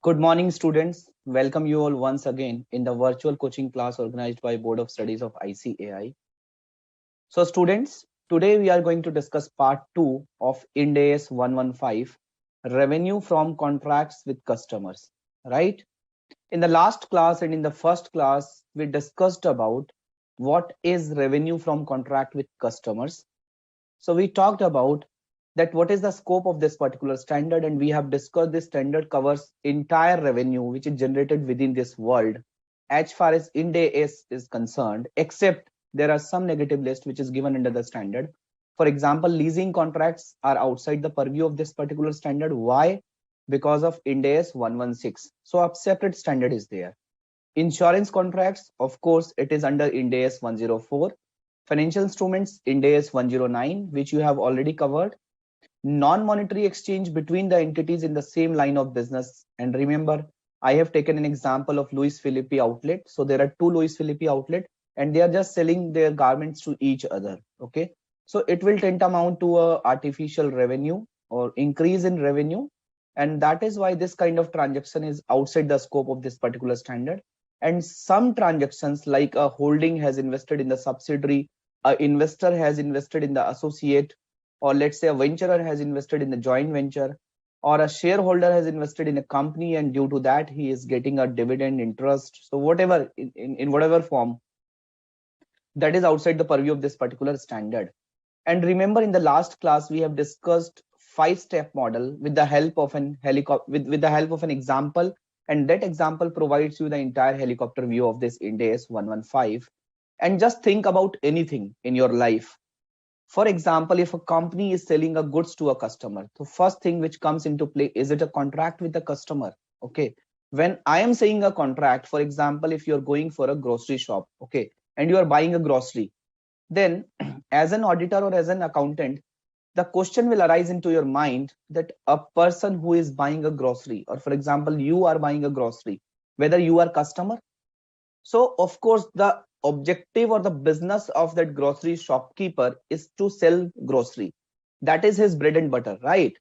Good morning, students. Welcome you all once again in the virtual coaching class organized by Board of Studies of ICAI. So, students, today we are going to discuss part 2 of Ind AS 115, revenue from contracts with customers, right? In the last class and in the first class, we discussed about what is revenue from contract with customers. So we talked about that what is the scope of this particular standard, and we have discussed this standard covers entire revenue which is generated within this world as far as Ind AS is concerned, except there are some negative list which is given under the standard. For example, leasing contracts are outside the purview of this particular standard. Why? Because of Ind AS 116. So a separate standard is there. Insurance contracts, of course, it is under Ind AS 104. Financial instruments, Ind AS 109, which you have already covered. Non-monetary exchange between the entities in the same line of business. And remember, I have taken an example of Louis Philippe outlet. So there are two Louis Philippe outlet and they are just selling their garments to each other. Okay. So it will tend to amount to a artificial revenue or increase in revenue. And that is why this kind of transaction is outside the scope of this particular standard. And some transactions like a holding has invested in the subsidiary, an investor has invested in the associate, or let's say a venturer has invested in the joint venture, or a shareholder has invested in a company and due to that he is getting a dividend interest. So whatever in whatever form, that is outside the purview of this particular standard. And remember, in the last class we have discussed 5-step model with the help of an helicopter with the help of an example, and that example provides you the entire helicopter view of this Ind AS 115. And just think about anything in your life. For example, if a company is selling a goods to a customer, the first thing which comes into play, is it a contract with the customer? Okay. When I am saying a contract, for example, if you're going for a grocery shop, okay, and you are buying a grocery, then as an auditor or as an accountant, the question will arise into your mind that a person who is buying a grocery, or for example, you are buying a grocery, whether you are customer. So of course, the objective or the business of that grocery shopkeeper is to sell grocery. That is his bread and butter, right?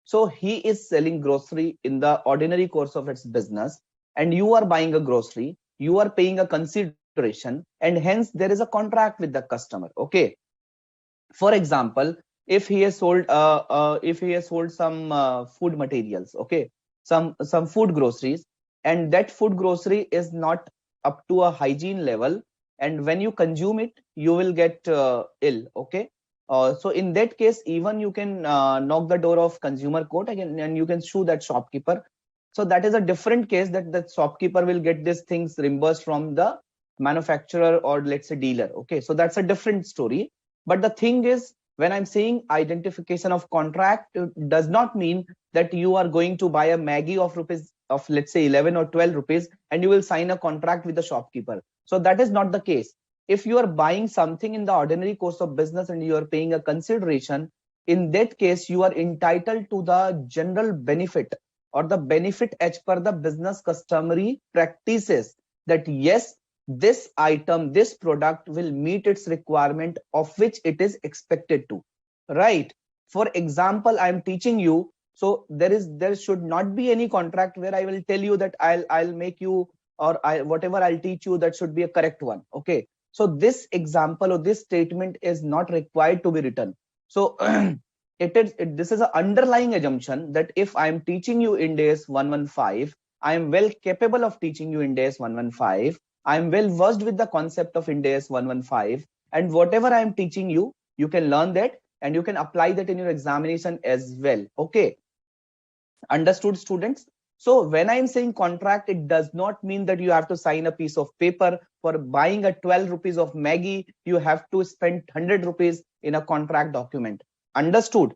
So he is selling grocery in the ordinary course of its business, and you are buying a grocery, you are paying a consideration, and hence there is a contract with the customer. Okay. For example, if he has sold some food materials, okay, some food groceries, and that food grocery is not up to a hygiene level, and when you consume it you will get ill. Okay. So in that case, even you can knock the door of consumer court again and you can sue that shopkeeper. So that is a different case, that the shopkeeper will get these things reimbursed from the manufacturer or let's say dealer. Okay, so that's a different story. But the thing is, when I'm saying identification of contract, it does not mean that you are going to buy a Maggie of rupees of let's say 11 or 12 rupees and you will sign a contract with the shopkeeper. So that is not the case. If you are buying something in the ordinary course of business and you are paying a consideration, in that case you are entitled to the general benefit or the benefit as per the business customary practices, that yes, this item, this product will meet its requirement of which it is expected to, right? For example, I am teaching you, so there should not be any contract where I will tell you that I'll make you, or whatever I'll teach you, that should be a correct one. Okay, so this example or this statement is not required to be written. So this is an underlying assumption that if I am teaching you Ind AS 115, I am well capable of teaching you Ind AS 115. I am well versed with the concept of Ind AS 115, and whatever I am teaching you, you can learn that and you can apply that in your examination as well. Okay, understood, students? So when I am saying contract, it does not mean that you have to sign a piece of paper. For buying a 12 rupees of Maggie, you have to spend 100 rupees in a contract document. Understood?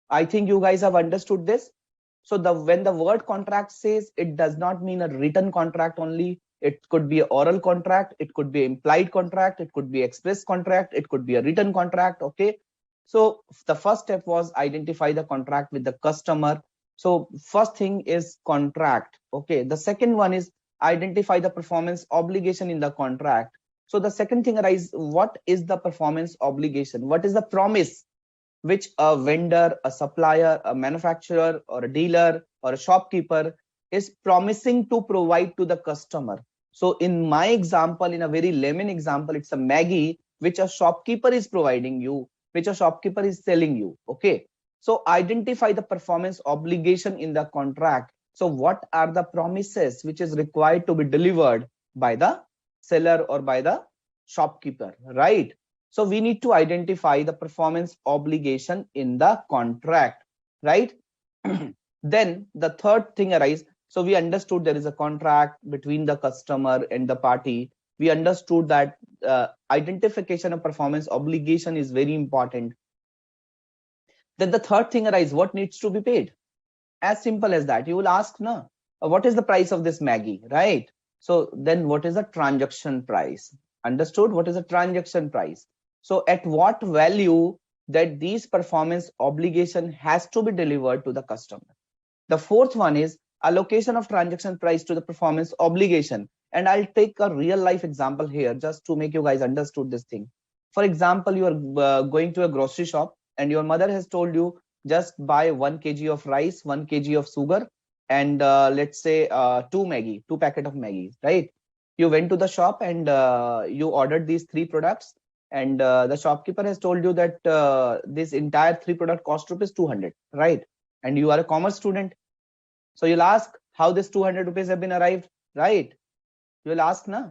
I think you guys have understood this. So when the word contract says, it does not mean a written contract only. It could be an oral contract, it could be implied contract, it could be express contract, it could be a written contract. Okay. So the first step was identify the contract with the customer. So first thing is contract. Okay. The second one is identify the performance obligation in the contract. So the second thing arises, what is the performance obligation? What is the promise which a vendor, a supplier, a manufacturer, or a dealer, or a shopkeeper is promising to provide to the customer. So in my example, in a very layman example, it's a Maggie which a shopkeeper is providing you, which a shopkeeper is selling you. Okay. So identify the performance obligation in the contract. So what are the promises which is required to be delivered by the seller or by the shopkeeper, right? So we need to identify the performance obligation in the contract, right? Then the third thing arises. So we understood there is a contract between the customer and the party. We understood that identification of performance obligation is very important. Then the third thing arises, what needs to be paid? As simple as that. You will ask, no, what is the price of this Maggie, right? So then what is the transaction price? Understood? What is the transaction price? So at what value that these performance obligation has to be delivered to the customer? The fourth one is allocation of transaction price to the performance obligation. And I'll take a real life example here just to make you guys understood this thing. For example, you are going to a grocery shop and your mother has told you just buy 1 kg of rice, 1 kg of sugar, and let's say two packet of Maggie, right? You went to the shop and you ordered these three products, and the shopkeeper has told you that this entire three product cost rupees 200, right? And you are a commerce student, so you'll ask how this 200 rupees have been arrived, right? You will ask, na,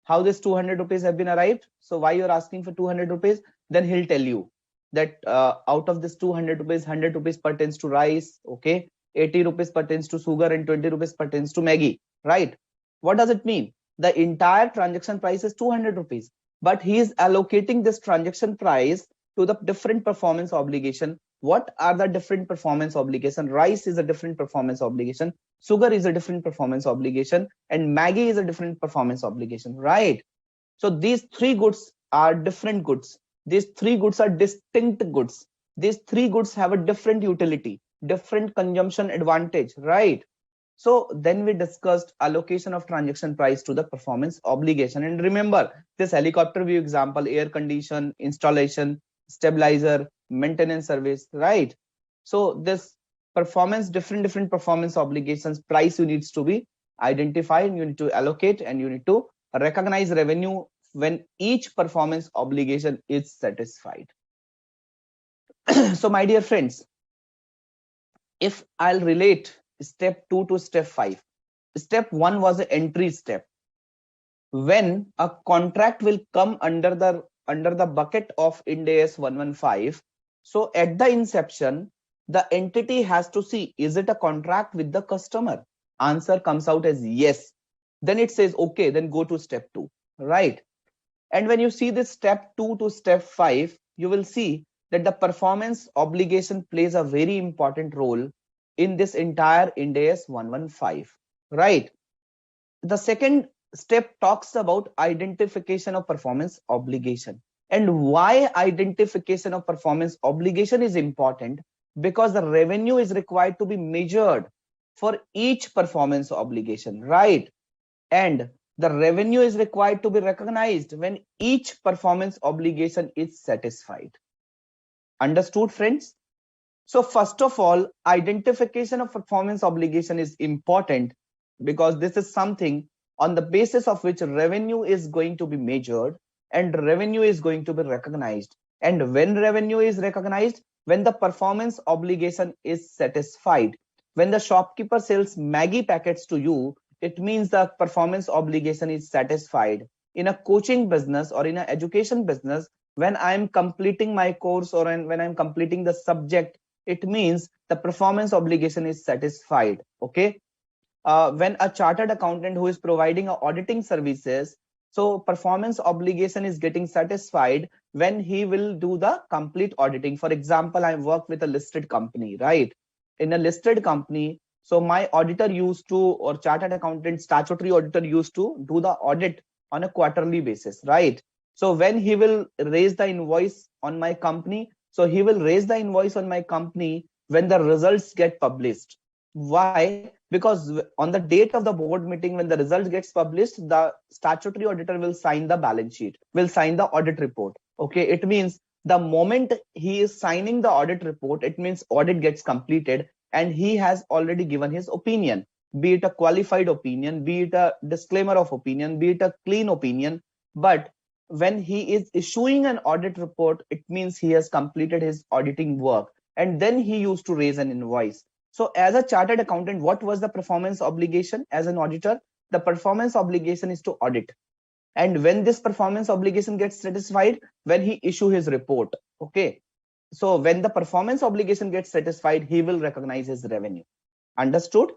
how this 200 rupees have been arrived. So why you're asking for 200 rupees? Then he'll tell you that out of this 200 rupees, 100 rupees pertains to rice, okay, 80 rupees pertains to sugar, and 20 rupees pertains to Maggie, right? What does it mean? The entire transaction price is 200 rupees, but he is allocating this transaction price to the different performance obligation. What are the different performance obligation? Rice is a different performance obligation, sugar is a different performance obligation, and Maggie is a different performance obligation, right? So these three goods are different goods. These three goods are distinct goods. These three goods have a different utility, different consumption advantage, right? So then we discussed allocation of transaction price to the performance obligation. And remember this helicopter view example, air condition, installation, stabilizer, maintenance service, right? So this performance, different performance obligations, price you needs to be identified, you need to allocate, and you need to recognize revenue when each performance obligation is satisfied. So my dear friends, if I'll relate step 2 to step 5, step 1 was an entry step. When a contract will come under the bucket of Ind AS 115, so at the inception the entity has to see, is it a contract with the customer? Answer comes out as yes. Then it says okay, then go to step 2, right? And when you see this step 2 to step 5, you will see that the performance obligation plays a very important role in this entire Ind AS 115, right? The second step talks about identification of performance obligation. And why identification of performance obligation is important? Because the revenue is required to be measured for each performance obligation, right? And the revenue is required to be recognized when each performance obligation is satisfied. Understood, friends? So first of all, identification of performance obligation is important because this is something on the basis of which revenue is going to be measured and revenue is going to be recognized. And when revenue is recognized, when the performance obligation is satisfied. When the shopkeeper sells Maggie packets to you, it means the performance obligation is satisfied. In a coaching business or in an education business, when I'm completing my course or when I'm completing the subject, it means the performance obligation is satisfied. Okay. When a chartered accountant who is providing auditing services, so performance obligation is getting satisfied when he will do the complete auditing. For example, I work with a listed company, right? In a listed company, so my auditor used to, or chartered accountant, statutory auditor used to do the audit on a quarterly basis, right? So when he will raise the invoice on my company, so he will raise the invoice on my company when the results get published. Why? Because on the date of the board meeting, when the results gets published, the statutory auditor will sign the balance sheet, will sign the audit report. Okay, it means the moment he is signing the audit report, it means audit gets completed and he has already given his opinion. be it a qualified opinion, be it a disclaimer of opinion, be it a clean opinion. But when he is issuing an audit report, it means he has completed his auditing work, and then he used to raise an invoice. So as a chartered accountant, what was the performance obligation as an auditor? The performance obligation is to audit. And when this performance obligation gets satisfied, when he issue his report, okay, so when the performance obligation gets satisfied, he will recognize his revenue. Understood?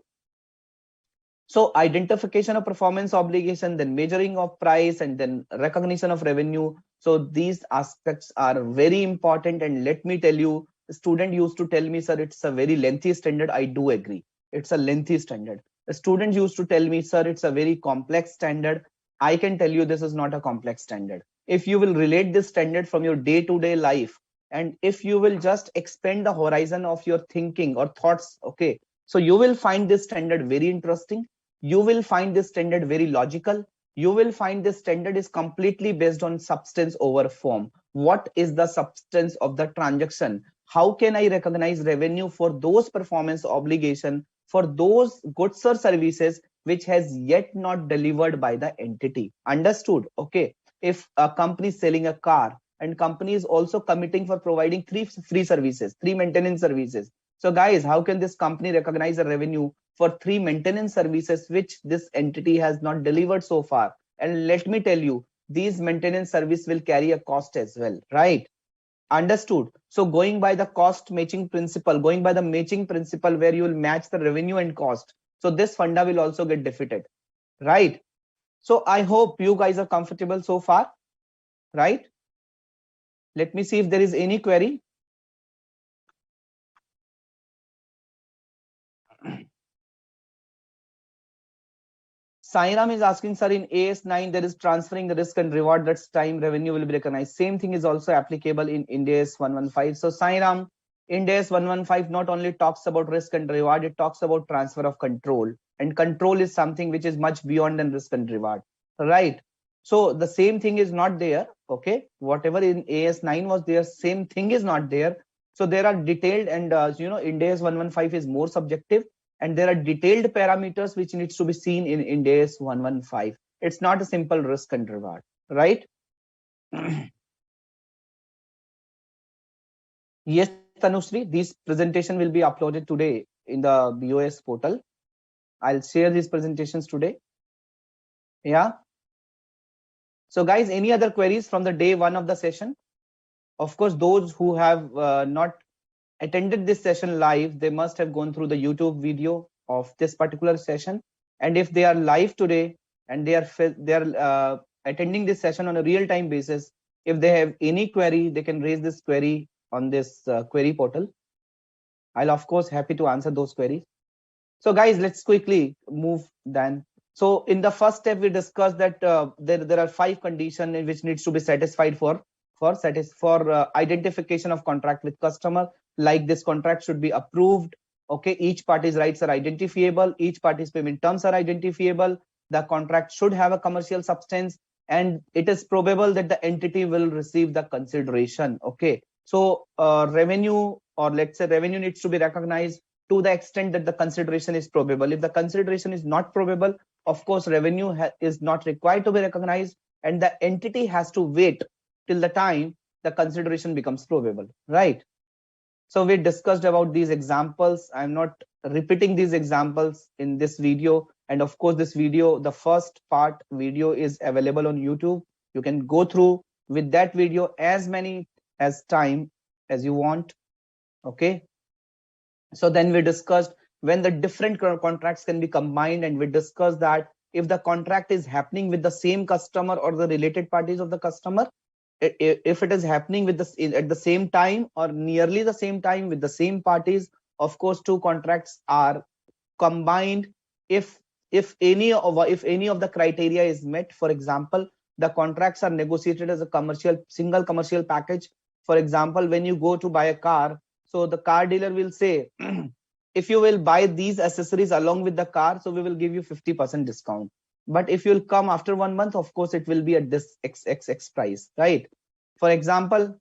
So identification of performance obligation, then measuring of price, and then recognition of revenue. So these aspects are very important. And let me tell you, the student used to tell me, sir, it's a very lengthy standard. I do agree. It's a lengthy standard. The student used to tell me, sir, it's a very complex standard. I can tell you this is not a complex standard. If you will relate this standard from your day-to-day life, and if you will just expand the horizon of your thinking or thoughts, okay, so you will find this standard very interesting. You will find this standard very logical. You will find this standard is completely based on substance over form. What is the substance of the transaction? How can I recognize revenue for those performance obligation, for those goods or services which has yet not delivered by the entity? Understood? Okay. If a company is selling a car, and company is also committing for providing three free services, three maintenance services. So guys, how can this company recognize a revenue for three maintenance services which this entity has not delivered so far? And let me tell you, these maintenance service will carry a cost as well, right? Understood? So going by the cost matching principle, going by the matching principle where you will match the revenue and cost, so this funda will also get defeated, right? So I hope you guys are comfortable so far, right? Let me see if there is any query. Sairam is asking, sir, in AS9 there is transferring the risk and reward, that's time revenue will be recognized. Same thing is also applicable in Ind AS 115. So Sairam, Ind AS 115 not only talks about risk and reward, it talks about transfer of control. And control is something which is much beyond than risk and reward, right? So the same thing is not there, okay? Whatever in AS9 was there, same thing is not there. So there are detailed, and Ind AS 115 is more subjective, and there are detailed parameters which needs to be seen in Ind AS 115. It's not a simple risk and reward, right? Yes, Tanushree, this presentation will be uploaded today in the BOS portal. I'll share these presentations today. Yeah. So guys, any other queries from the day one of the session? Of course, those who have not attended this session live, they must have gone through the YouTube video of this particular session. And if they are live today and they are attending this session on a real-time basis, if they have any query, they can raise this query on this query portal. I'll of course happy to answer those queries. So guys, let's quickly move then. So in the first step, we discussed that there are 5 conditions which needs to be satisfied for identification of contract with customer. Like this contract should be approved. Okay, each party's rights are identifiable. Each party's payment terms are identifiable. The contract should have a commercial substance, and it is probable that the entity will receive the consideration. Okay, so revenue, or let's say revenue, needs to be recognized to the extent that the consideration is probable. If the consideration is not probable, of course, revenue is not required to be recognized, and the entity has to wait till the time the consideration becomes probable, right? So we discussed about these examples. I'm not repeating these examples in this video. And of course, this video, the first part video, is available on YouTube. You can go through with that video as many as time as you want. Okay. So then we discussed when the different contracts can be combined, and we discussed that if the contract is happening with the same customer or the related parties of the customer, if it is happening with at the same time or nearly the same time with the same parties, of course, 2 contracts are combined if any of the criteria is met. For example, the contracts are negotiated as a single commercial package. For example, when you go to buy a car, so the car dealer will say, if you will buy these accessories along with the car, so we will give you 50% discount. But if you'll come after 1 month, of course, it will be at this XXX price, right? For example,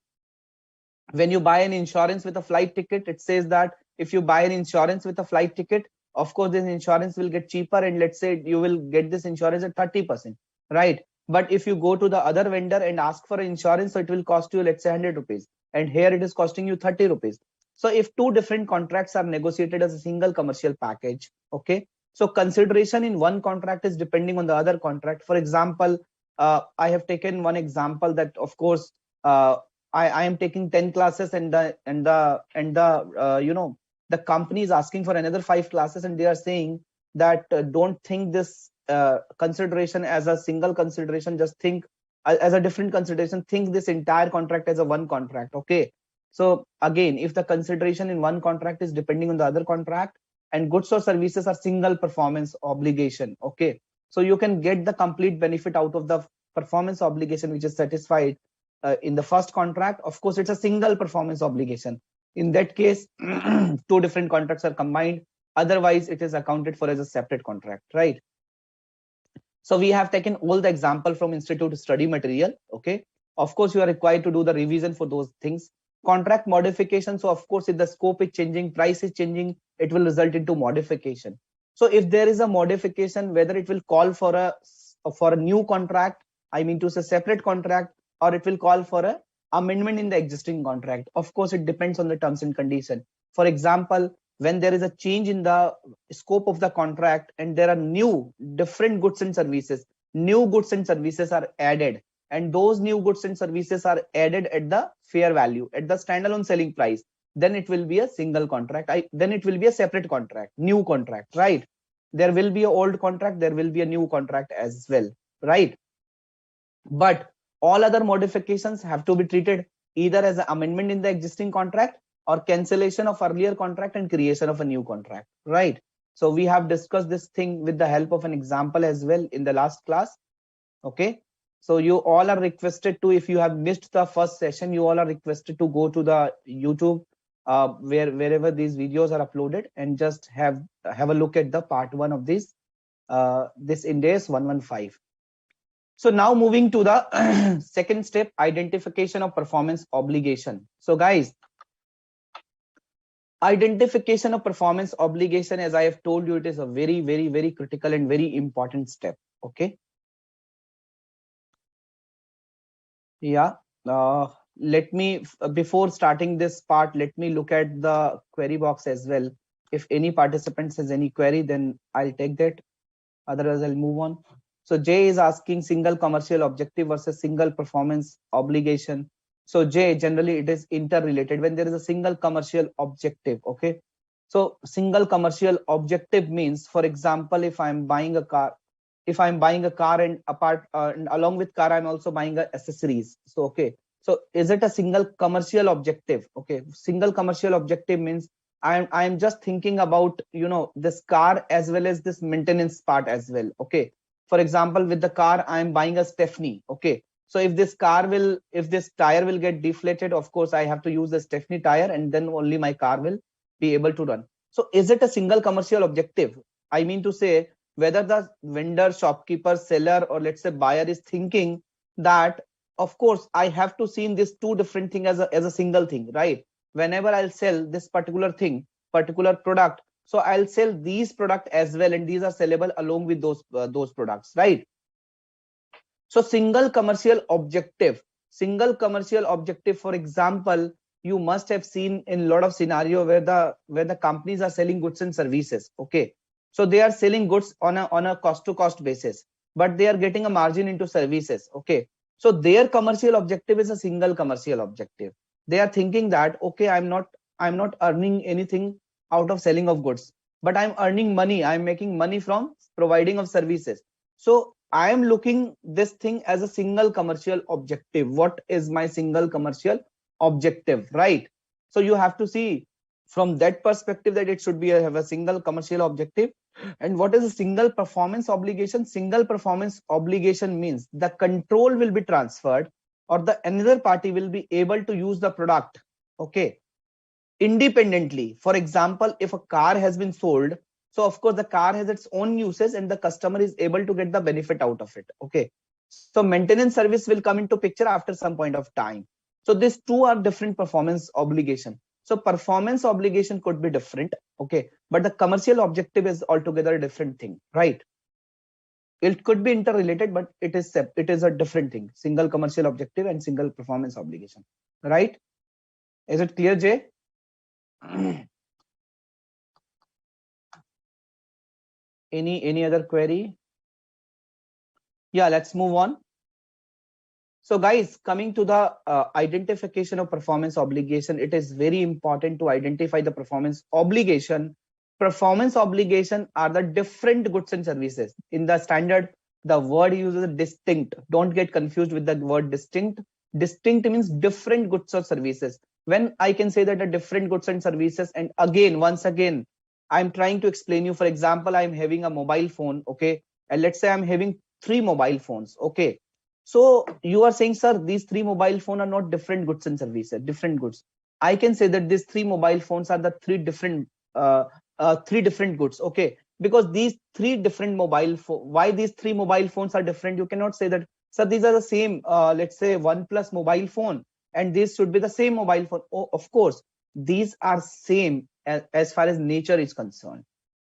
when you buy an insurance with a flight ticket, it says that if you buy an insurance with a flight ticket, of course this insurance will get cheaper, and let's say you will get this insurance at 30%, right? But if you go to the other vendor and ask for insurance, so it will cost you, let's say, 100 rupees, and here it is costing you 30 rupees. So if two different contracts are negotiated as a single commercial package, okay, so consideration in one contract is depending on the other contract. For example, I have taken one example that, of course, I am taking 10 classes, and the company is asking for another 5 classes, and they are saying that don't think this consideration as a single consideration, just think as a different consideration, think this entire contract as a one contract. Okay, so again, if the consideration in one contract is depending on the other contract, and goods or services are single performance obligation, okay, so you can get the complete benefit out of the performance obligation which is satisfied in the first contract. Of course, it's a single performance obligation. In that case, two different contracts are combined, otherwise it is accounted for as a separate contract, right? So we have taken all the example from institute study material. Okay, of course you are required to do the revision for those things. Contract modification, so of course if the scope is changing, price is changing, it will result into modification. So if there is a modification, whether it will call for a new contract, I mean to say separate contract, or it will call for a amendment in the existing contract, of course it depends on the terms and condition. For example, when there is a change in the scope of the contract and there are new different goods and services, new goods and services are added, and those new goods and services are added at the fair value, at the standalone selling price, then it will be a single contract. Then it will be a separate contract, new contract, right? There will be an old contract, there will be a new contract as well, right? But all other modifications have to be treated either as an amendment in the existing contract, or cancellation of earlier contract and creation of a new contract, right? So we have discussed this thing with the help of an example as well in the last class. Okay, so you all are requested to, if you have missed the first session, you all are requested to go to the YouTube wherever these videos are uploaded, and just have a look at the part 1 of this Ind AS 115. So now moving to the second step, identification of performance obligation. So guys, identification of performance obligation, as I have told you, it is a very, very, very critical and very important step. Okay. Yeah. Let me, before starting this part, let me look at the query box as well. If any participant has any query, then I'll take that. Otherwise, I'll move on. So Jay is asking single commercial objective versus single performance obligation. So Jay, generally it is interrelated. When there is a single commercial objective, okay. So single commercial objective means, for example, if I'm buying a car, and and along with car, I'm also buying accessories. So okay. So is it a single commercial objective? Okay. Single commercial objective means I'm just thinking about, this car as well as this maintenance part as well. Okay. For example, with the car, I'm buying a Stephanie. Okay. So if this tire will get deflated, of course, I have to use the Stephanie tire, and then only my car will be able to run. So is it a single commercial objective? I mean to say, whether the vendor, shopkeeper, seller, or let's say buyer is thinking that, of course, I have to see in these two different things as a single thing, right? Whenever I'll sell this particular thing, particular product, so I'll sell these product as well, and these are sellable along with those products, right? So single commercial objective, for example, you must have seen in a lot of scenario where the companies are selling goods and services. Okay, so they are selling goods on a cost to cost basis, but they are getting a margin into services. Okay, so their commercial objective is a single commercial objective. They are thinking that, okay, I'm not earning anything out of selling of goods, but I'm earning money, I'm making money from providing of services. So I am looking this thing as a single commercial objective. What is my single commercial objective, right? So you have to see from that perspective that it should be have a single commercial objective. And what is a single performance obligation? Single performance obligation means the control will be transferred, or the another party will be able to use the product, okay, independently. For example, if a car has been sold, so of course the car has its own uses and the customer is able to get the benefit out of it. Okay, so maintenance service will come into picture after some point of time. So these two are different performance obligation. So performance obligation could be different, okay, but the commercial objective is altogether a different thing, right? It could be interrelated, but it is a different thing. Single commercial objective and single performance obligation, right? Is it clear, Jay? Any other query? Yeah, let's move on. So guys, coming to the identification of performance obligation, it is very important to identify the performance obligation. Performance obligation are the different goods and services. In the standard, the word uses distinct. Don't get confused with the word distinct. Distinct means different goods or services. When I can say that a different goods and services, and again, once again, I'm trying to explain you. For example, I'm having a mobile phone, okay, and let's say I'm having three mobile phones, okay. So you are saying, sir, these three mobile phones are not different goods and services, different goods. I can say that these three mobile phones are the three different goods, okay? Because these three different why these three mobile phones are different? You cannot say that, sir, these are the same. Let's say OnePlus mobile phone, and this should be the same mobile phone. Oh, of course, these are same as far as nature is concerned.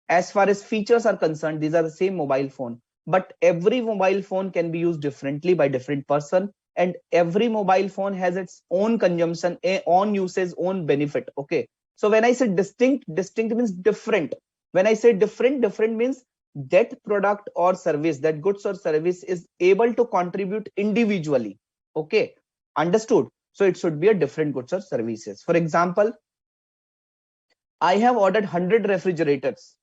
As far as features are concerned, these are the same mobile phone, but every mobile phone can be used differently by different person, and every mobile phone has its own consumption, own usage, own benefit, okay. So when I say distinct means different. When I say different means that product or service, that goods or service is able to contribute individually, okay, understood. So it should be a different goods or services. For example, I have ordered 100 refrigerators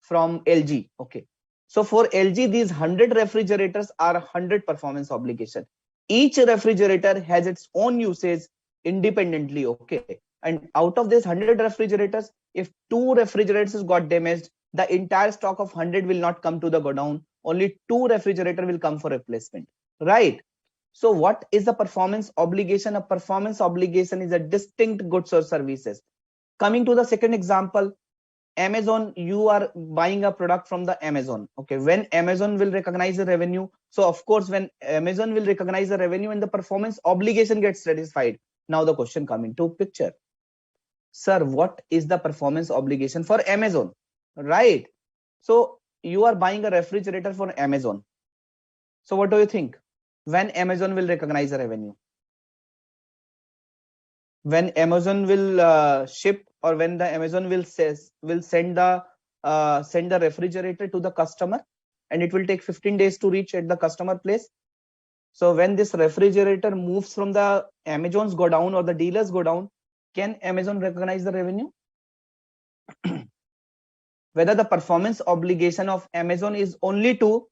from LG. Okay. So for LG, these 100 refrigerators are 100 performance obligation. Each refrigerator has its own usage independently. Okay. And out of this 100 refrigerators, if two refrigerators got damaged, the entire stock of 100 will not come to the godown. Only two refrigerator will come for replacement. Right. So what is the performance obligation? A performance obligation is a distinct goods or services. Coming to the second example, Amazon, you are buying a product from the Amazon. Okay, when Amazon will recognize the revenue, so of course, when Amazon will recognize the revenue and the performance obligation gets satisfied. Now the question come into picture. Sir, what is the performance obligation for Amazon? Right. So you are buying a refrigerator for Amazon. So what do you think? When Amazon will recognize the revenue? When Amazon will ship, or when the Amazon will send the refrigerator to the customer, and it will take 15 days to reach at the customer place. So when this refrigerator moves from the Amazon's godown or the dealer's godown, can Amazon recognize the revenue? Whether the performance obligation of Amazon is only to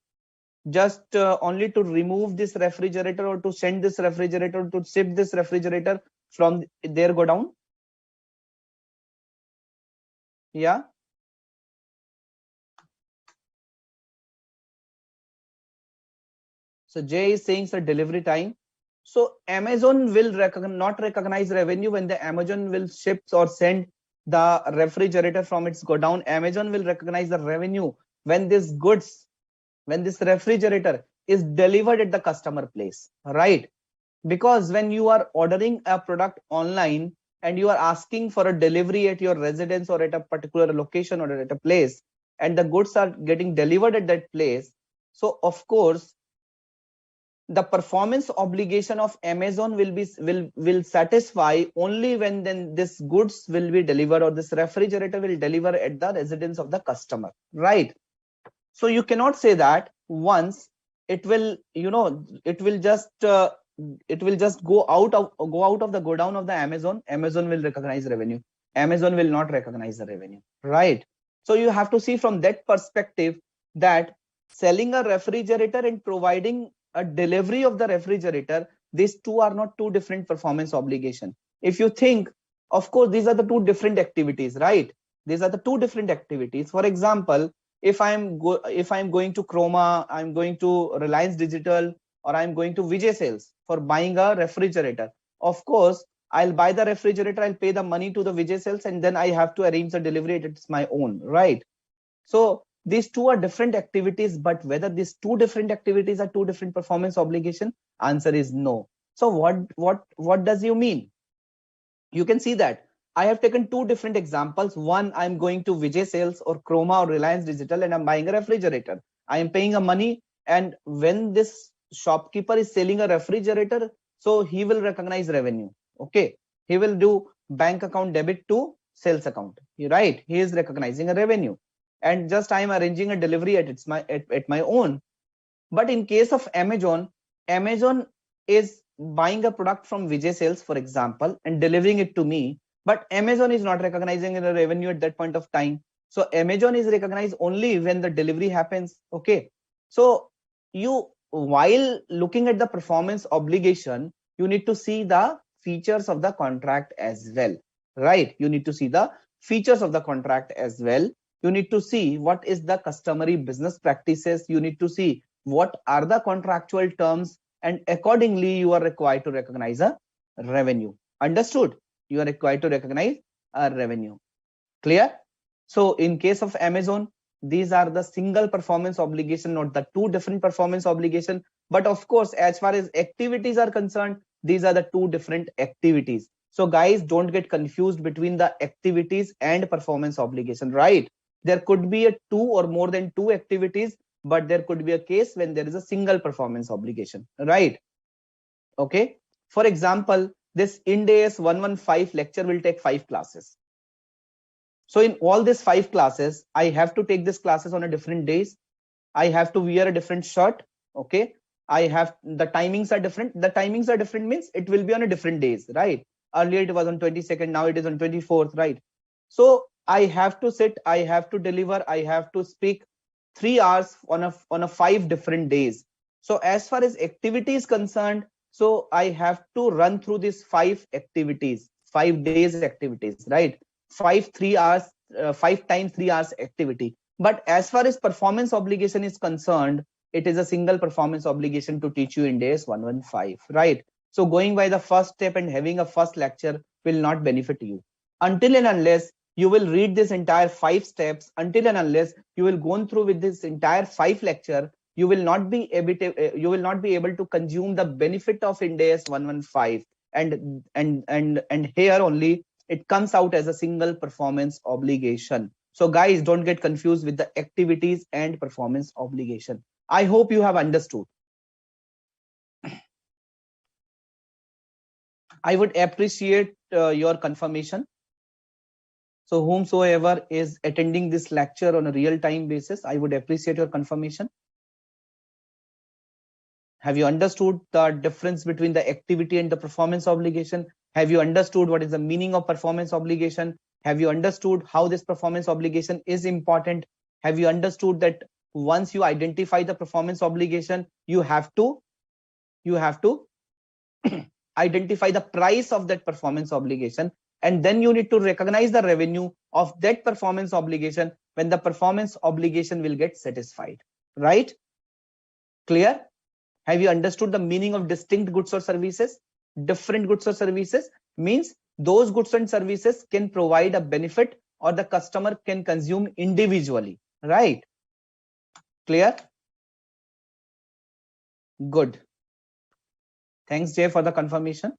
only to remove this refrigerator, or to send this refrigerator, to ship this refrigerator from their godown. Yeah. So Jay is saying, the delivery time. So Amazon will not recognize revenue when the Amazon will ship or send the refrigerator from its godown. Amazon will recognize the revenue when this goods, when this refrigerator is delivered at the customer place, right? Because when you are ordering a product online and you are asking for a delivery at your residence or at a particular location or at a place, and the goods are getting delivered at that place, so of course the performance obligation of Amazon will satisfy only when then this goods will be delivered, or this refrigerator will deliver at the residence of the customer, right? So you cannot say that once it will, it will just go out of the godown of the Amazon will recognize revenue. Amazon will not recognize the revenue, right? So you have to see from that perspective that selling a refrigerator and providing a delivery of the refrigerator, these two are not two different performance obligation. If you think, of course, these are the two different activities, right? These are the two different activities. For example, if I'm going to Chroma, I'm going to Reliance Digital, or I'm going to Vijay Sales for buying a refrigerator. Of course, I'll buy the refrigerator, I'll pay the money to the Vijay Sales, and then I have to arrange the delivery. It's my own, right? So these two are different activities, but whether these two different activities are two different performance obligation, answer is no. So what does you mean? You can see that I have taken two different examples. One, I'm going to Vijay Sales or Chroma or Reliance Digital and I'm buying a refrigerator. I am paying a money, and when this shopkeeper is selling a refrigerator, so he will recognize revenue. Okay, he will do bank account debit to sales account. Right, he is recognizing a revenue, and just I am arranging a delivery at my own. But in case of Amazon, Amazon is buying a product from Vijay Sales, for example, and delivering it to me. But Amazon is not recognizing the revenue at that point of time. So Amazon is recognized only when the delivery happens. Okay. So you, while looking at the performance obligation, you need to see the features of the contract as well. Right? You need to see the features of the contract as well. You need to see what is the customary business practices. You need to see what are the contractual terms, and accordingly you are required to recognize a revenue. Understood? You are required to recognize a revenue. Clear? So in case of Amazon, these are the single performance obligation, not the two different performance obligation. But of course, as far as activities are concerned, these are the two different activities. So guys, don't get confused between the activities and performance obligation, right? There could be a two or more than two activities, but there could be a case when there is a single performance obligation, right? Okay. For example, this Ind AS 115 lecture will take 5 classes. So in all these 5 classes, I have to take these classes on a different days. I have to wear a different shirt. Okay. I have, the timings are different. The timings are different means it will be on a different days, right? Earlier it was on 22nd, now it is on 24th, right? So I have to sit, I have to deliver, I have to speak 3 hours on a 5 different days. So as far as activity is concerned, so I have to run through these 5 activities, 5 days activities, right? 5 5 times 3 hours activity. But as far as performance obligation is concerned, it is a single performance obligation to teach you Ind AS 115, right? So going by the first step and having a first lecture will not benefit you until and unless you will read this entire 5 steps. Until and unless you will go through with this entire 5 lecture, you will not be able to consume the benefit of Ind AS 115. And here only it comes out as a single performance obligation. So guys, don't get confused with the activities and performance obligation. I hope you have understood. I would appreciate your confirmation. So whomsoever is attending this lecture on a real-time basis, I would appreciate your confirmation. Have you understood the difference between the activity and the performance obligation? Have you understood what is the meaning of performance obligation? Have you understood how this performance obligation is important? Have you understood that once you identify the performance obligation, you have to identify the price of that performance obligation, and then you need to recognize the revenue of that performance obligation when the performance obligation will get satisfied, right? Clear? Have you understood the meaning of distinct goods or services? Different goods or services means those goods and services can provide a benefit or the customer can consume individually, right? Clear? Good. Thanks, Jay, for the confirmation.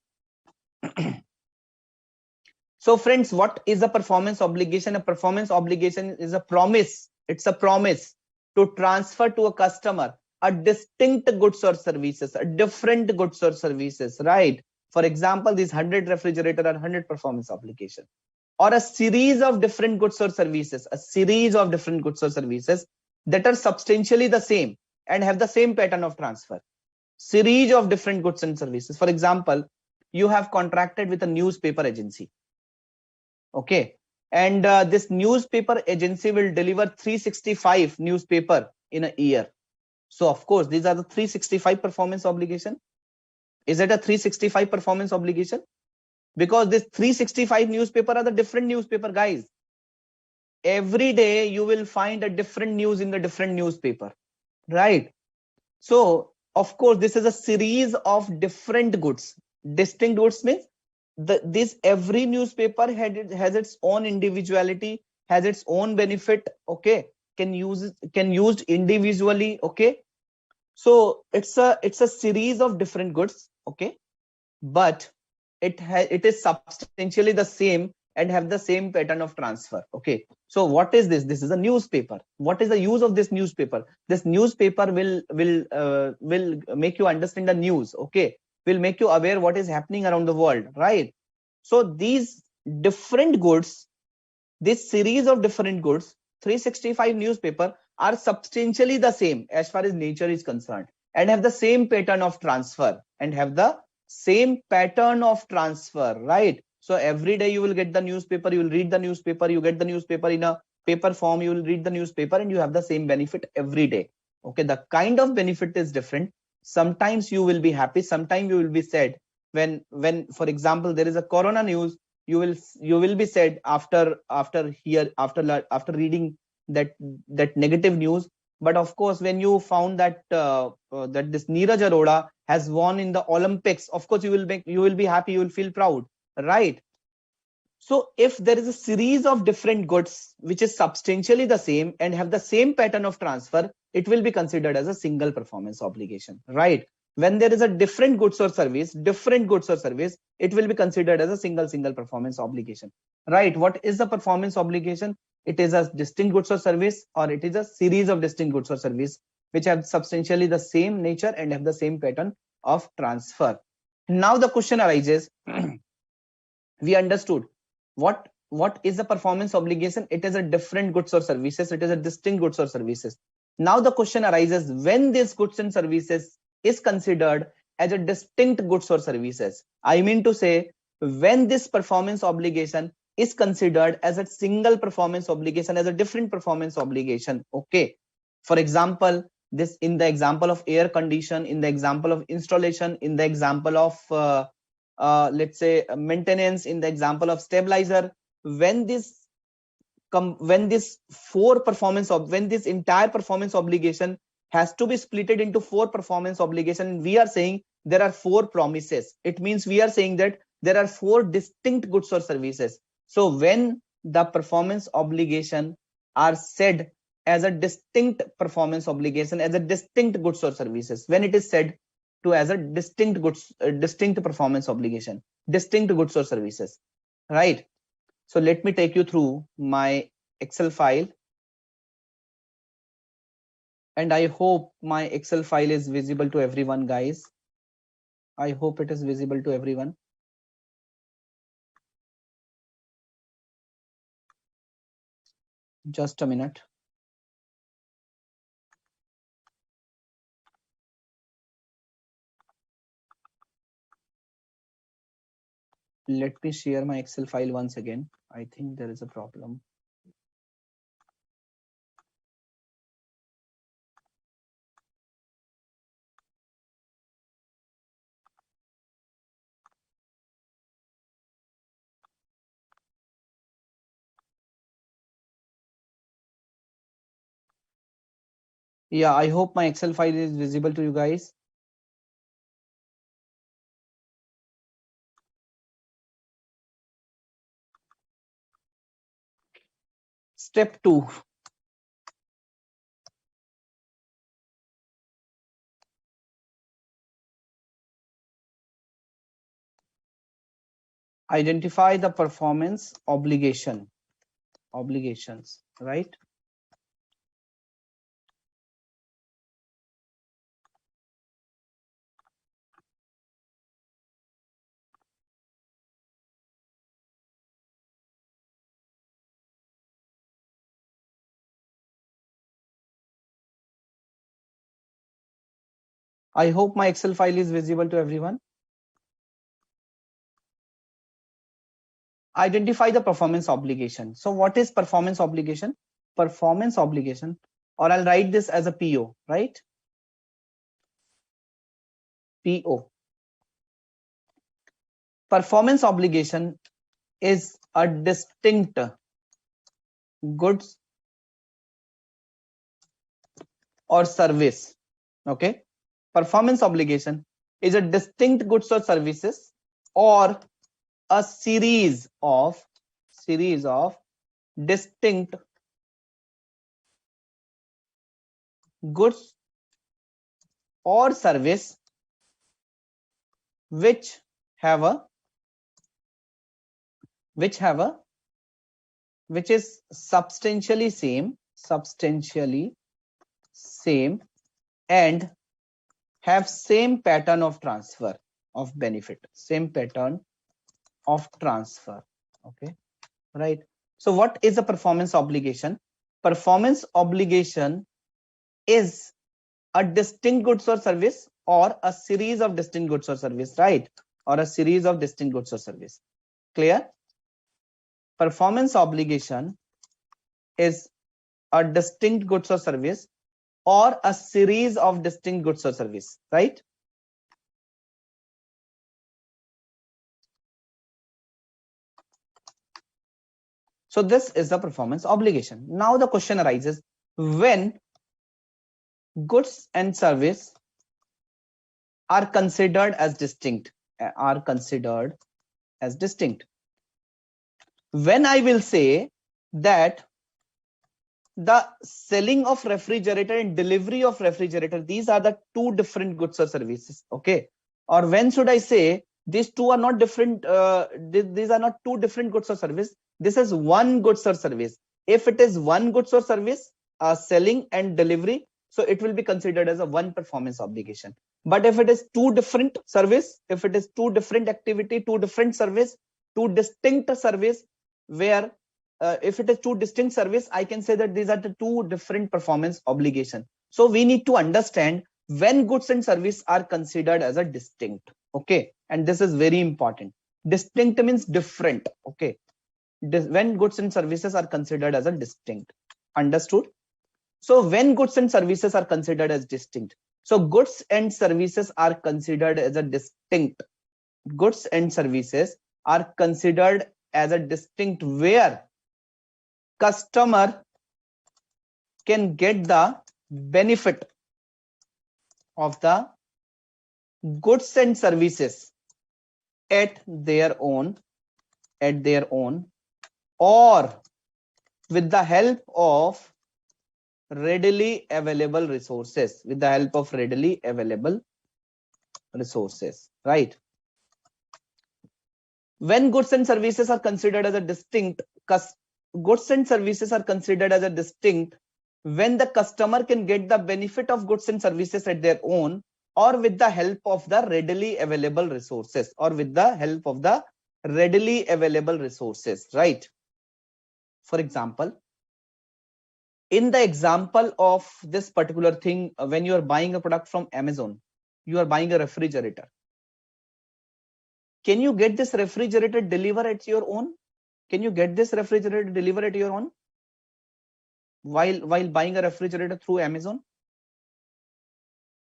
So friends, what is a performance obligation? A performance obligation is a promise. It's a promise to transfer to a customer a distinct goods or services, a different goods or services, right? For example, these 100 refrigerator are 100 performance obligation, or a series of different goods or services, a series of different goods or services that are substantially the same and have the same pattern of transfer. Series of different goods and services. For example, you have contracted with a newspaper agency. Okay. And this newspaper agency will deliver 365 newspaper in a year. So of course, these are the 365 performance obligation. Is it a 365 performance obligation? Because this 365 newspaper are the different newspaper, guys. Every day you will find a different news in the different newspaper, right? So of course, this is a series of different goods. Distinct goods means this every newspaper has its own individuality, has its own benefit. Okay, can used individually. Okay, so it's a series of different goods. Okay, but it is substantially the same and have the same pattern of transfer. Okay, so what is this? This is a newspaper. What is the use of this newspaper? This newspaper will make you understand the news. Okay, will make you aware what is happening around the world, right? So these different goods, this series of different goods, 365 newspaper, are substantially the same as far as nature is concerned, and have the same pattern of transfer, right? So every day you will get the newspaper, you will read the newspaper, you get the newspaper in a paper form, you will read the newspaper, and you have the same benefit every day. Okay, the kind of benefit is different. Sometimes you will be happy, sometimes you will be sad. When for example there is a corona news, you will be sad after reading that negative news. But of course, when you found that this Neeraj Arora has won in the Olympics, of course you will be happy, you will feel proud, right? So if there is a series of different goods which is substantially the same and have the same pattern of transfer, it will be considered as a single performance obligation, right? When there is a different goods or service, it will be considered as a single performance obligation, right? What is the performance obligation? It is a distinct goods or service, or it is a series of distinct goods or service which have substantially the same nature and have the same pattern of transfer. Now the question arises, we understood what is the performance obligation. It is a different goods or services, it is a distinct goods or services. Now the question arises, when these goods and services is considered as a distinct goods or services, I mean to say, when this performance obligation is considered as a single performance obligation, as a different performance obligation. Okay, for example, this in the example of air condition, in the example of installation, in the example of let's say maintenance, in the example of stabilizer, when when this when this entire performance obligation has to be splitted into four performance obligation, we are saying there are four promises. It means we are saying that there are four distinct goods or services. So when the performance obligation are said as a distinct performance obligation, as a distinct goods or services, when it is said to as a distinct performance obligation, distinct goods or services, right? So let me take you through my Excel file, and I hope my Excel file is visible to everyone, guys. I hope it is visible to everyone. Just a minute. Let me share my Excel file once again. I think there is a problem. Yeah, I hope my Excel file is visible to you guys. Step 2. Identify the performance obligations, right? I hope my Excel file is visible to everyone. Identify the performance obligation. So what is performance obligation? Performance obligation, or I'll write this as a PO, right? PO. Performance obligation is a distinct goods or service. Okay. Performance obligation is a distinct goods or services, or a series of distinct goods or service which have a which is substantially same and have same pattern of transfer of benefit, same pattern of transfer. Okay, right. So what is a performance obligation? Performance obligation is a distinct goods or service or a series of distinct goods or service, right? Or a series of distinct goods or service. Clear? Performance obligation is a distinct goods or service or a series of distinct goods or service, right? So this is the performance obligation. Now the question arises, when goods and service are considered as distinct, when I will say that the selling of refrigerator and delivery of refrigerator, these are the two different goods or services. Okay, or when should I say these two are not different, these are not two different goods or service, this is one goods or service. If it is one goods or service, selling and delivery, so it will be considered as a one performance obligation. But if it is two different service, if it is two different activity, two different service, two distinct service, where if it is two distinct service, I can say that these are the two different performance obligation. So we need to understand when goods and service are considered as a distinct. Okay, and this is very important. Distinct means different. Okay, when goods and services are considered as a distinct. Understood? So when goods and services are considered as distinct, so goods and services are considered as a distinct. Goods and services are considered as a distinct where customer can get the benefit of the goods and services at their own or with the help of readily available resources, right? When goods and services are considered as a distinct, goods and services are considered as a distinct when the customer can get the benefit of goods and services at their own or with the help of the readily available resources, right? For example, in the example of this particular thing, when you are buying a product from Amazon, you are buying a refrigerator. Can you get this refrigerator delivered at your own? Can you get this refrigerator delivered at your own while buying a refrigerator through Amazon?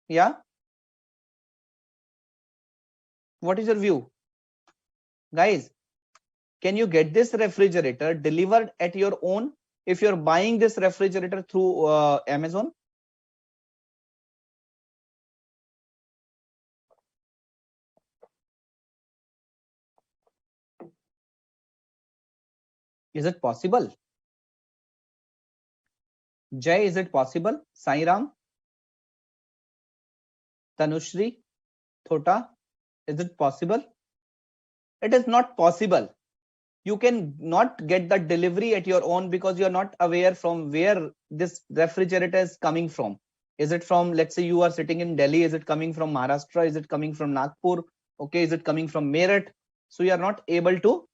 Yeah. What is your view, guys? Can you get this refrigerator delivered at your own if you're buying this refrigerator through Amazon? Is it possible? Jay, is it possible? Sairam, Tanushri, Thota, is it possible? It is not possible. You can not get the delivery at your own because you're not aware from where this refrigerator is coming from. Is it from, let's say you are sitting in Delhi, is it coming from Maharashtra, is it coming from Nagpur, okay, is it coming from Meerut? So you are not able to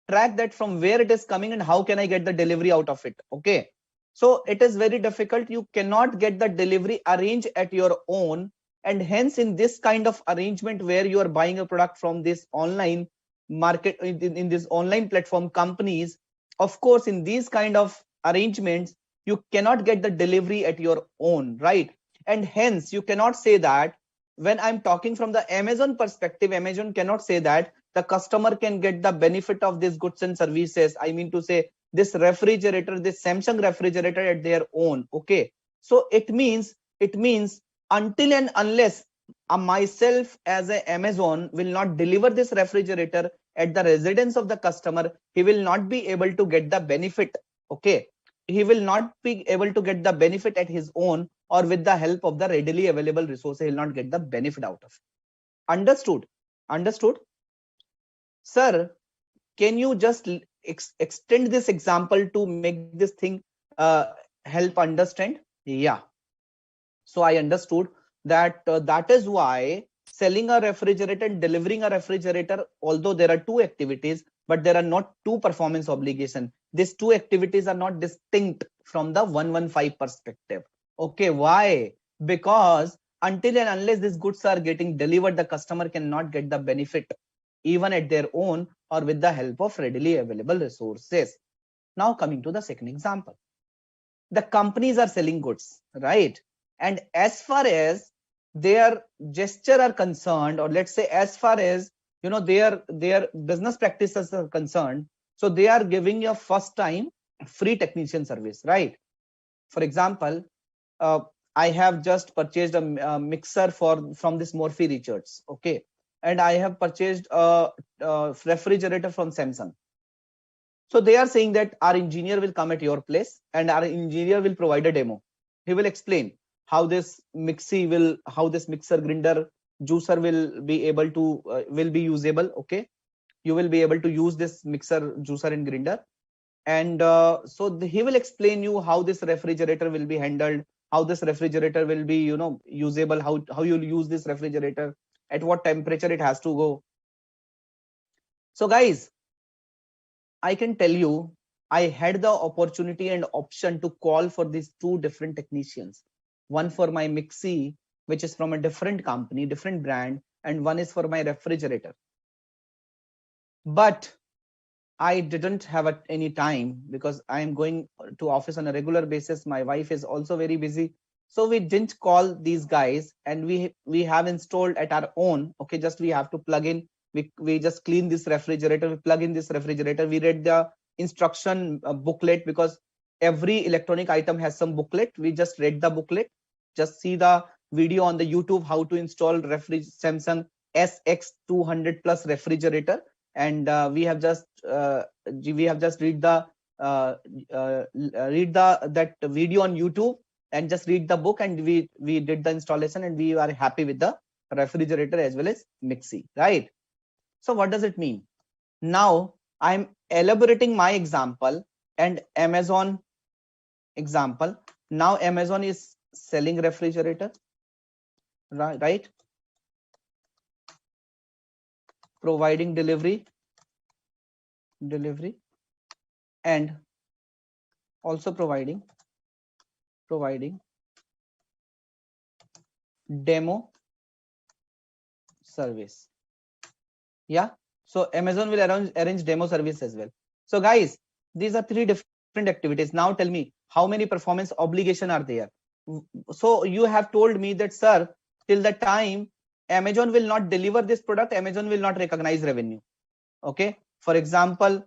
track that from where it is coming and how can I get the delivery out of it. Okay, so it is very difficult. You cannot get the delivery arranged at your own, and hence in this kind of arrangement where you are buying a product from this online market, in this online platform companies, of course in these kind of arrangements you cannot get the delivery at your own, right? And hence you cannot say that, when I'm talking from the Amazon perspective, Amazon cannot say that the customer can get the benefit of these goods and services, I mean to say this refrigerator, this Samsung refrigerator at their own. Okay, so it means until and unless myself as a Amazon will not deliver this refrigerator at the residence of the customer, he will not be able to get the benefit. Okay, he will not be able to get the benefit at his own or with the help of the readily available resources, he will not get the benefit out of it. Understood? sir, can you just extend this example to make this thing uh, help understand? Yeah. So I understood that that is why selling a refrigerator and delivering a refrigerator, although there are two activities, but there are not two performance obligation. These two activities are not distinct from the 115 perspective. Okay, why? Because until and unless these goods are getting delivered, the customer cannot get the benefit even at their own or with the help of readily available resources. Now coming to the second example, the companies are selling goods, right? And as far as their gesture are concerned, or let's say as far as their business practices are concerned, so they are giving you a first time free technician service, right? For example, uh, I have just purchased a mixer from this Morphy Richards, okay, and I have purchased a refrigerator from Samsung. So they are saying that our engineer will come at your place and our engineer will provide a demo. He will explain how this how this mixer grinder juicer will be able to will be usable. Okay, you will be able to use this mixer juicer and grinder, and he will explain you how this refrigerator will be handled, how this refrigerator will be usable, how you'll use this refrigerator, at what temperature it has to go. So guys, I can tell you, I had the opportunity and option to call for these two different technicians. One for my mixie, which is from a different company, different brand, and one is for my refrigerator. But I didn't have any time because I am going to office on a regular basis. My wife is also very busy. So we didn't call these guys, and we have installed at our own. Okay, just we have to plug in. We just clean this refrigerator. We plug in this refrigerator. We read the instruction booklet, because every electronic item has some booklet. We just read the booklet. Just see the video on the YouTube how to install Samsung SX200 plus refrigerator, and we have just read the that video on YouTube and just read the book, and we did the installation, and we are happy with the refrigerator as well as mixie, right? So what does it mean? Now I'm elaborating my example and Amazon example. Now Amazon is selling refrigerator, right? Providing delivery, and also providing demo service. Yeah, so Amazon will arrange demo service as well. So guys, these are three different activities. Now tell me, how many performance obligation are there? So you have told me that, sir, till the time Amazon will not deliver this product, Amazon will not recognize revenue. Okay, for example,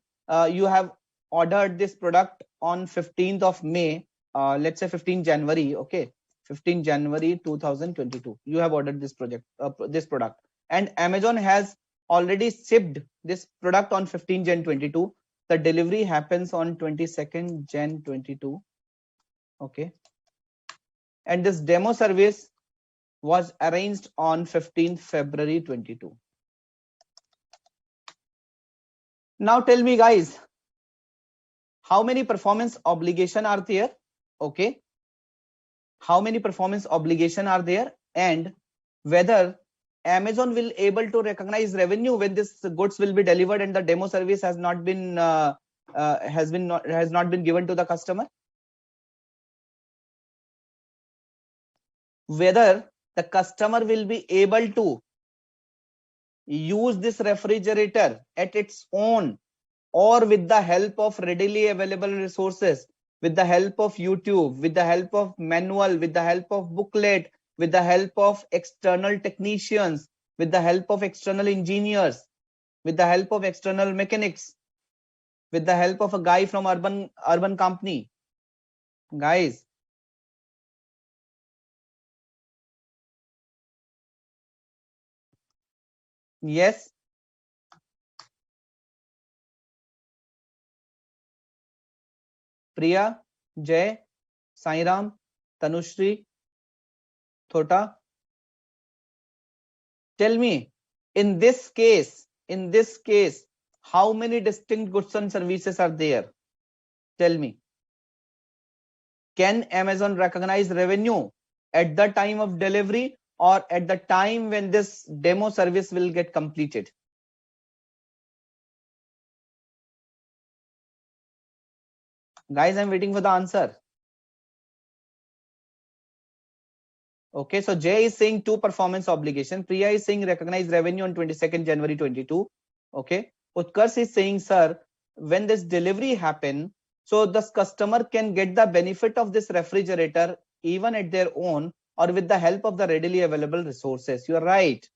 you have ordered this product on 15th of May, let's say 15 January, okay, 15 January 2022, you have ordered this product, and Amazon has already shipped this product on 15 Jan 22. The delivery happens on 22nd Jan 22, okay, and this demo service was arranged on 15th February 22. Now tell me guys, how many performance obligation are there? Okay, how many performance obligation are there, and whether Amazon will able to recognize revenue when this goods will be delivered and the demo service has not been given to the customer? Whether the customer will be able to use this refrigerator at its own, or with the help of readily available resources, with the help of YouTube, with the help of manual, with the help of booklet, with the help of external technicians, with the help of external engineers, with the help of external mechanics, with the help of a guy from urban company. Guys, yes, Priya, Jay, Sairam, Tanushri, Thota, tell me, in this case, How many distinct goods and services are there? Tell me. Can Amazon recognize revenue at the time of delivery or at the time when this demo service will get completed? Guys, I'm waiting for the answer. Okay, so Jay is saying 2 performance obligation. Priya is saying recognize revenue on 22nd January 22. Okay, Utkarsh is saying, sir, when this delivery happen, so the customer can get the benefit of this refrigerator even at their own or with the help of the readily available resources. You are right.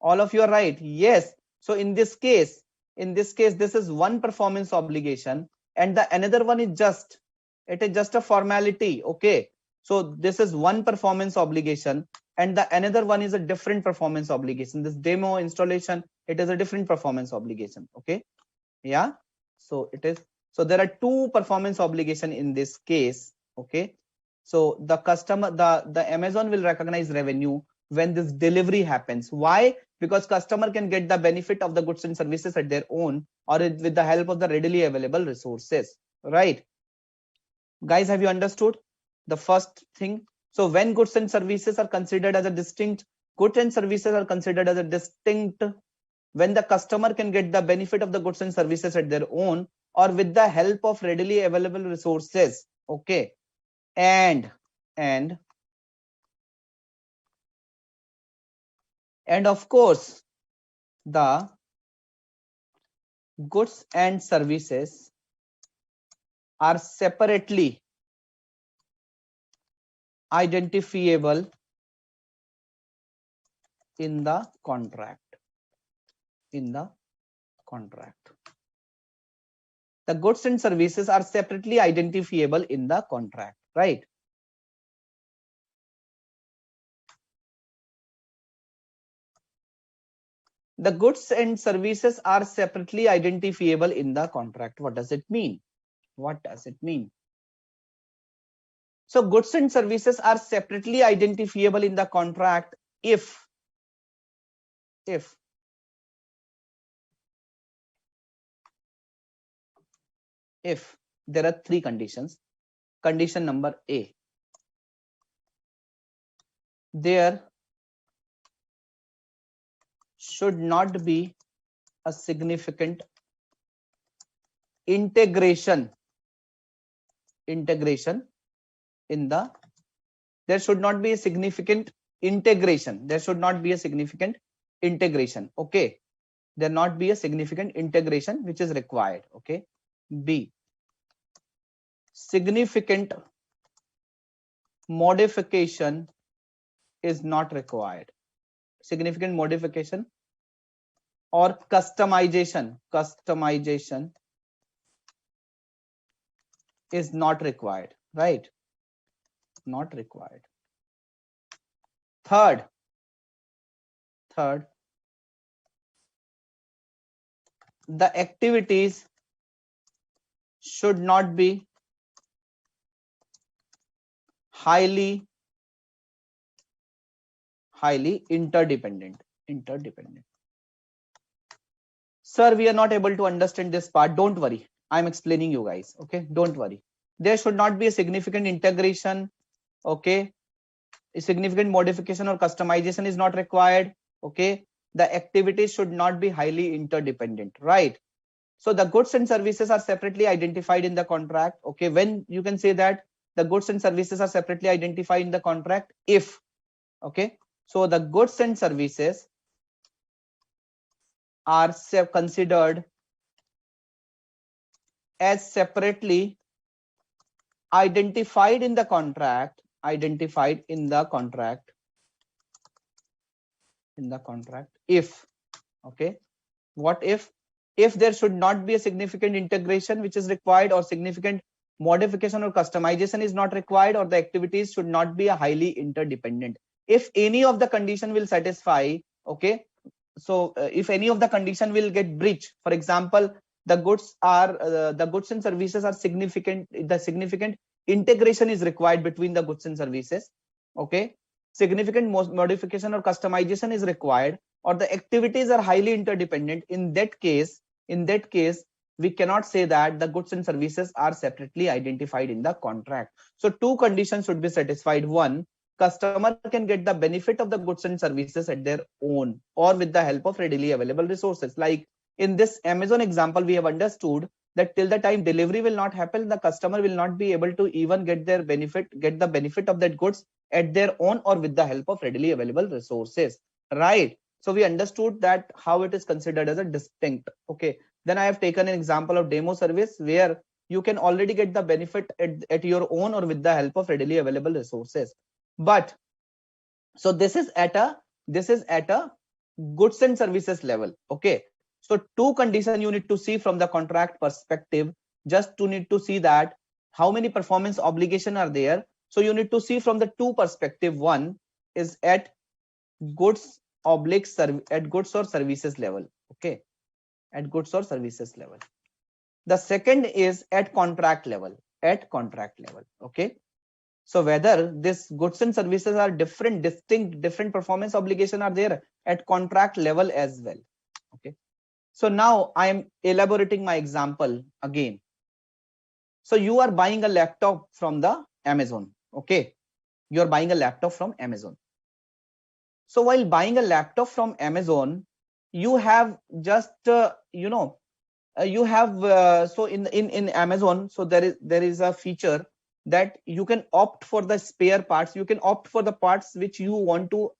All of you are right. Yes. So in this case, this is one performance obligation and the another one is just, it is just a formality. Okay. So this is one performance obligation and the another one is a different performance obligation. This demo installation, it is a different performance obligation. Okay. Yeah. So it is, so there are 2 performance obligation in this case. Okay. So the customer, the Amazon will recognize revenue when this delivery happens. Why? Because customer can get the benefit of the goods and services at their own or with the help of the readily available resources. Right? Guys, have you understood the first thing? So when goods and services are considered as a distinct, goods and services are considered as a distinct when the customer can get the benefit of the goods and services at their own or with the help of readily available resources. Okay. And of course, the goods and services are separately identifiable in the contract. The goods and services are separately identifiable in the contract, right? The goods and services are separately identifiable in the contract. What does it mean? What does it mean? So goods and services are separately identifiable in the contract if there are 3 conditions. Condition number A, there should not be a significant integration in the, there should not be a significant integration. Okay, there not be a significant integration which is required. Okay. B, significant modification is not required. Significant modification or customization is not required, right? Not required. Third, the activities should not be highly interdependent. Sir, we are not able to understand this part. Don't worry, I'm explaining you guys. Okay, don't worry. There should not be a significant integration. Okay, a significant modification or customization is not required. Okay, the activities should not be highly interdependent, right? So the goods and services are separately identified in the contract. Okay, when you can say that the goods and services are separately identified in the contract if, okay, so the goods and services are considered as separately identified in the contract, if, okay, what if there should not be a significant integration which is required or significant modification or customization is not required or the activities should not be a highly interdependent. If any of the condition will satisfy, okay, so if any of the condition will get breached, for example, the goods and services are significant, the significant integration is required between the goods and services, okay, significant modification or customization is required or the activities are highly interdependent, in that case In that case, we cannot say that the goods and services are separately identified in the contract. So two conditions should be satisfied. One, customer can get the benefit of the goods and services at their own or with the help of readily available resources. Like in this Amazon example, we have understood that till the time delivery will not happen, the customer will not be able to even get the benefit of that goods at their own or with the help of readily available resources, right? So we understood that how it is considered as a distinct. Okay, then I have taken an example of demo service where you can already get the benefit at your own or with the help of readily available resources. But so this is at a goods and services level. Okay, so two conditions you need to see from the contract perspective, just to need to see that how many performance obligation are there. So you need to see from the two perspective. One is at goods at goods or services level. Okay, at goods or services level. The second is at contract level. Okay, so whether this goods and services are different performance obligation are there at contract level as well. Okay, so now I am elaborating my example again. So you are buying a laptop from the Amazon. Okay, you are buying a laptop from Amazon. So while buying a laptop from Amazon, you have just you have so in Amazon, so there is a feature that you can opt for the spare parts. You can opt for the parts which you want to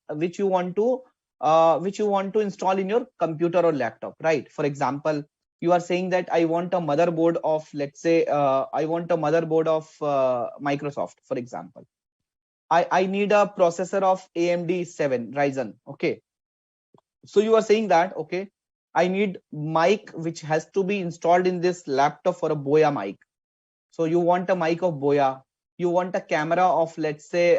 install in your computer or laptop, right? For example, you are saying that I want a motherboard of, let's say, I want a motherboard of Microsoft, for example. I need a processor of AMD 7 Ryzen. Okay, so you are saying that, okay, I need mic which has to be installed in this laptop for a Boya mic. So you want a mic of Boya. You want a camera of, let's say,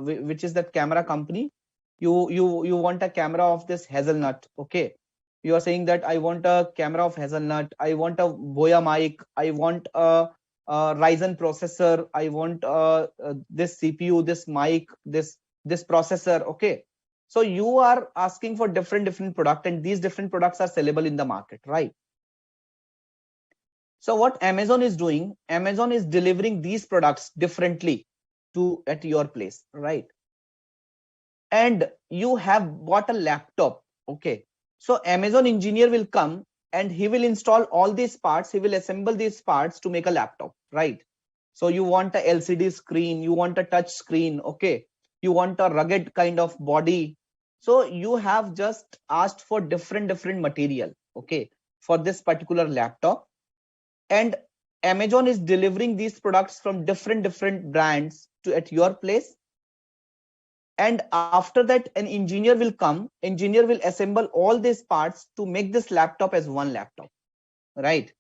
which is that camera company. You want a camera of this Hazelnut. Okay, you are saying that I want a camera of Hazelnut. I want a Boya mic. I want a Ryzen processor. I want this CPU, this mic, this processor. Okay, so you are asking for different product, and these different products are sellable in the market, right? So what Amazon is doing, Amazon is delivering these products differently to at your place, right? And you have bought a laptop. Okay, so Amazon engineer will come and he will install all these parts. He will assemble these parts to make a laptop, right? So you want a LCD screen, you want a touch screen. Okay, you want a rugged kind of body. So you have just asked for different material, okay, for this particular laptop. And Amazon is delivering these products from different brands to at your place. And after that, an engineer will assemble all these parts to make this laptop as one laptop, right?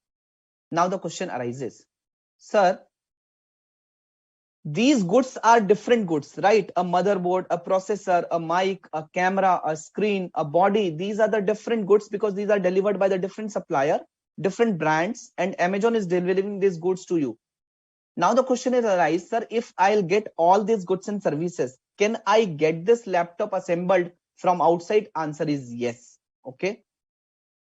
Now the question arises, sir, these goods are different goods, right? A motherboard, a processor, a mic, a camera, a screen, a body. These are the different goods because these are delivered by the different supplier, different brands, and Amazon is delivering these goods to you. Now the question is arise, sir, if I'll get all these goods and services, can I get this laptop assembled from outside? Answer is yes. Okay.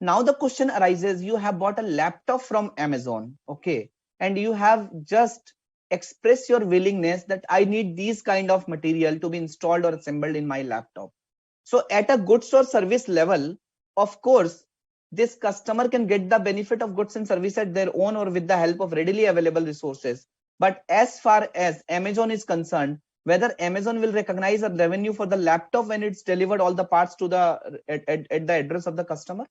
Now the question arises, you have bought a laptop from Amazon, okay, and you have just expressed your willingness that I need these kind of material to be installed or assembled in my laptop. So at a goods or service level, of course, this customer can get the benefit of goods and service at their own or with the help of readily available resources. But as far as Amazon is concerned, whether Amazon will recognize a revenue for the laptop when it's delivered all the parts to the at the address of the customer,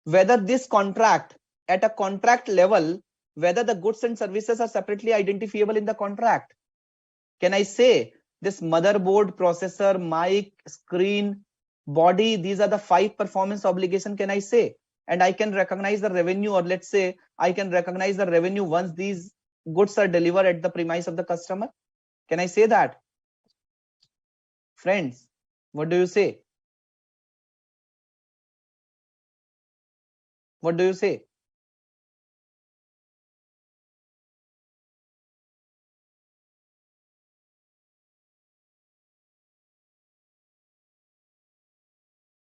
whether this contract at a contract level, whether the goods and services are separately identifiable in the contract. Can I say this motherboard, processor, mic, screen, body, these are the 5 performance obligation, can I say? And I can recognize the revenue, or let's say I can recognize the revenue once these goods are delivered at the premise of the customer. Can I say that? Friends, what do you say? What do you say?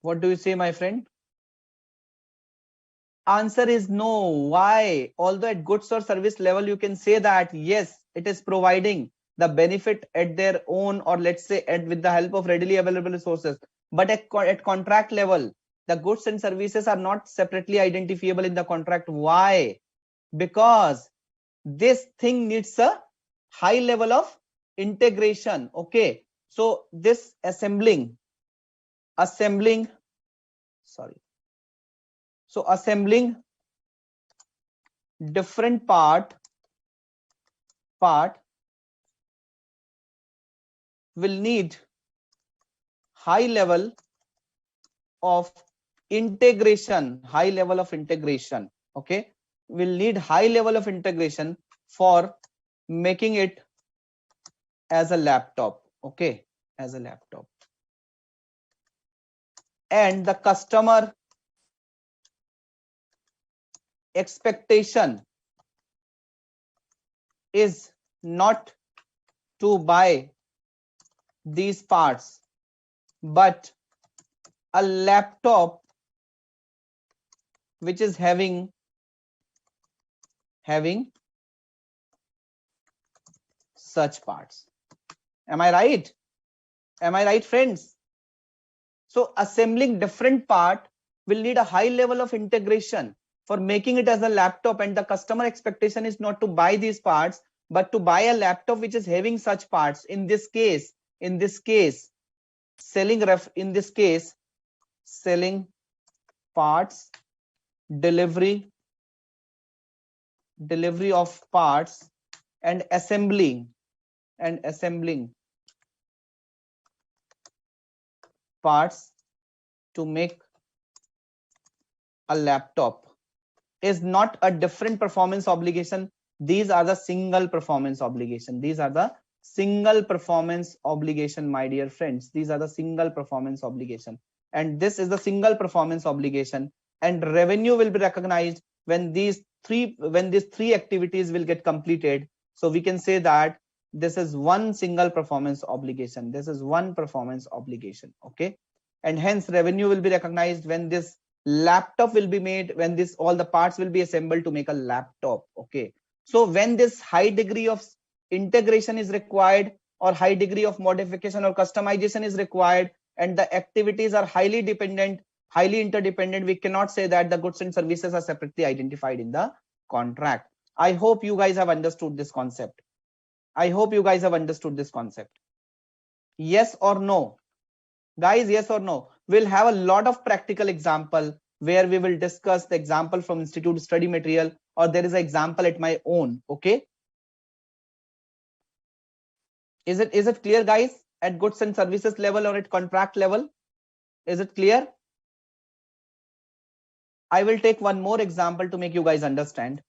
What do you say, my friend? Answer is no. Why? Although at goods or service level, you can say that yes, it is providing the benefit at their own, or let's say with the help of readily available resources. But at contract level, the goods and services are not separately identifiable in the contract. Why? Because this thing needs a high level of integration. Okay. So this assembling, sorry. So assembling different part will need high level of integration. Okay, will need high level of integration for making it as a laptop. Okay, as a laptop. And the customer expectation is not to buy these parts, but a laptop which is having such parts. Am I right? Am I right, friends? So assembling different part will need a high level of integration for making it as a laptop, and the customer expectation is not to buy these parts, but to buy a laptop which is having such parts. In this case, selling parts, delivery of parts, and assembling parts to make a laptop is not a different performance obligation. These are the single performance obligation. My dear friends. These are the single performance obligation. And this is the single performance obligation. And revenue will be recognized when these three activities will get completed. So we can say that this is one single performance obligation. Okay. And hence revenue will be recognized when this laptop will be made, when all the parts will be assembled to make a laptop. Okay. So when this high degree of integration is required, or high degree of modification or customization is required, and the activities are highly interdependent, we cannot say that the goods and services are separately identified in the contract. I hope you guys have understood this concept. Yes or no? Guys, yes or no? We'll have a lot of practical example where we will discuss the example from institute study material, or there is an example at my own. Okay. Is it clear, guys? At goods and services level or at contract level? Is it clear? I will take one more example to make you guys understand.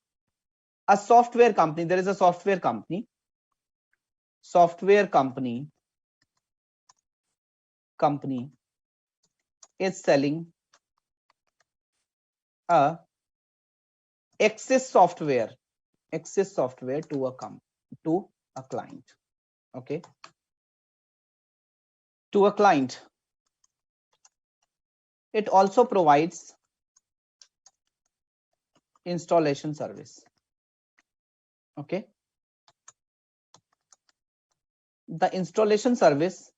A software company, there is a software company is selling a Access software to a client. Okay. To a client. It also provides installation service. Okay. The installation service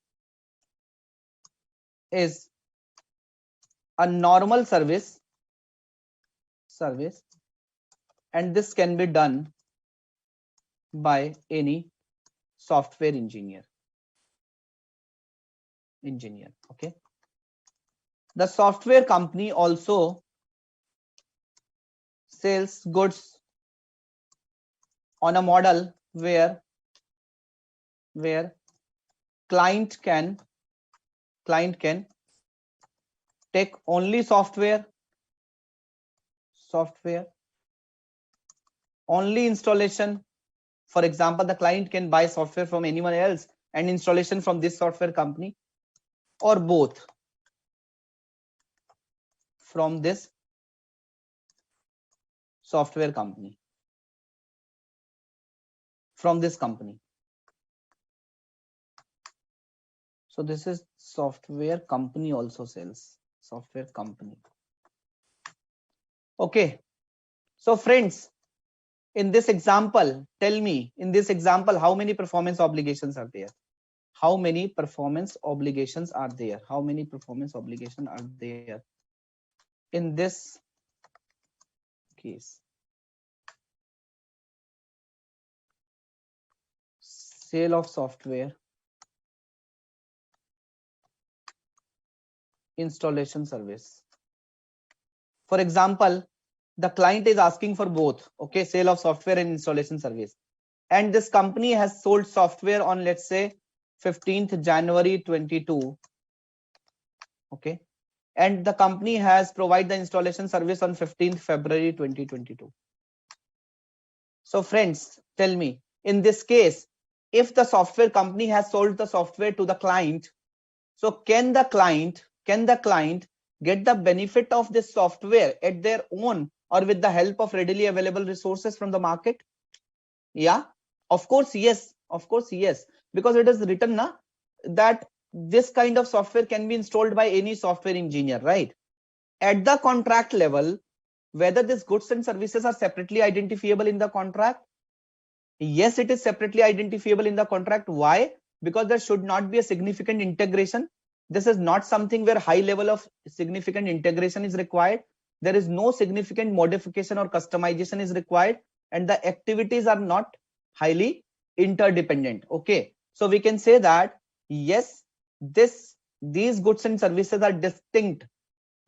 is a normal service, and this can be done by any software engineer. Okay. The software company also sells goods on a model where client can take only software, only installation. For example, the client can buy software from anyone else and installation from this software company, or both from this software company, from this company. So this is software company also sells, software company. Okay. So friends, in this example, tell me, in this example, how many performance obligations are there? How many performance obligations are there? How many performance obligations are there in this case? Sale of software, installation service. For example, the client is asking for both, okay, sale of software and installation service. And this company has sold software on, let's say, 15th January 22, okay, and the company has provided the installation service on 15th February 2022. So friends, tell me, in this case, if the software company has sold the software to the client, so can the client get the benefit of this software at their own or with the help of readily available resources from the market? Yeah, of course, yes. Of course, yes. Because it is written na, that this kind of software can be installed by any software engineer, right? At the contract level, whether these goods and services are separately identifiable in the contract. Yes, it is separately identifiable in the contract. Why? Because there should not be a significant integration. This is not something where high level of significant integration is required. There is no significant modification or customization is required, and the activities are not highly interdependent. Okay, so we can say that yes, these goods and services are distinct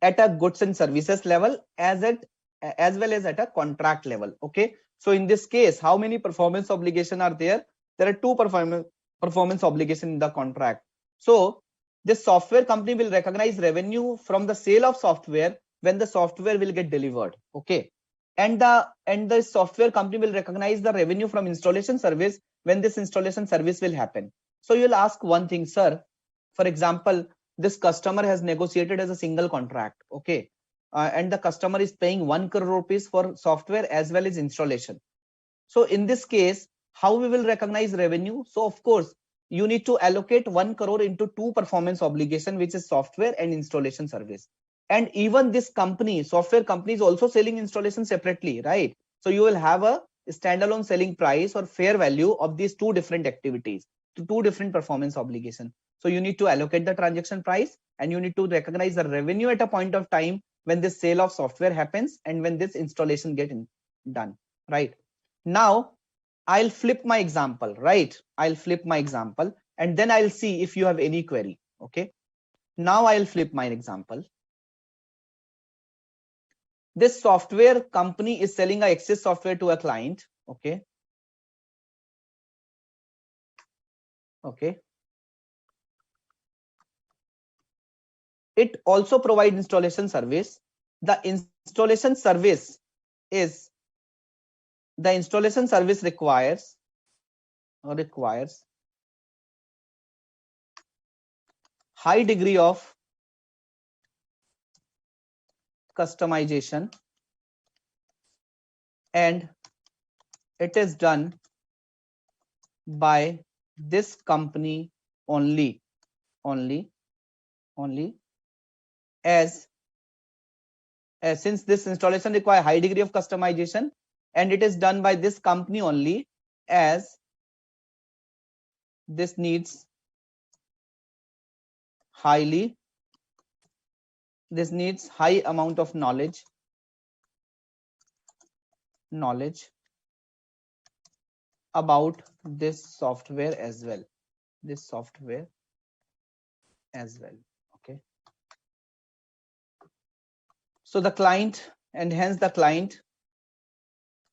at a goods and services level as well as at a contract level. Okay, so in this case, how many performance obligation are there? There are two performance obligation in the contract. So this software company will recognize revenue from the sale of software when the software will get delivered. Okay, and the software company will recognize the revenue from installation service when this installation service will happen. So you'll ask one thing, sir, for example, this customer has negotiated as a single contract, okay, and the customer is paying 1 crore rupees for software as well as installation. So in this case, how we will recognize revenue? So of course, you need to allocate 1 crore into two performance obligation, which is software and installation service. And even this company, software company, is also selling installation separately, right? So you will have a standalone selling price or fair value of these two different activities, two different performance obligation. So you need to allocate the transaction price and you need to recognize the revenue at a point of time when this sale of software happens and when this installation done, right? Now I'll flip my example, right? I'll flip my example and then I'll see if you have any query. Okay, now I'll flip my example. This software company is selling a access software to a client. Okay, okay, it also provides installation service. The installation service is the installation service requires high degree of customization, and it is done by this company only only only as since this installation require high degree of customization and it is done by this company only, as this needs highly this needs high amount of knowledge about this software as well, okay. So the client, and hence the client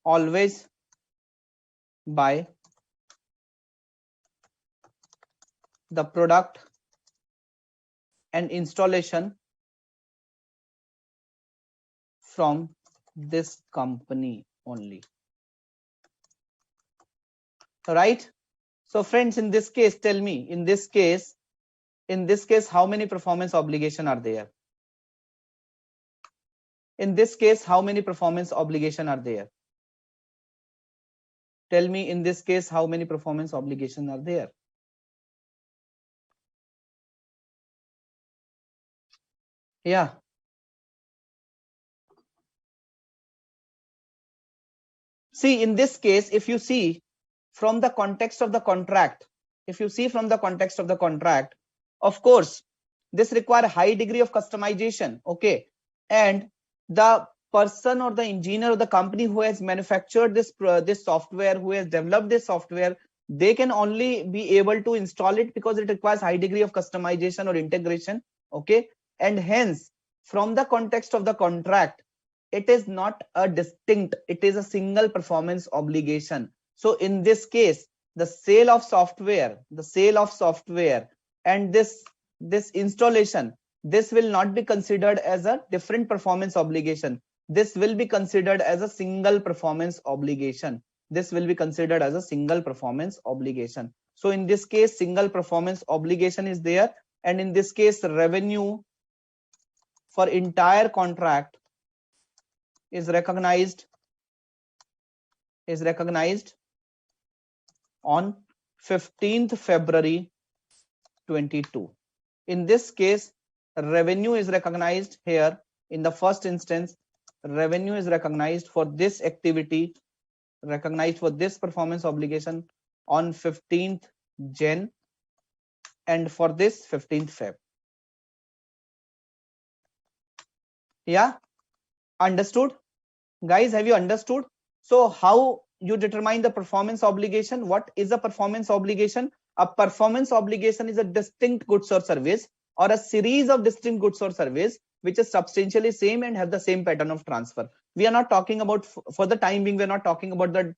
always buy the product and installation from this company only, right? So friends, in this case, tell me, in this case, how many performance obligation are there? In this case, how many performance obligation are there? Tell me, in this case, how many performance obligation are there? Yeah, See, in this case, if you see from the context of the contract, of course, this require high degree of customization. Okay. And the person or the engineer or the company who has manufactured this software, who has developed this software, they can only be able to install it because it requires high degree of customization or integration. Okay. And hence, from the context of the contract, it is not a distinct, it is a single performance obligation. So in this case, the sale of software and this installation, this will not be considered as a different performance obligation. This will be considered as a single performance obligation. So in this case, single performance obligation is there, and in this case, revenue for entire contract is recognized on 15th February 22. In this case, revenue is recognized here. In the first instance, revenue is recognized for this activity, recognized for this performance obligation on 15th Jan, and for this 15th Feb. Yeah, understood? Guys, have you understood? So how you determine the performance obligation? What is a performance obligation? A performance obligation is a distinct goods or service, or a series of distinct goods or service which is substantially same and have the same pattern of transfer. We are not talking about, for the time being, we are not talking about the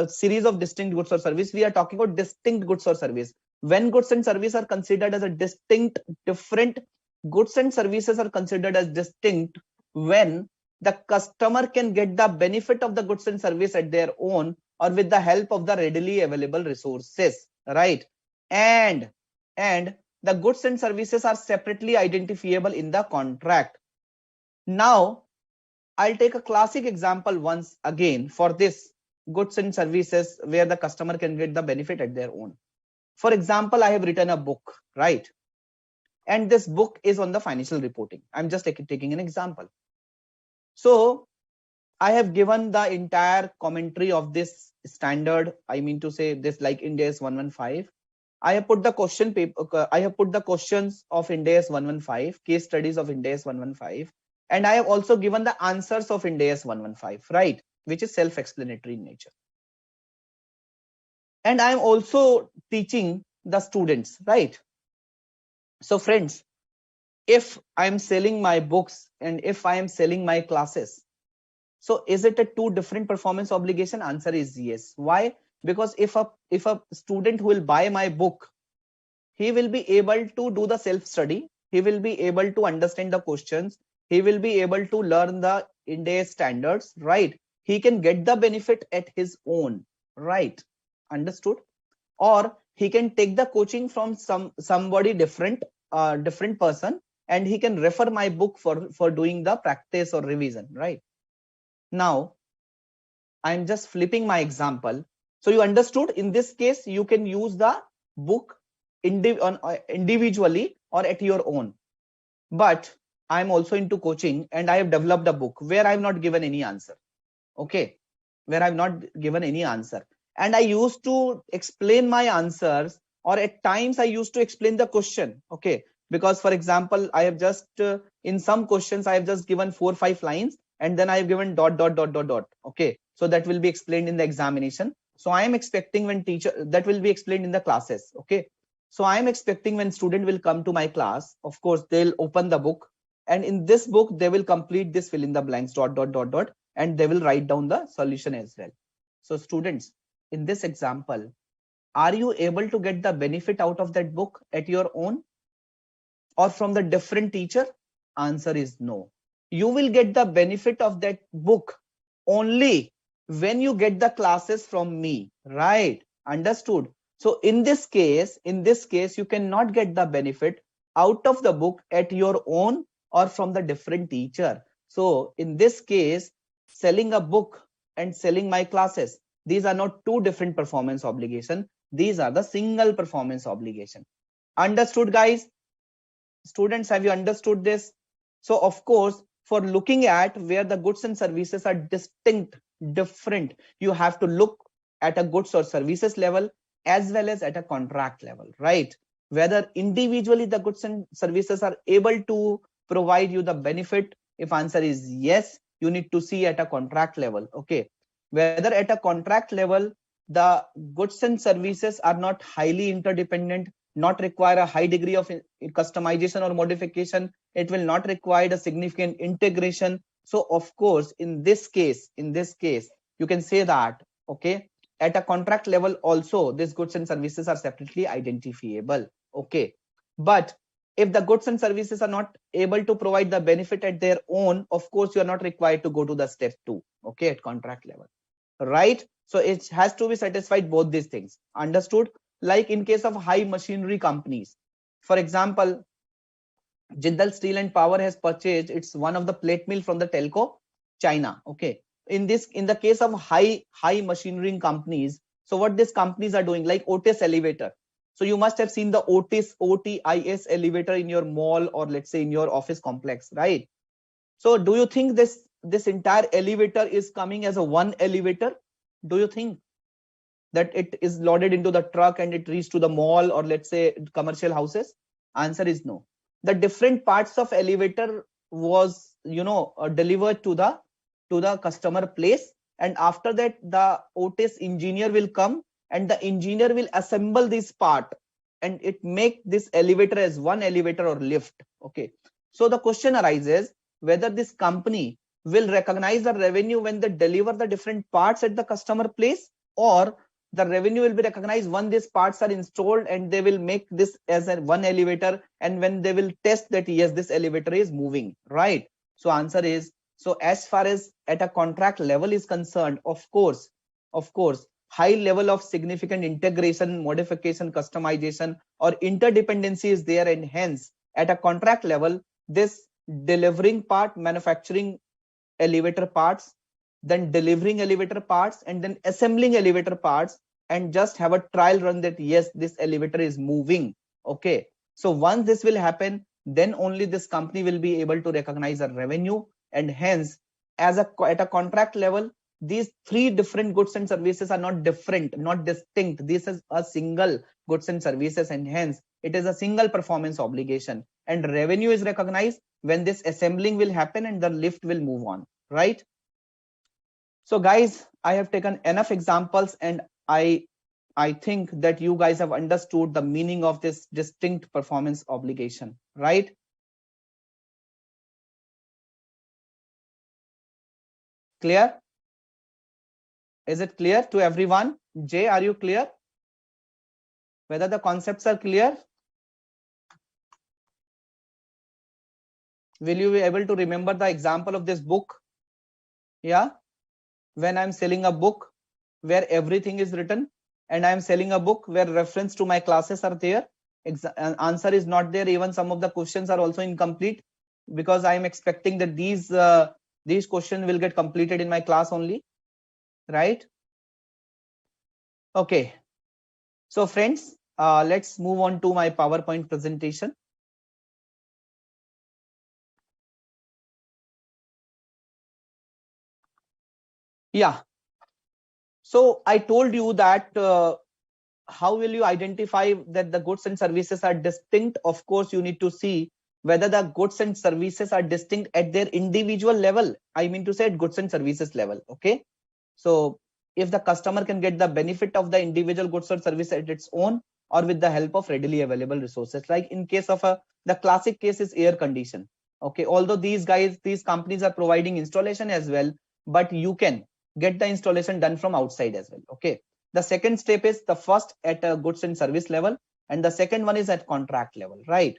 series of distinct goods or service. We are talking about distinct goods or service. When goods and services are considered as a distinct, different, goods and services are considered as distinct when the customer can get the benefit of the goods and service at their own or with the help of the readily available resources, right? And the goods and services are separately identifiable in the contract. Now, I'll take a classic example once again for this goods and services where the customer can get the benefit at their own. For example, I have written a book, right? And this book is on the financial reporting. I'm just taking an example. So I have given the entire commentary of this standard, I mean to say this, like Ind AS 115. I have put the question paper, I have put the questions of Ind AS 115, case studies of Ind AS 115, and I have also given the answers of Ind AS 115, right, which is self-explanatory in nature. And I am also teaching the students, right? So friends, if I am selling my books and if I am selling my classes, so is it a two different performance obligation? Answer is yes. Why? Because if a student who will buy my book, he will be able to do the self-study. He will be able to understand the questions. He will be able to learn the Ind AS standards, right? He can get the benefit at his own, right? Understood? Or he can take the coaching from somebody different, different person, and he can refer my book for doing the practice or revision, right? Now, I'm just flipping my example. So you understood, in this case, you can use the book individually or at your own. But I'm also into coaching and I have developed a book where I've not given any answer. Okay, where I've not given any answer. And I used to explain my answers, or at times I used to explain the question. Okay, because for example, I have just in some questions I have just given 4 or 5 lines, and then I have given ... Okay, so that will be explained in the examination. So I am expecting when teacher, that will be explained in the classes. Okay, so I am expecting when student will come to my class, of course they'll open the book, and in this book they will complete this fill in the blanks ... and they will write down the solution as well. So students, in this example, are you able to get the benefit out of that book at your own or from the different teacher? Answer is no. You will get the benefit of that book only when you get the classes from me, right? Understood? So in this case, you cannot get the benefit out of the book at your own or from the different teacher. So in this case, selling a book and selling my classes, these are not two different performance obligation. These are the single performance obligation. Understood, guys? Students, have you understood this? So of course, for looking at where the goods and services are distinct different. You have to look at a goods or services level as well as at a contract level, right? Whether individually the goods and services are able to provide you the benefit. If answer is yes, you need to see at a contract level. Okay, whether at a contract level the goods and services are not highly interdependent, not require a high degree of customization or modification, it will not require a significant integration. So of course in this case you can say that, okay, at a contract level also these goods and services are separately identifiable. Okay, but if the goods and services are not able to provide the benefit at their own, of course you are not required to go to the step 2, okay, at contract level, right? So it has to be satisfied both these things. Understood? Like in case of high machinery companies, for example, Jindal Steel and Power has purchased it's one of the plate mill from the telco China. Okay, in the case of high machinery companies, so what these companies are doing, like Otis elevator. So you must have seen the Otis elevator in your mall or let's say in your office complex, right? So do you think this entire elevator is coming as a one elevator? Do you think that it is loaded into the truck and it reaches to the mall or let's say commercial houses? Answer is no. The different parts of elevator was delivered to the customer place, and after that the Otis engineer will come and the engineer will assemble this part and it make this elevator as one elevator or lift. Okay, so the question arises whether this company will recognize the revenue when they deliver the different parts at the customer place, or the revenue will be recognized when these parts are installed and they will make this as a one elevator, and when they will test that yes, this elevator is moving, right? So answer is, so as far as at a contract level is concerned, of course high level of significant integration, modification, customization or interdependency is there, and hence at a contract level this delivering part, manufacturing elevator parts, then delivering elevator parts, and then assembling elevator parts, and just have a trial run that yes, this elevator is moving. Okay, so once this will happen, then only this company will be able to recognize a revenue, and hence at a contract level these three different goods and services are not different, not distinct. This is a single goods and services, and hence it is a single performance obligation, and revenue is recognized when this assembling will happen and the lift will move on, right? So guys, I have taken enough examples, and I think that you guys have understood the meaning of this distinct performance obligation, right? Clear? Is it clear to everyone? Jay, are you clear? Whether the concepts are clear? Will you be able to remember the example of this book? Yeah, when I'm selling a book where everything is written, and I'm selling a book where reference to my classes are there, answer is not there, even some of the questions are also incomplete, because I'm expecting that these questions will get completed in my class only, right? Okay, so friends, let's move on to my PowerPoint presentation. Yeah, so I told you that how will you identify that the goods and services are distinct? Of course, you need to see whether the goods and services are distinct at their individual level. I mean to say at goods and services level. Okay, so if the customer can get the benefit of the individual goods or service at its own, or with the help of readily available resources, like in case of the classic case is air condition. Okay, although these companies are providing installation as well, but you can get the installation done from outside as well. Okay, the second step is the first at a goods and service level, and the second one is at contract level, right?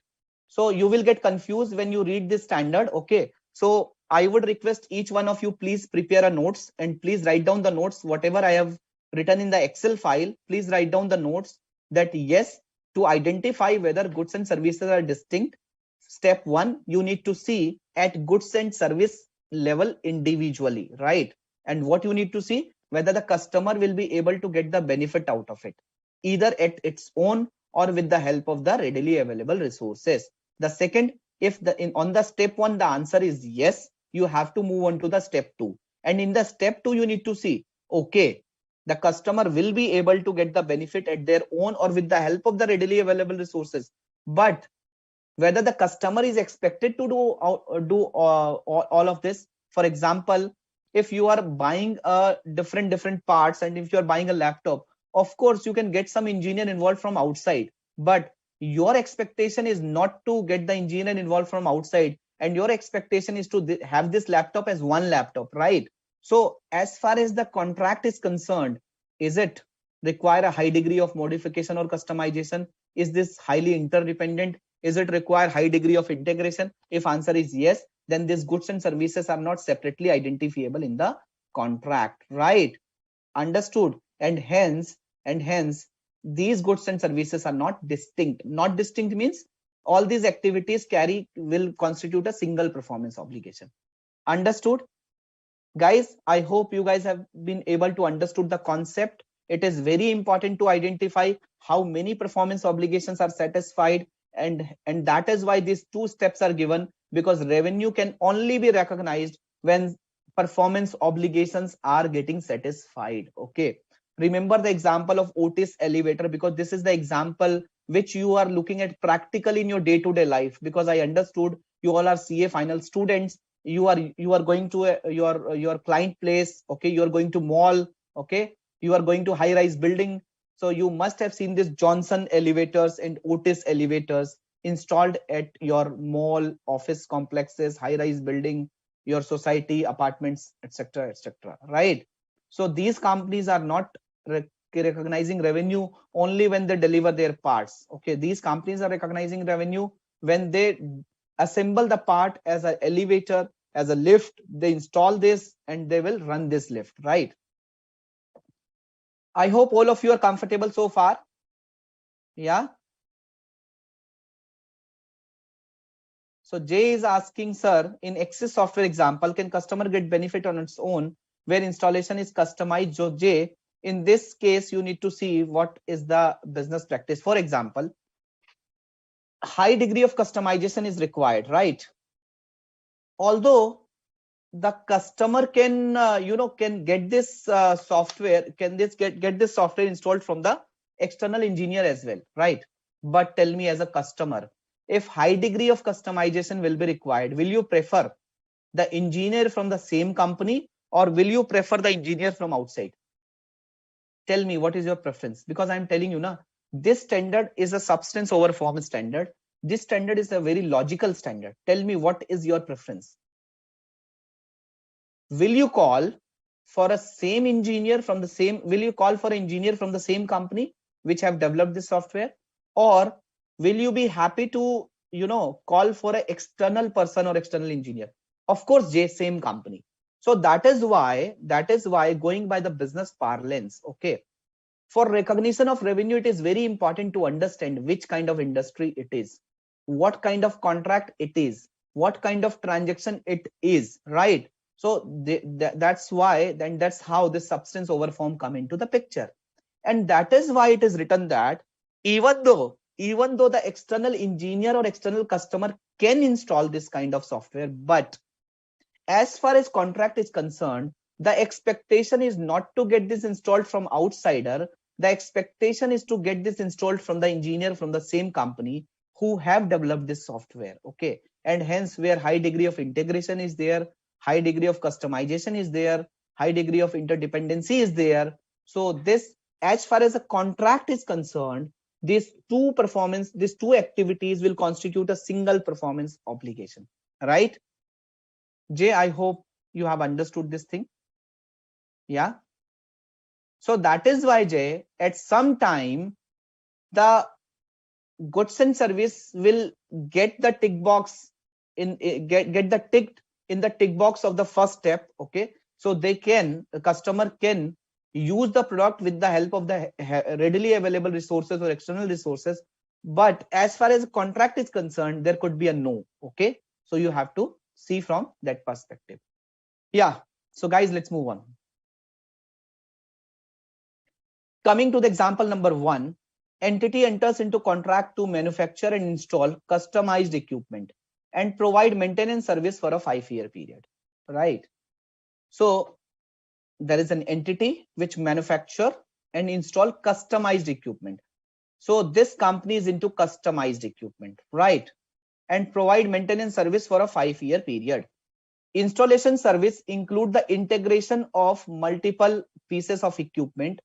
So you will get confused when you read this standard. Okay, so I would request each one of you, please prepare a notes and please write down the notes, whatever I have written in the Excel file. Please write down the notes that yes, to identify whether goods and services are distinct, step one, you need to see at goods and service level individually, right? And what you need to see, whether the customer will be able to get the benefit out of it, either at its own or with the help of the readily available resources. The second, if on the step one the answer is yes, you have to move on to the step two. And in the step 2, you need to see, okay, the customer will be able to get the benefit at their own or with the help of the readily available resources. But whether the customer is expected to do all of this. For example, if you are buying different parts, and if you are buying a laptop, of course you can get some engineer involved from outside, but your expectation is not to get the engineer involved from outside, and your expectation is to have this laptop as one laptop, right? So as far as the contract is concerned, is it require a high degree of modification or customization? Is this highly interdependent? Is it require high degree of integration? If answer is yes, then these goods and services are not separately identifiable in the contract, right? Understood. And hence these goods and services are not distinct. Not distinct means all these activities will constitute a single performance obligation. Understood? Guys, I hope you guys have been able to understood the concept. It is very important to identify how many performance obligations are satisfied, and that is why these two steps are given, because revenue can only be recognized when performance obligations are getting satisfied. Okay, remember the example of Otis elevator, because this is the example which you are looking at practically in your day-to-day life, because I understood you all are CA final students. You are going to your client place. Okay, you are going to mall. Okay, you are going to high rise building. So you must have seen this Johnson elevators and Otis elevators installed at your mall, office complexes, high rise building, your society, apartments, etc., etc., right? So these companies are not recognizing revenue only when they deliver their parts. Okay, these companies are recognizing revenue when they assemble the part as an elevator, as a lift. They install this and they will run this lift, right? I hope all of you are comfortable so far. Yeah. So Jay is asking, sir, in Access software example, can customer get benefit on its own where installation is customized? So Jay, in this case, you need to see what is the business practice. For example, high degree of customization is required, right? Although the customer can can get this software, can this get this software installed from the external engineer as well, right? But tell me, as a customer, if high degree of customization will be required, will you prefer the engineer from the same company, or will you prefer the engineer from outside? Tell me what is your preference, because I'm telling you now, this standard is a substance over form standard. This standard is a very logical standard. Tell me what is your preference. Will you call for a same engineer from the same, will you call for an engineer from the same company which have developed this software, or will you be happy to call for an external person or external engineer? Of course, same company. So that is why going by the business parlance, okay, for recognition of revenue, it is very important to understand which kind of industry it is, what kind of contract it is, what kind of transaction it is, right? So that's why, then that's how this substance over form come into the picture. And that is why it is written that even though the external engineer or external customer can install this kind of software, but as far as contract is concerned, the expectation is not to get this installed from outsider. The expectation is to get this installed from the engineer from the same company who have developed this software. Okay, and hence where high degree of integration is there, high degree of customization is there, high degree of interdependency is there. So this, as far as a contract is concerned, these two activities will constitute a single performance obligation, right? Jay, I hope you have understood this thing. Yeah. So that is why, Jay, at some time, the goods and service will get the tick box get the ticked in the tick box of the first step. Okay. So the customer can use the product with the help of the readily available resources or external resources. But as far as contract is concerned, there could be a no. Okay. So you have to see from that perspective. Yeah. So guys, let's move on. Coming to the example number 1, entity enters into contract to manufacture and install customized equipment and provide maintenance service for a 5-year period, right? So there is an entity which manufacture and install customized equipment. So this company is into customized equipment, right? And provide maintenance service for a 5-year period. Installation service include the integration of multiple pieces of equipment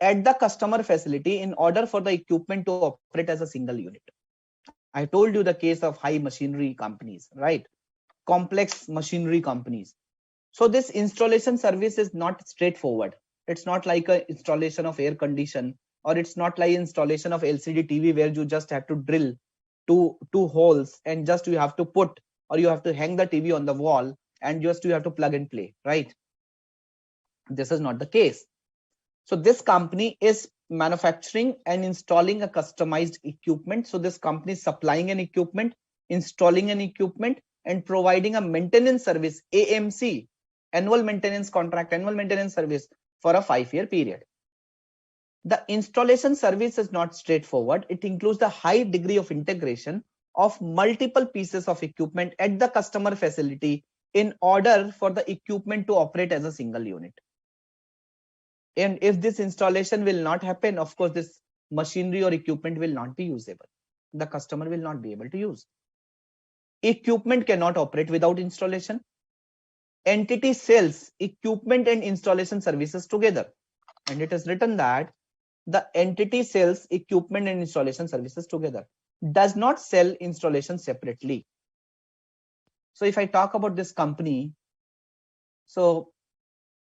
at the customer facility in order for the equipment to operate as a single unit. I told you the case of high machinery companies, right? Complex machinery companies. So this installation service is not straightforward. It's not like a installation of air condition, or it's not like installation of LCD TV where you just have to drill two holes and just you have to put, or you have to hang the TV on the wall and just you have to plug and play, right? This is not the case. So this company is manufacturing and installing a customized equipment. So this company is supplying an equipment, installing an equipment, and providing a maintenance service, AMC, annual maintenance contract, annual maintenance service for a 5-year period. The installation service is not straightforward. It includes the high degree of integration of multiple pieces of equipment at the customer facility in order for the equipment to operate as a single unit. And if this installation will not happen, of course, this machinery or equipment will not be usable. The customer will not be able to use. Equipment cannot operate without installation. Entity sells equipment and installation services together. And it is written that the entity sells equipment and installation services together, does not sell installation separately. So if I talk about this company, so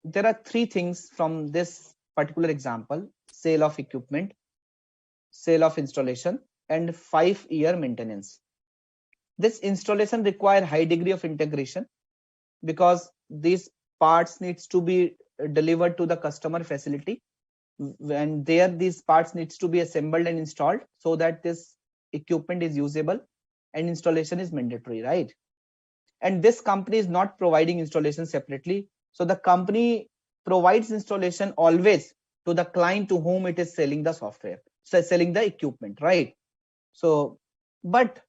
there are 3 things from this particular example: sale of equipment, sale of installation, and 5-year maintenance. This installation require high degree of integration because these parts needs to be delivered to the customer facility, and there these parts needs to be assembled and installed so that this equipment is usable, and installation is mandatory, right? And this company is not providing installation separately. So the company provides installation always to the client to whom it is selling the software, so selling the equipment, right? So, but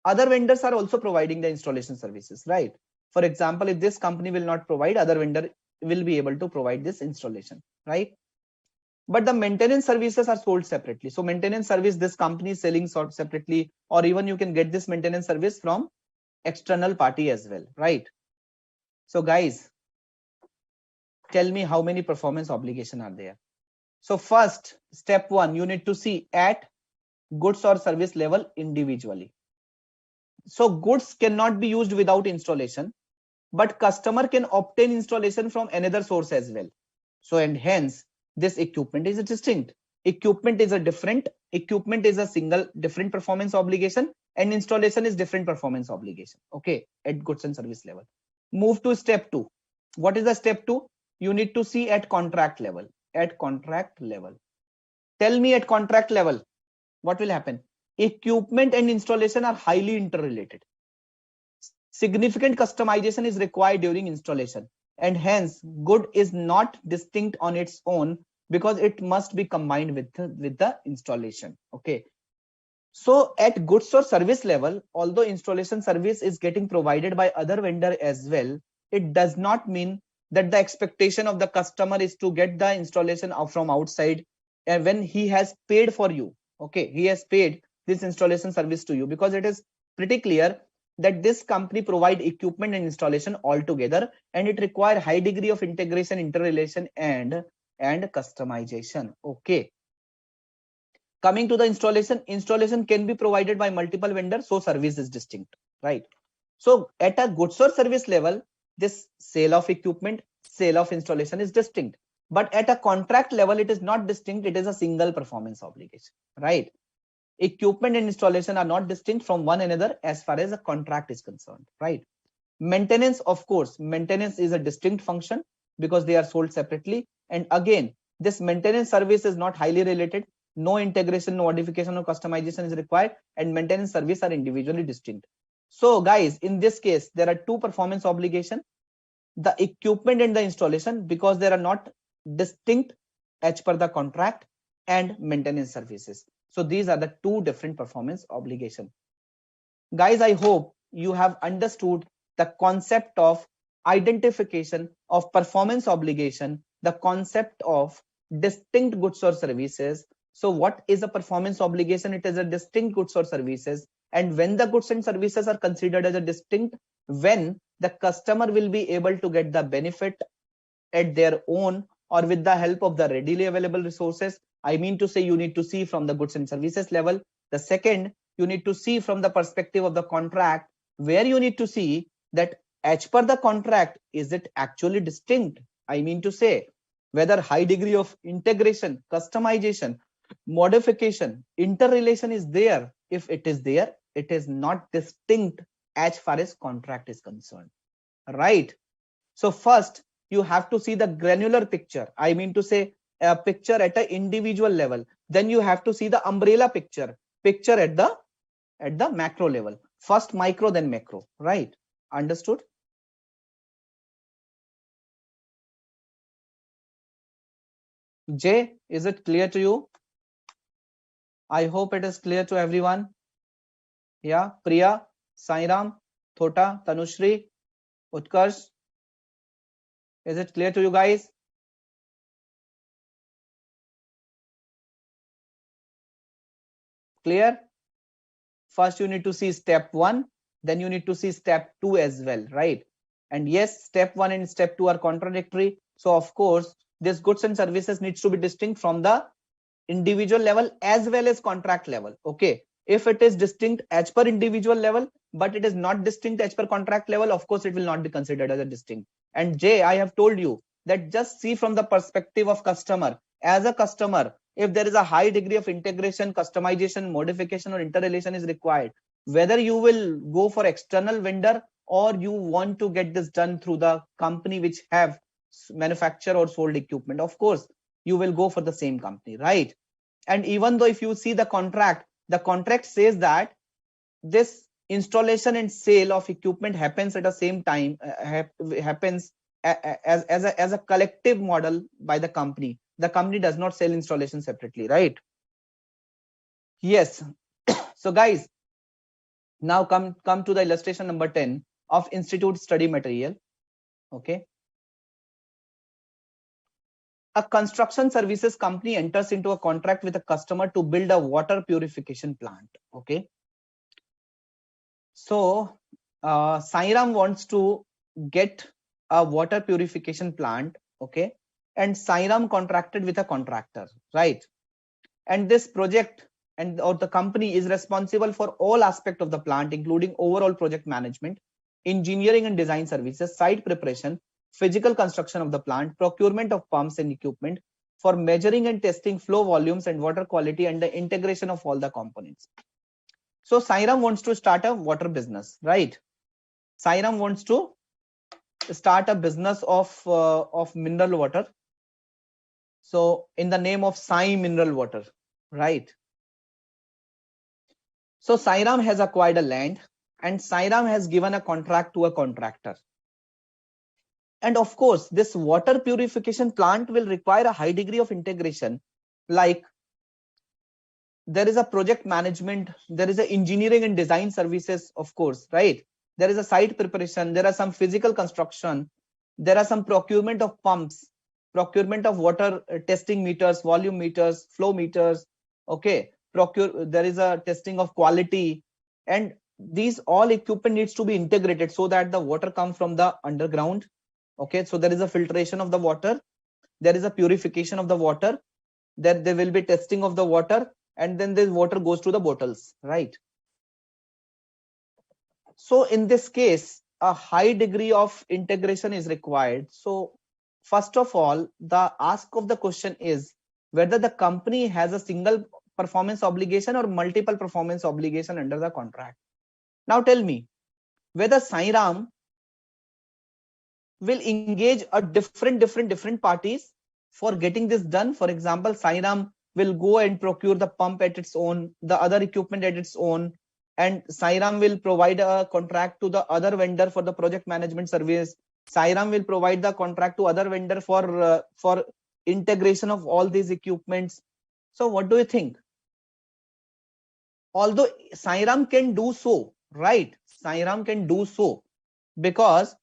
other vendors are also providing the installation services, right? For example, if this company will not provide, other vendor will be able to provide this installation, right? But the maintenance services are sold separately. So maintenance service, this company is selling separately, or even you can get this maintenance service from external party as well, right? So guys, tell me how many performance obligation are there. So first, step 1, you need to see at goods or service level individually. So goods cannot be used without installation, but customer can obtain installation from another source as well. So, and hence this equipment is distinct. Equipment is a single different performance obligation, and installation is different performance obligation. Okay, at goods and service level. Move to step 2. What is the step 2? You need to see at contract level. At contract level. Tell me at contract level, what will happen? Equipment and installation are highly interrelated. Significant customization is required during installation, and hence good is not distinct on its own because it must be combined with the installation. Okay. So at goods or service level, although installation service is getting provided by other vendor as well, it does not mean that the expectation of the customer is to get the installation from outside, and when he has paid for you. Okay, he has paid this installation service to you, because it is pretty clear that this company provide equipment and installation all together, and it require high degree of integration, interrelation, and customization. Okay. Coming to the installation can be provided by multiple vendors, so service is distinct, right? So at a goods or service level, this sale of equipment, sale of installation is distinct, but at a contract level, it is not distinct. It is a single performance obligation, right? Equipment and installation are not distinct from one another as far as a contract is concerned, right? Maintenance, of course, maintenance is a distinct function because they are sold separately. And again, this maintenance service is not highly related. No integration, no modification, no customization is required, and maintenance service are individually distinct. So guys, in this case, there are 2 performance obligations: the equipment and the installation, because they are not distinct as per the contract, and maintenance services. So these are the 2 different performance obligations. Guys, I hope you have understood the concept of identification of performance obligation, the concept of distinct goods or services. So what is a performance obligation? It is a distinct goods or services. And when the goods and services are considered as a distinct, when the customer will be able to get the benefit at their own or with the help of the readily available resources. I mean to say, you need to see from the goods and services level. The second, you need to see from the perspective of the contract, where you need to see that as per the contract, is it actually distinct? I mean to say, whether high degree of integration, customization, modification, interrelation is there. If it is there, it is not distinct as far as contract is concerned, right? So first, you have to see the granular picture. I mean to say, a picture at an individual level. Then you have to see the umbrella picture at the macro level. First micro, then macro, right? Understood? Jay, is it clear to you? I hope it is clear to everyone. Yeah, Priya, Sairam, Thota, Tanushri, Utkarsh. Is it clear to you guys? Clear? First, you need to see step 1, then you need to see step 2 as well, right? And yes, step 1 and step 2 are contradictory. So of course, this goods and services needs to be distinct from the individual level as well as contract level. Okay, if it is distinct as per individual level, but it is not distinct as per contract level, of course it will not be considered as a distinct. And Jay, I have told you that just see from the perspective of customer. As a customer, if there is a high degree of integration, customization, modification or interrelation is required, whether you will go for external vendor or you want to get this done through the company which have manufactured or sold equipment, of course you will go for the same company, right? And even though if you see the contract says that this installation and sale of equipment happens at the same time, happens as a collective model by the company. The company does not sell installation separately, right? Yes. So guys, now come to the illustration number 10 of institute study material. Okay. A construction services company enters into a contract with a customer to build a water purification plant. Okay. So Sairam wants to get a water purification plant. Okay. And Sairam contracted with a contractor, right? And this project or the company is responsible for all aspects of the plant, including overall project management, engineering and design services, site preparation, physical construction of the plant, procurement of pumps and equipment for measuring and testing flow volumes and water quality, and the integration of all the components. So Sairam wants to start a water business, right? Sairam wants to start a business of mineral water. So in the name of Sai Mineral Water, right? So Sairam has acquired a land and Sairam has given a contract to a contractor. And of course, this water purification plant will require a high degree of integration. Like there is a project management, there is a engineering and design services, of course, right? There is a site preparation, there are some physical construction, there are some procurement of pumps, procurement of water testing meters, volume meters, flow meters. Okay, there is a testing of quality, and these all equipment needs to be integrated so that the water comes from the underground. Okay, so there is a filtration of the water, there is a purification of the water, there will be testing of the water, and then this water goes to the bottles, right? So in this case, a high degree of integration is required. So first of all, the ask of the question is whether the company has a single performance obligation or multiple performance obligation under the contract. Now tell me whether Sairam will engage a different parties for getting this done. For example, Sairam will go and procure the pump at its own, the other equipment at its own, and Sairam will provide a contract to the other vendor for the project management service. Sairam will provide the contract to other vendor for integration of all these equipments. So what do you think? Although Sairam can do so, right? Sairam can do so because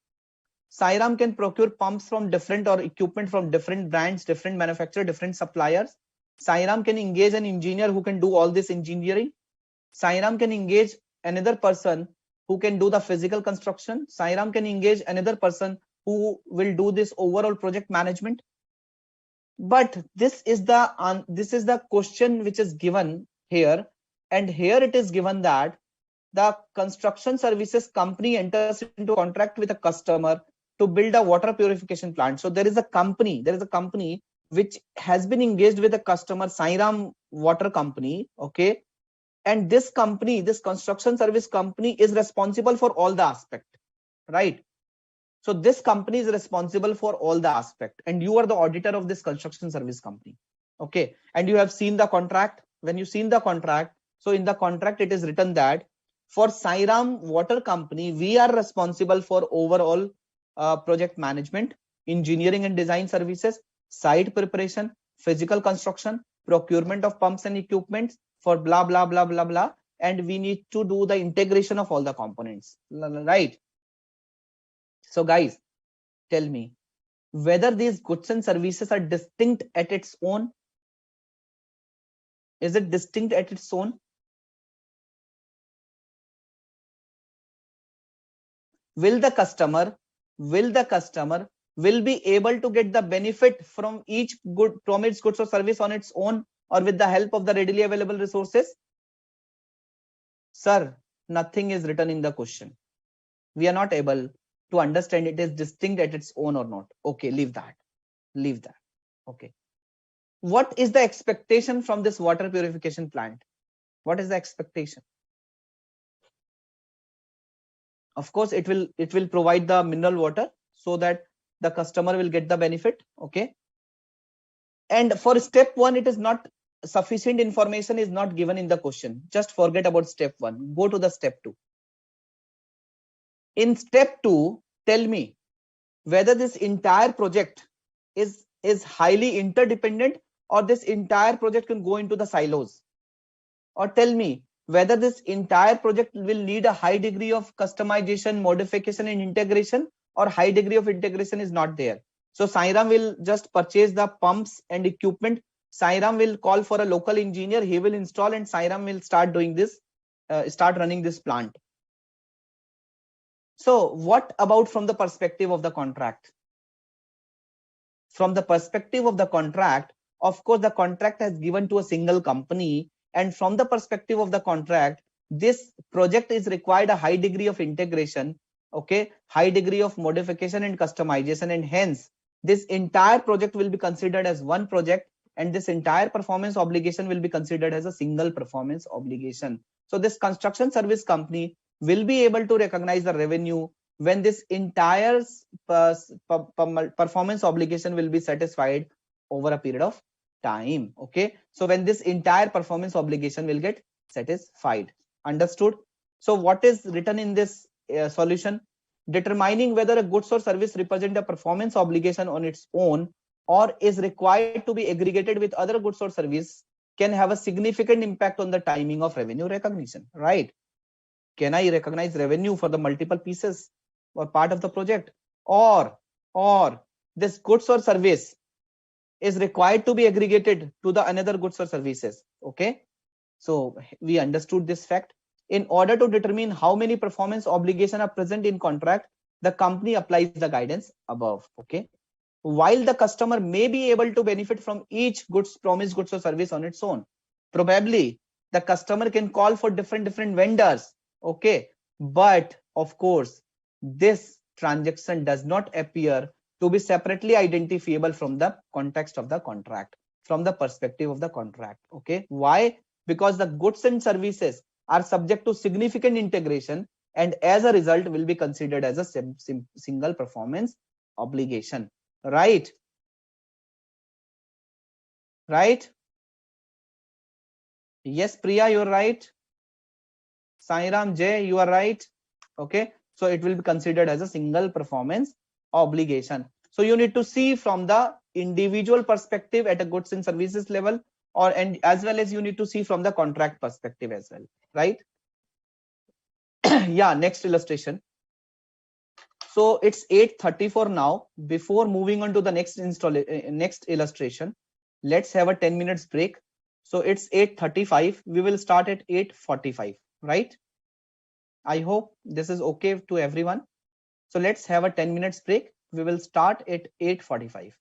Sairam can procure pumps from different or equipment from different brands, different manufacturer, different suppliers. Sairam can engage an engineer who can do all this engineering. Sairam can engage another person who can do the physical construction. Sairam can engage another person who will do this overall project management. But this is the question which is given here, and here it is given that the construction services company enters into a contract with a customer to build a water purification plant. So there is a company which has been engaged with a customer, Sairam Water Company, okay, and this company, this construction service company, is responsible for all the aspect, right? So this company is responsible for all the aspect, and you are the auditor of this construction service company, okay? And you have seen the contract. When you seen the contract, so in the contract it is written that for Sairam Water Company, we are responsible for overall project management, engineering and design services, site preparation, physical construction, procurement of pumps and equipment for blah blah blah blah blah, and we need to do the integration of all the components, right? So guys, tell me whether these goods and services are distinct at its own. Is it distinct at its own? Will the customer will be able to get the benefit from each good, from its goods or service on its own, or with the help of the readily available resources? Sir, nothing is written in the question. We are not able to understand it is distinct at its own or not. Okay, leave that. Okay. What is the expectation from this water purification plant? What is the expectation? Of course, it will provide the mineral water so that the customer will get the benefit, okay? And for step 1, it is not sufficient information is not given in the question. Just forget about step 1. Go to the step 2. In step 2, tell me whether this entire project is highly interdependent, or this entire project can go into the silos. Or tell me whether this entire project will need a high degree of customization, modification and integration, or high degree of integration is not there. So Sairam will just purchase the pumps and equipment. Sairam will call for a local engineer, he will install, and Sairam will start doing this, start running this plant. So what about from the perspective of the contract? From the perspective of the contract, of course, the contract has given to a single company, and from the perspective of the contract, this project is required a high degree of integration, okay, high degree of modification and customization, and hence this entire project will be considered as one project, and this entire performance obligation will be considered as a single performance obligation. So this construction service company will be able to recognize the revenue when this entire performance obligation will be satisfied over a period of time, okay? So when this entire performance obligation will get satisfied. Understood? So what is written in this solution? Determining whether a goods or service represent a performance obligation on its own or is required to be aggregated with other goods or service can have a significant impact on the timing of revenue recognition, right? Can I recognize revenue for the multiple pieces or part of the project, or this goods or service is required to be aggregated to the another goods or services, okay? So we understood this fact. In order to determine how many performance obligations are present in contract, the company applies the guidance above, okay? While the customer may be able to benefit from each promised goods or service on its own, probably the customer can call for different vendors, okay? But of course, this transaction does not appear to be separately identifiable from the context of the contract, from the perspective of the contract, okay? Why? Because the goods and services are subject to significant integration, and as a result will be considered as a single performance obligation, right? Yes, Priya, you're right. Sairam J, you are right. Okay, so it will be considered as a single performance obligation. So you need to see from the individual perspective at a goods and services level, and as well as you need to see from the contract perspective as well, right? Yeah, next illustration. So it's 8:34 now. Before moving on to the next illustration, let's have a 10 minutes break. So it's 8:35. We will start at 8:45, right? I hope this is okay to everyone. So let's have a 10 minutes break. We will start at 8:45.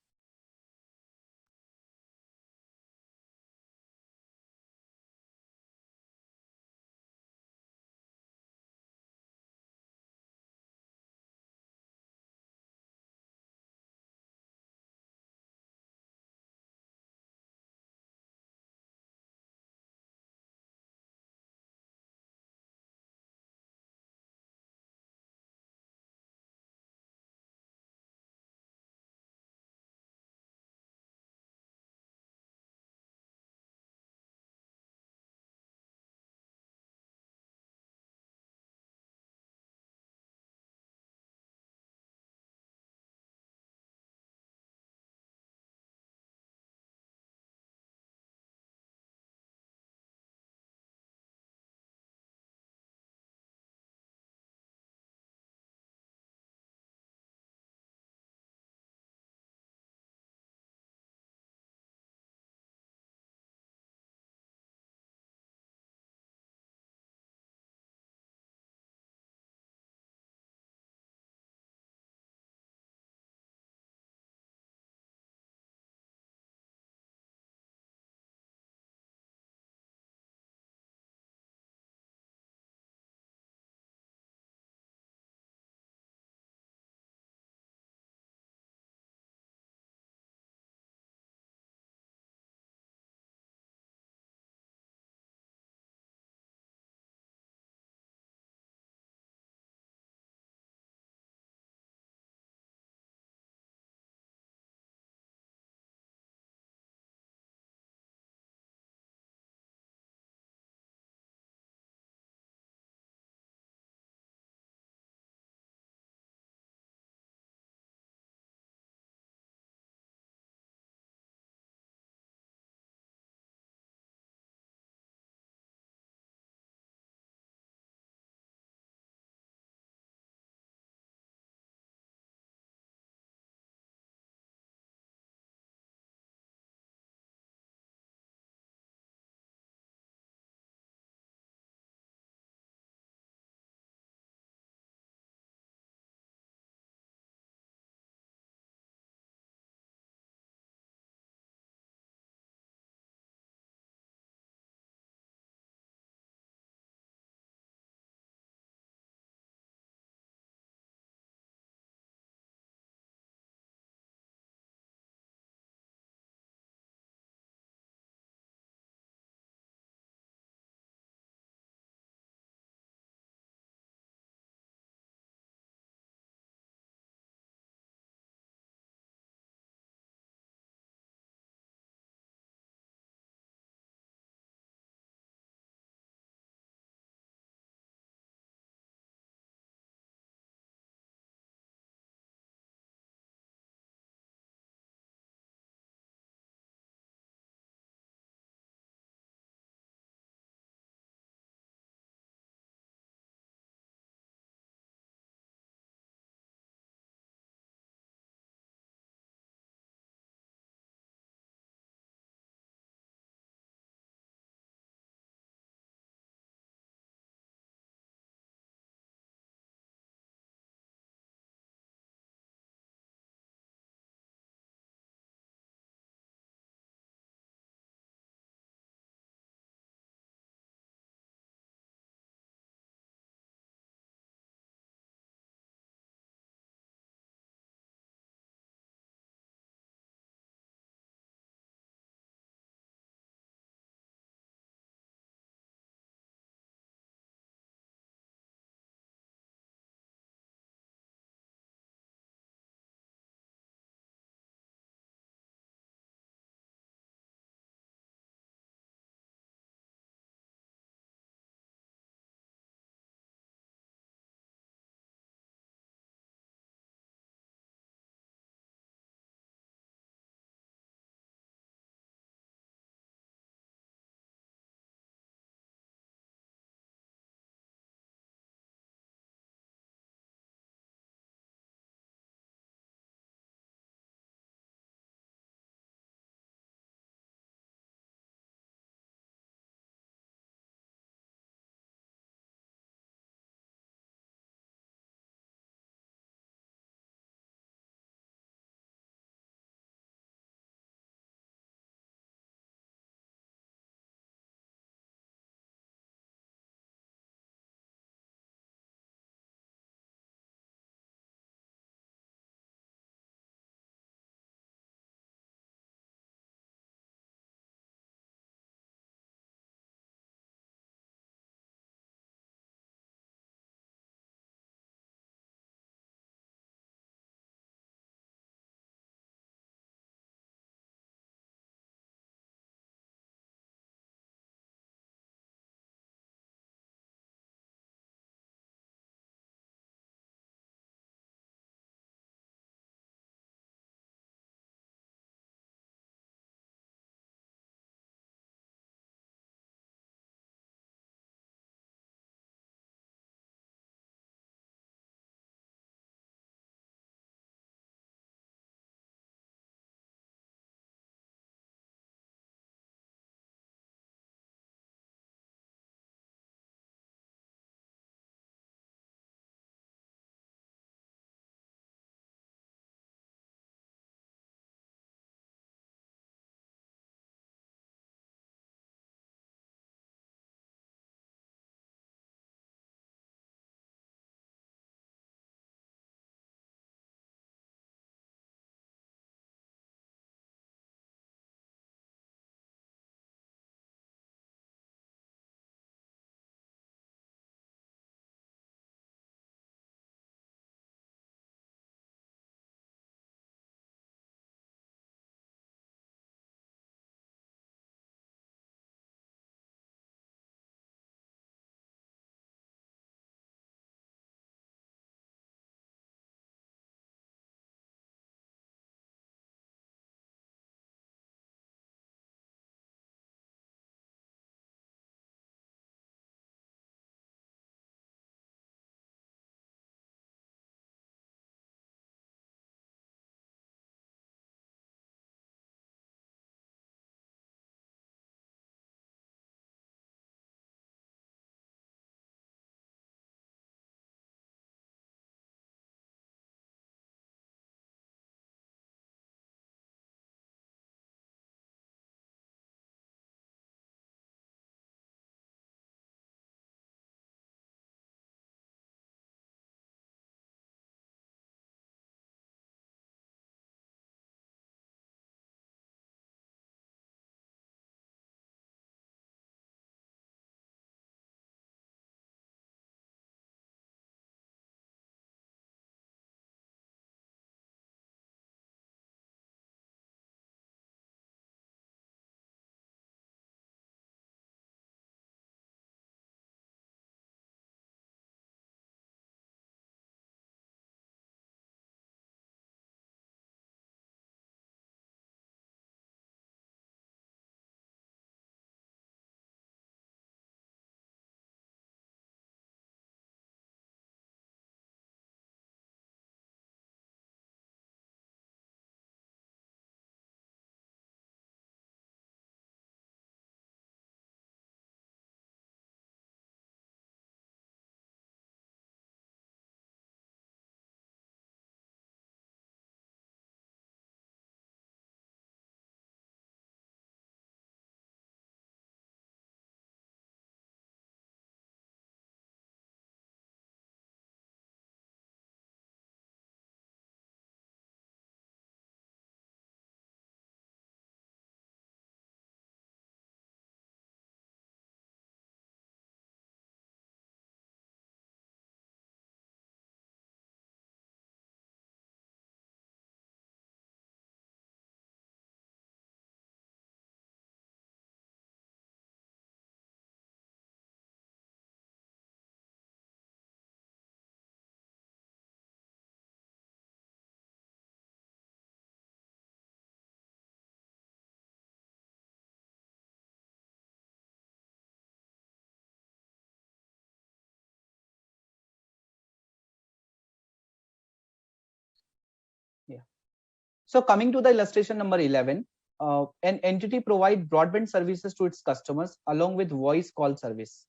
So coming to the illustration number 11, an entity provide broadband services to its customers along with voice call service.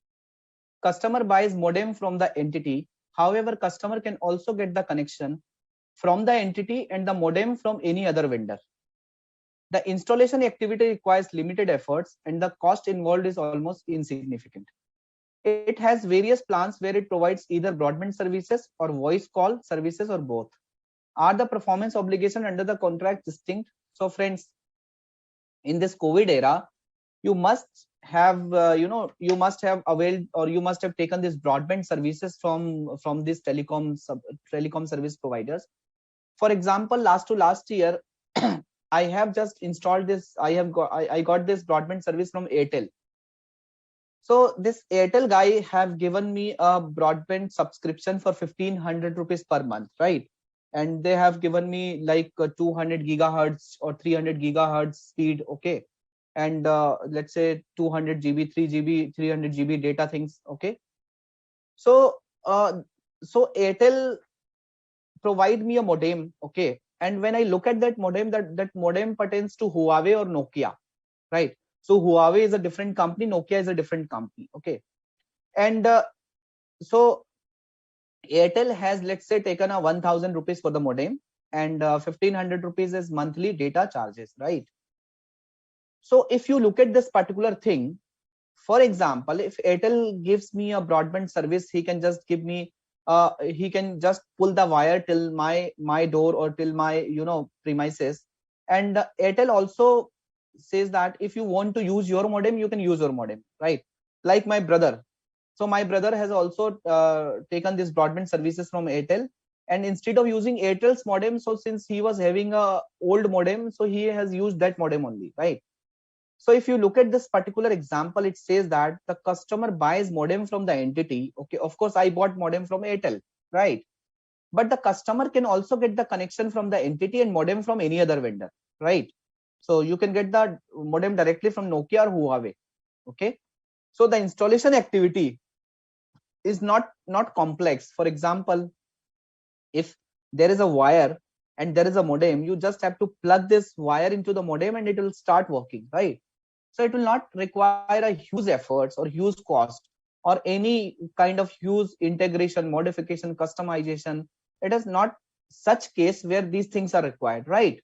Customer buys modem from the entity. However, customer can also get the connection from the entity and the modem from any other vendor. The installation activity requires limited efforts and the cost involved is almost insignificant. It has various plans where it provides either broadband services or voice call services or both. Are the performance obligation under the contract distinct? So friends, in this COVID era, you must have you must have availed or you must have taken these broadband services from these telecom service providers. For example, last year, I have just installed this. I got this broadband service from Airtel. So this Airtel guy have given me a broadband subscription for 1500 rupees per month, right? And they have given me like 200 gigahertz or 300 gigahertz speed, okay? And let's say 200 GB, 3 GB, 300 GB data things, okay? So so Airtel provide me a modem, okay? And when I look at that modem, that modem pertains to Huawei or Nokia, right? So Huawei is a different company, Nokia is a different company, okay? And so Airtel has, let's say, taken a 1000 rupees for the modem, and 1500 rupees is monthly data charges, right? So if you look at this particular thing, for example, if Airtel gives me a broadband service, he can just give me he can just pull the wire till my door or till my premises. And Airtel also says that if you want to use your modem, you can use your modem, right? Like my brother. So my brother has also taken these broadband services from Airtel, and instead of using Airtel's modem, so since he was having a old modem, so he has used that modem only, right? So if you look at this particular example, it says that the customer buys modem from the entity. Okay, of course, I bought modem from Airtel, right? But the customer can also get the connection from the entity and modem from any other vendor, right? So you can get the modem directly from Nokia or Huawei. Okay, so the installation activity is not complex. For example, if there is a wire and there is a modem, you just have to plug this wire into the modem and it will start working, right? So it will not require a huge efforts or huge cost or any kind of huge integration, modification, customization. It is not such case where these things are required, right?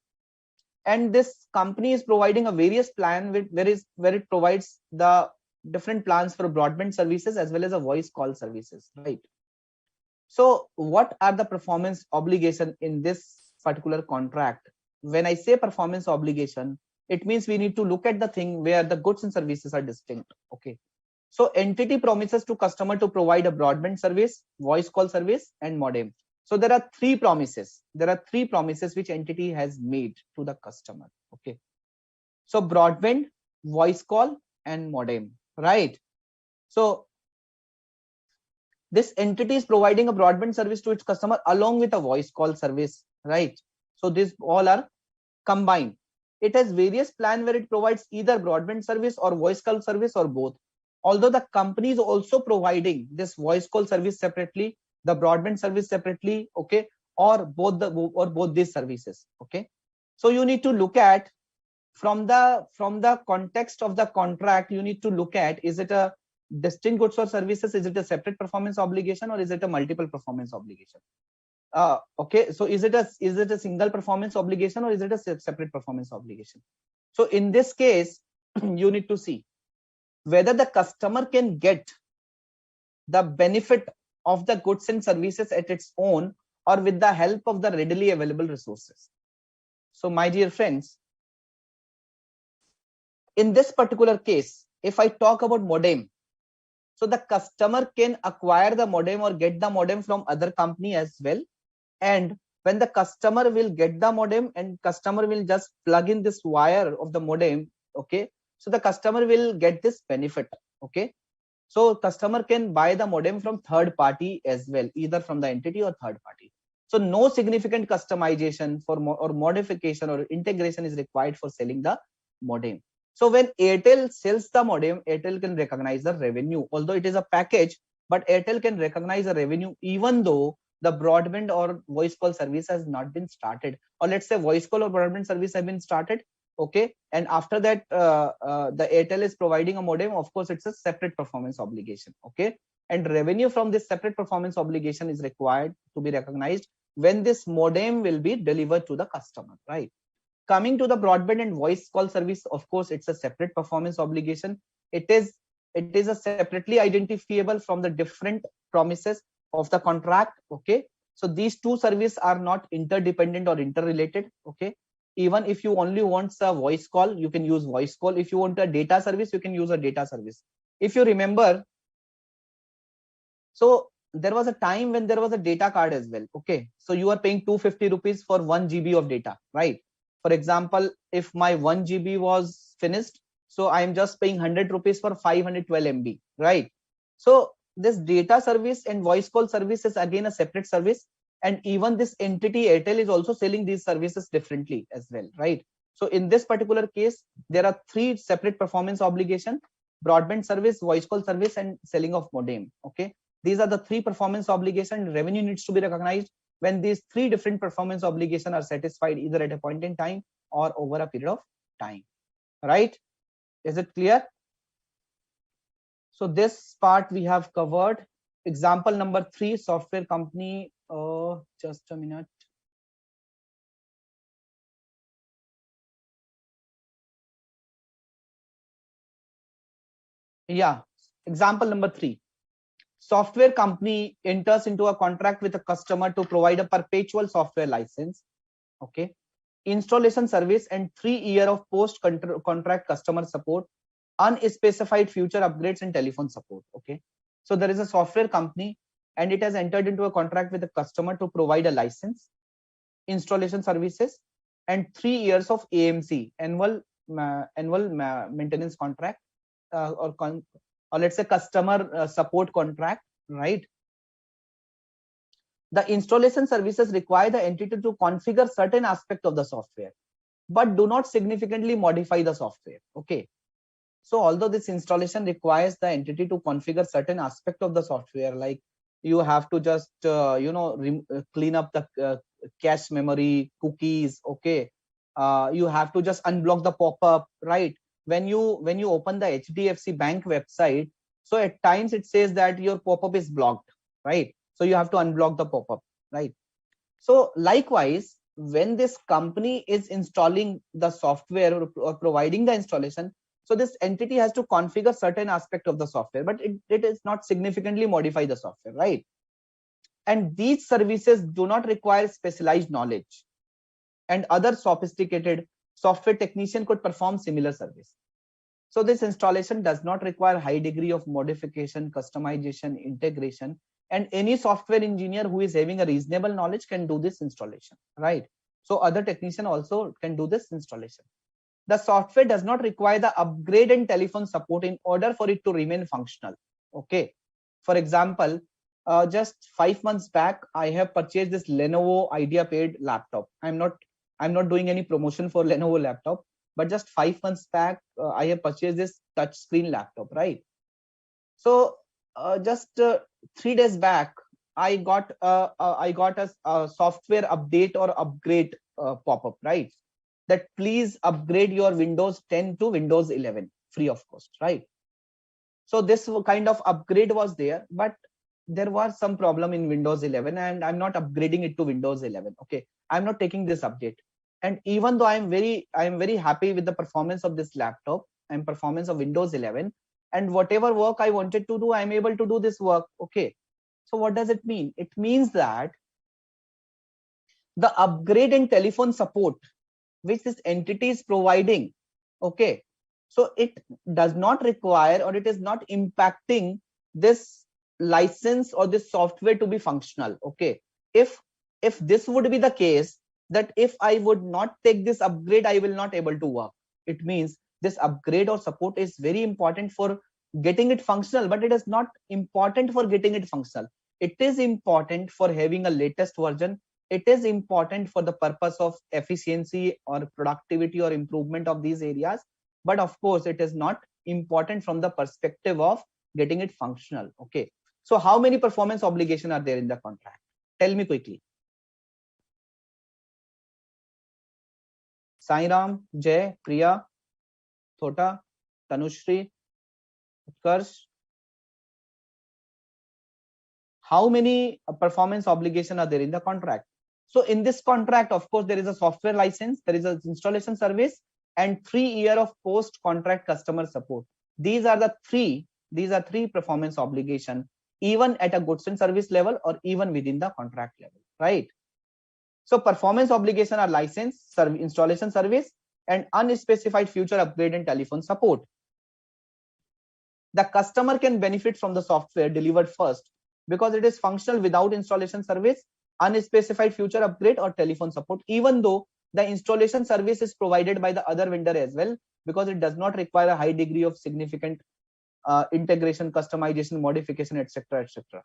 And this company is providing a various plan where it provides the different plans for broadband services as well as a voice call services, right? So what are the performance obligation in this particular contract? When I say performance obligation, it means we need to look at the thing where the goods and services are distinct. Okay. So entity promises to customer to provide a broadband service, voice call service, and modem. So there are three promises. There are three promises which entity has made to the customer. Okay. So broadband, voice call, and modem, right? So this entity is providing a broadband service to its customer along with a voice call service, right? So these all are combined. It has various plans where it provides either broadband service or voice call service or both. Although the company is also providing this voice call service separately, the broadband service separately, okay, or both these services, okay. So you need to look at from the context of the contract. You need to look at, is it a distinct goods or services? Is it a separate performance obligation or is it a multiple performance obligation? Okay, so is it a single performance obligation or is it a separate performance obligation? So in this case, you need to see whether the customer can get the benefit of the goods and services at its own or with the help of the readily available resources. So my dear friends, in this particular case, if I talk about modem, so the customer can acquire the modem or get the modem from other company as well. And when the customer will get the modem and customer will just plug in this wire of the modem, okay, so the customer will get this benefit, okay. So customer can buy the modem from third party as well, either from the entity or third party. So no significant customization or modification or integration is required for selling the modem. So when Airtel sells the modem, Airtel can recognize the revenue, although it is a package, but Airtel can recognize the revenue even though the broadband or voice call service has not been started, or let's say voice call or broadband service have been started, okay, and after that the Airtel is providing a modem, of course it's a separate performance obligation, okay, and revenue from this separate performance obligation is required to be recognized when this modem will be delivered to the customer, right? Coming to the broadband and voice call service, of course it's a separate performance obligation. It is a separately identifiable from the different promises of the contract, okay. So these two services are not interdependent or interrelated, okay. Even if you only want a voice call, you can use voice call. If you want a data service, you can use a data service. If you remember, so there was a time when there was a data card as well, okay. So you are paying 250 rupees for 1 GB of data, right? For example, if my 1 GB was finished, so I am just paying 100 rupees for 512 MB, right? So this data service and voice call service is again a separate service, and even this entity Airtel is also selling these services differently as well, right? So in this particular case, there are three separate performance obligation: broadband service, voice call service, and selling of modem, okay. These are the three performance obligation. Revenue needs to be recognized when these three different performance obligations are satisfied, either at a point in time or over a period of time, right? Is it clear? So this part we have covered. Example number 3, software company. Just a minute. Yeah, example number 3. Software company enters into a contract with a customer to provide a perpetual software license, okay, installation service, and 3 years of post contract customer support, unspecified future upgrades, and telephone support, okay. So there is a software company and it has entered into a contract with the customer to provide a license, installation services, and 3 years of AMC, annual maintenance contract, or let's say customer support contract, right? The installation services require the entity to configure certain aspect of the software, but do not significantly modify the software, okay. So although this installation requires the entity to configure certain aspect of the software, like you have to just clean up the cache memory, cookies, okay, you have to just unblock the pop-up, right? When you open the HDFC Bank website, so at times it says that your pop-up is blocked, right? So you have to unblock the pop-up, right? So likewise, when this company is installing the software or providing the installation, so this entity has to configure certain aspect of the software, but it is not significantly modify the software, right? And these services do not require specialized knowledge, and other sophisticated software technician could perform similar service. So this installation does not require high degree of modification, customization, integration, and any software engineer who is having a reasonable knowledge can do this installation, right? So other technician also can do this installation. The software does not require the upgrade and telephone support in order for it to remain functional, okay. For example, just 5 months back, I have purchased this Lenovo IdeaPad laptop. I'm not doing any promotion for Lenovo laptop, but just 5 months back, I have purchased this touch screen laptop, right? So just 3 days back, I got a software update or upgrade pop-up, right? That please upgrade your Windows 10 to Windows 11 free of cost, right? So this kind of upgrade was there, but there was some problem in Windows 11, and I'm not upgrading it to Windows 11, okay. I'm not taking this update, and even though I'm very happy with the performance of this laptop and performance of Windows 11, and whatever work I wanted to do, I'm able to do this work, okay. So what does it mean? It means that the upgrade and telephone support which this entity is providing, okay, so it does not require, or it is not impacting this license or this software to be functional, okay. If this would be the case, that if I would not take this upgrade, I will not able to work, it means this upgrade or support is very important for getting it functional, but it is not important for getting it functional. It is important for having a latest version. It is important for the purpose of efficiency or productivity or improvement of these areas, but of course it is not important from the perspective of getting it functional, okay. So how many performance obligations are there in the contract? Tell me quickly. Sairam, Jay, Priya, Thota, Tanushri, Utkarsh. How many performance obligation are there in the contract? So in this contract, of course, there is a software license, there is an installation service, and 3 years of post contract customer support. These are three performance obligation, even at a goods and service level or even within the contract level, right? So performance obligation are license, installation service, and unspecified future upgrade and telephone support. The customer can benefit from the software delivered first because it is functional without installation service, unspecified future upgrade or telephone support, even though the installation service is provided by the other vendor as well, because it does not require a high degree of significant integration, customization, modification, etc., etc.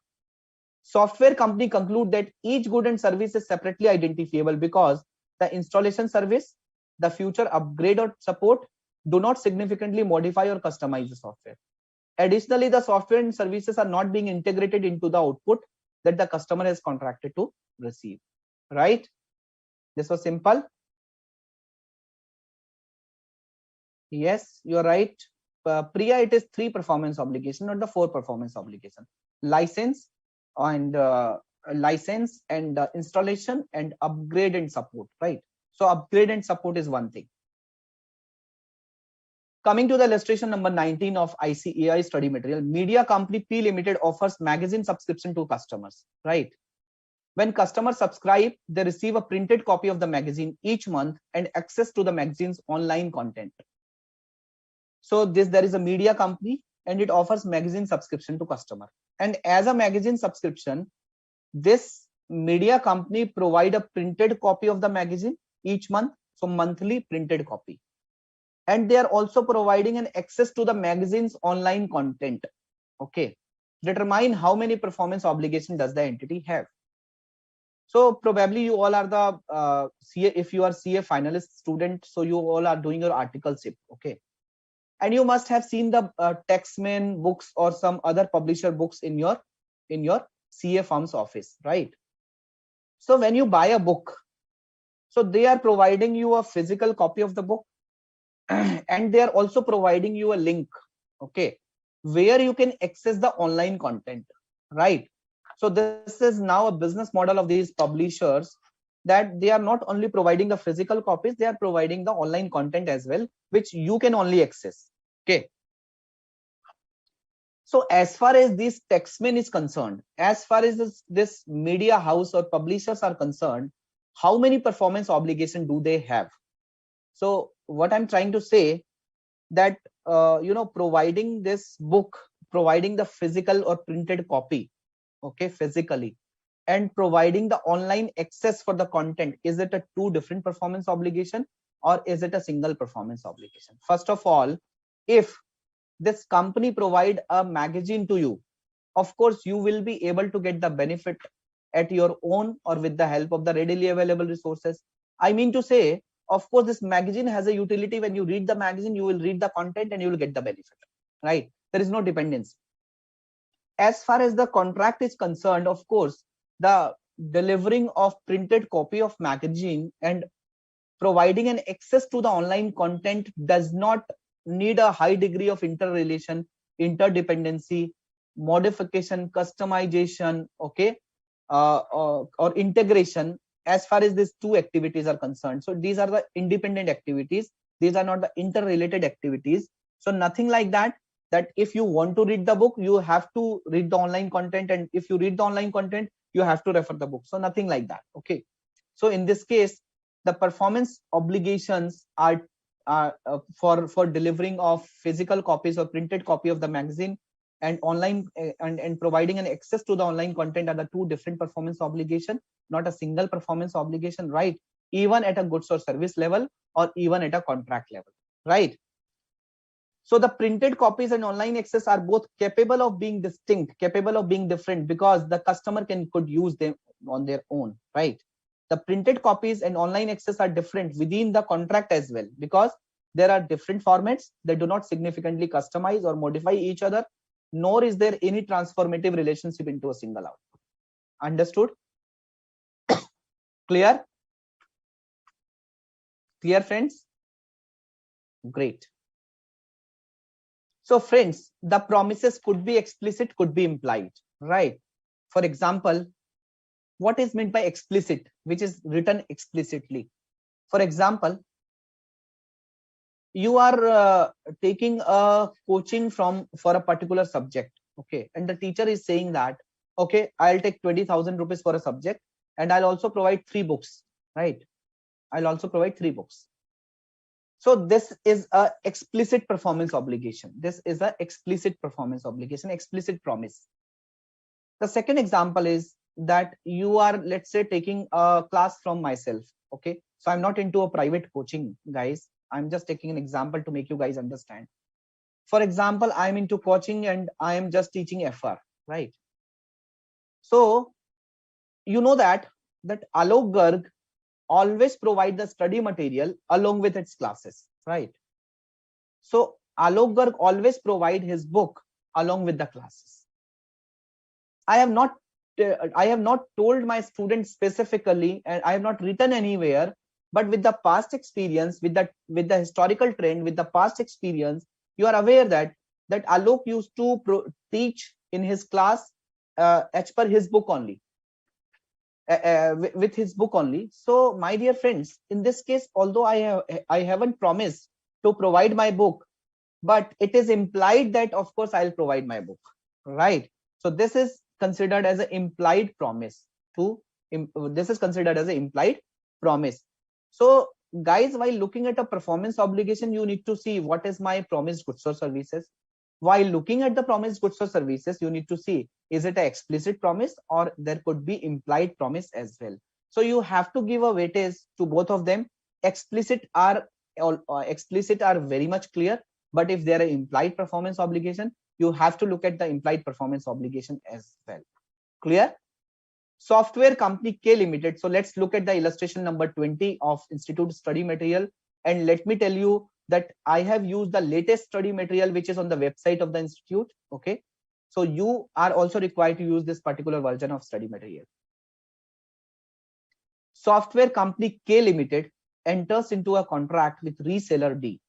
Software company conclude that each good and service is separately identifiable because the installation service, the future upgrade or support do not significantly modify or customize the software. Additionally, the software and services are not being integrated into the output that the customer has contracted to receive, right? This was simple. Yes, you're right. Priya, it is 3 performance obligation, not the 4 performance obligation. License and installation and upgrade and support, right? So upgrade and support is one thing. Coming to the illustration number 19 of ICAI study material, media company P Limited offers magazine subscription to customers, right? When customers subscribe, they receive a printed copy of the magazine each month and access to the magazine's online content. So there is a media company and it offers magazine subscription to customer. And as a magazine subscription, this media company provide a printed copy of the magazine each month, so monthly printed copy. And they are also providing an access to the magazine's online content. Okay, determine how many performance obligation does the entity have. So probably you all are the CA, if you are CA finalist student, so you all are doing your articleship, okay, and you must have seen the Taxman books or some other publisher books in your CA firm's office, right? So when you buy a book, so they are providing you a physical copy of the book and they are also providing you a link, okay, where you can access the online content, right? So this is now a business model of these publishers, that they are not only providing the physical copies, they are providing the online content as well, which you can only access, okay. So as far as this Taxman is concerned, as far as this media house or publishers are concerned, how many performance obligation do they have? So what I'm trying to say, that providing this book, providing the physical or printed copy, okay, physically, and providing the online access for the content, is it a 2 different performance obligation or is it a single performance obligation? First of all, if this company provide a magazine to you, of course you will be able to get the benefit at your own or with the help of the readily available resources. I mean to say, of course, this magazine has a utility. When you read the magazine, you will read the content and you will get the benefit, right? There is no dependency. As far as the contract is concerned, of course, the delivering of printed copy of magazine and providing an access to the online content does not need a high degree of interrelation, interdependency, modification, customization, okay, or integration, as far as these 2 activities are concerned. So these are the independent activities, these are not the interrelated activities. So nothing like that if you want to read the book, you have to read the online content, and if you read the online content, you have to refer the book. So nothing like that, okay. So in this case, the performance obligations are for delivering of physical copies or printed copy of the magazine and online and providing an access to the online content are the 2 different performance obligation, not a single performance obligation, right? Even at a goods or service level or even at a contract level, right? So the printed copies and online access are both capable of being distinct, capable of being different, because the customer could use them on their own, right? The printed copies and online access are different within the contract as well, because there are different formats that do not significantly customize or modify each other, nor is there any transformative relationship into a single output. Understood? Clear? Clear, friends? Great. So friends, the promises could be explicit, could be implied, right? For example, what is meant by explicit, which is written explicitly? For example, you are taking a coaching for a particular subject, okay, and the teacher is saying that, okay, I'll take 20,000 rupees for a subject, and I'll also provide 3 books, right? I'll also provide 3 books. So this is a explicit performance obligation. This is a explicit performance obligation, explicit promise. The second example is that you are, let's say, taking a class from myself, okay? So I'm not into a private coaching, guys. I'm just taking an example to make you guys understand. For example, I'm into coaching and I am just teaching FR, right? So you know that Alok Garg always provide the study material along with its classes, right? So Alok Garg always provide his book along with the classes. I have not told my students specifically, and I have not written anywhere, but with the past experience, with the historical trend, with the past experience, you are aware that Alok used to teach in his class as per his book only, with his book only. So my dear friends, in this case, although I haven't promised to provide my book, but it is implied that of course I'll provide my book, right? So this is considered as an implied promise. This is considered as an implied promise. So guys, while looking at a performance obligation, you need to see what is my promised goods or services. While looking at the promised goods or services, you need to see, is it an explicit promise or there could be implied promise as well. So you have to give a weightage to both of them. Explicit are very much clear, but if there are implied performance obligation, you have to look at the implied performance obligation as well. Clear? Software company K Limited. So let's look at the illustration number 20 of Institute study material. And let me tell you that I have used the latest study material, which is on the website of the institute. Okay. So you are also required to use this particular version of study material. Software company K Limited enters into a contract with reseller D.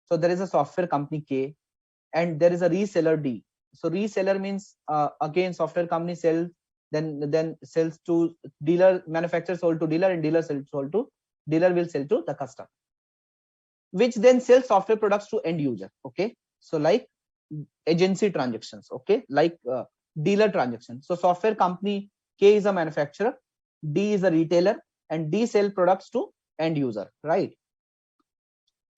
So there is a software company K and there is a reseller D. So reseller means again software company sells, then sells to dealer, manufacturer sold to dealer, and dealer will sell to the customer, which then sells software products to end user. Okay, so like agency transactions, okay, like dealer transactions. So software company K is a manufacturer, D is a retailer, and D sell products to end user, right?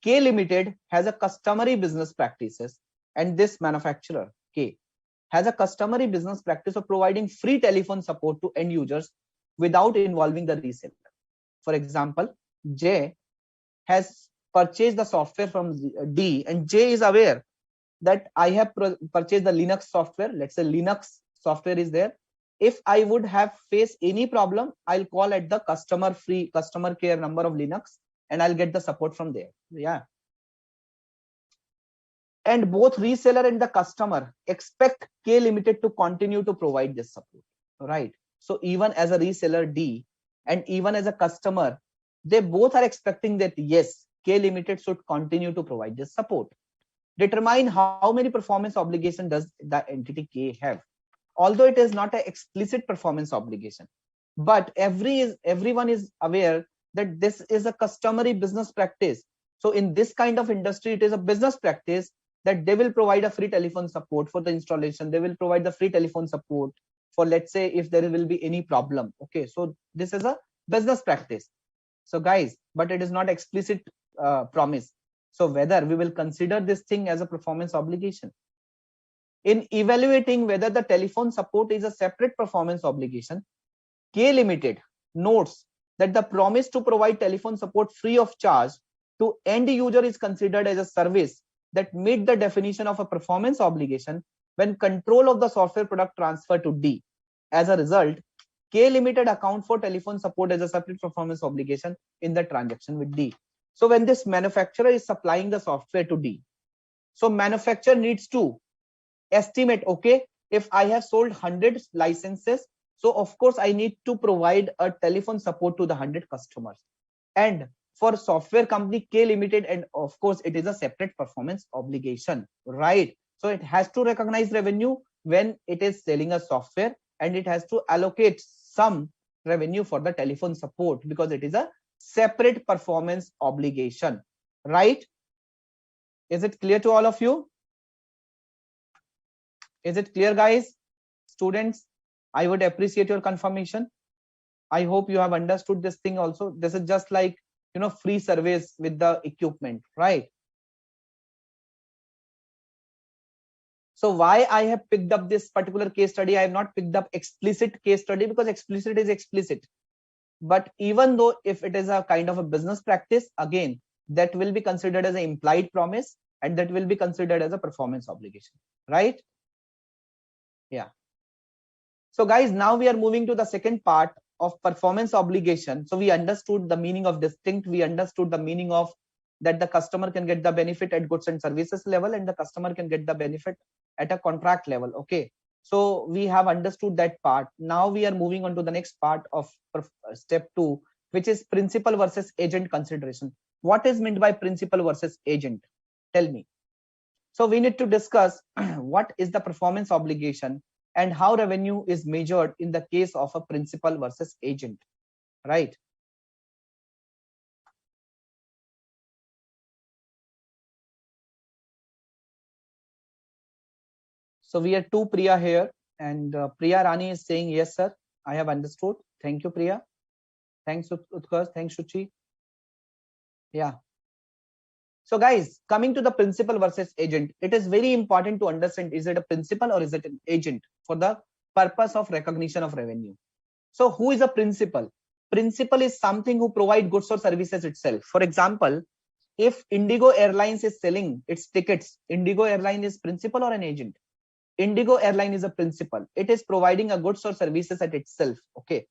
K Limited has a customary business practices, and this manufacturer K has a customary business practice of providing free telephone support to end users without involving the reseller. For example, J has purchased the software from D, and J is aware that I have purchased the Linux software. Let's say Linux software is there. If I would have faced any problem, I'll call at the customer care number of Linux, and I'll get the support from there. Yeah. And both reseller and the customer expect K Limited to continue to provide this support, right? So even as a reseller D and even as a customer, they both are expecting that yes, K Limited should continue to provide this support. Determine how many performance obligation does the entity K have. Although it is not an explicit performance obligation, but everyone is aware that this is a customary business practice. So in this kind of industry, it is a business practice that they will provide a free telephone support for the installation. They will provide the free telephone support for, let's say, if there will be any problem. Okay, so this is a business practice. So guys, but it is not explicit promise. So whether we will consider this thing as a performance obligation. In evaluating whether the telephone support is a separate performance obligation, K Limited notes that the promise to provide telephone support free of charge to end user is considered as a service that meet the definition of a performance obligation when control of the software product transfer to D. As a result, K Limited account for telephone support as a separate performance obligation in the transaction with D. So when this manufacturer is supplying the software to D, so manufacturer needs to estimate, okay, if I have sold 100 licenses, So of course I need to provide a telephone support to the 100 customers. And for software company K Limited, and of course it is a separate performance obligation, right? So it has to recognize revenue when it is selling a software, and it has to allocate some revenue for the telephone support because it is a separate performance obligation, right? Is it clear to all of you? Is it clear, guys? Students, I would appreciate your confirmation. I hope you have understood this thing also. This is just like, free service with the equipment, right? So why I have picked up this particular case study? I have not picked up explicit case study because explicit is explicit. But even though if it is a kind of a business practice, again, that will be considered as an implied promise, and that will be considered as a performance obligation, right? Yeah. So guys, now we are moving to the second part of performance obligation. So we understood the meaning of distinct. We understood the meaning of that the customer can get the benefit at goods and services level, and the customer can get the benefit at a contract level. Okay. So we have understood that part. Now we are moving on to the next part of step 2, which is principal versus agent consideration. What is meant by principal versus agent? Tell me. So we need to discuss what is the performance obligation and how revenue is measured in the case of a principal versus agent, right? So we are two Priya here, and Priya Rani is saying, yes, sir, I have understood. Thank you, Priya. Thanks, Utkarsh. Thanks, Shuchi. Yeah. So guys, coming to the principal versus agent, it is very important to understand, is it a principal or is it an agent for the purpose of recognition of revenue? So who is a principal? Principal is something who provide goods or services itself. For example, if Indigo Airlines is selling its tickets, Indigo Airline is principal or an agent? Indigo Airline is a principal. It is providing a goods or services at itself. Okay.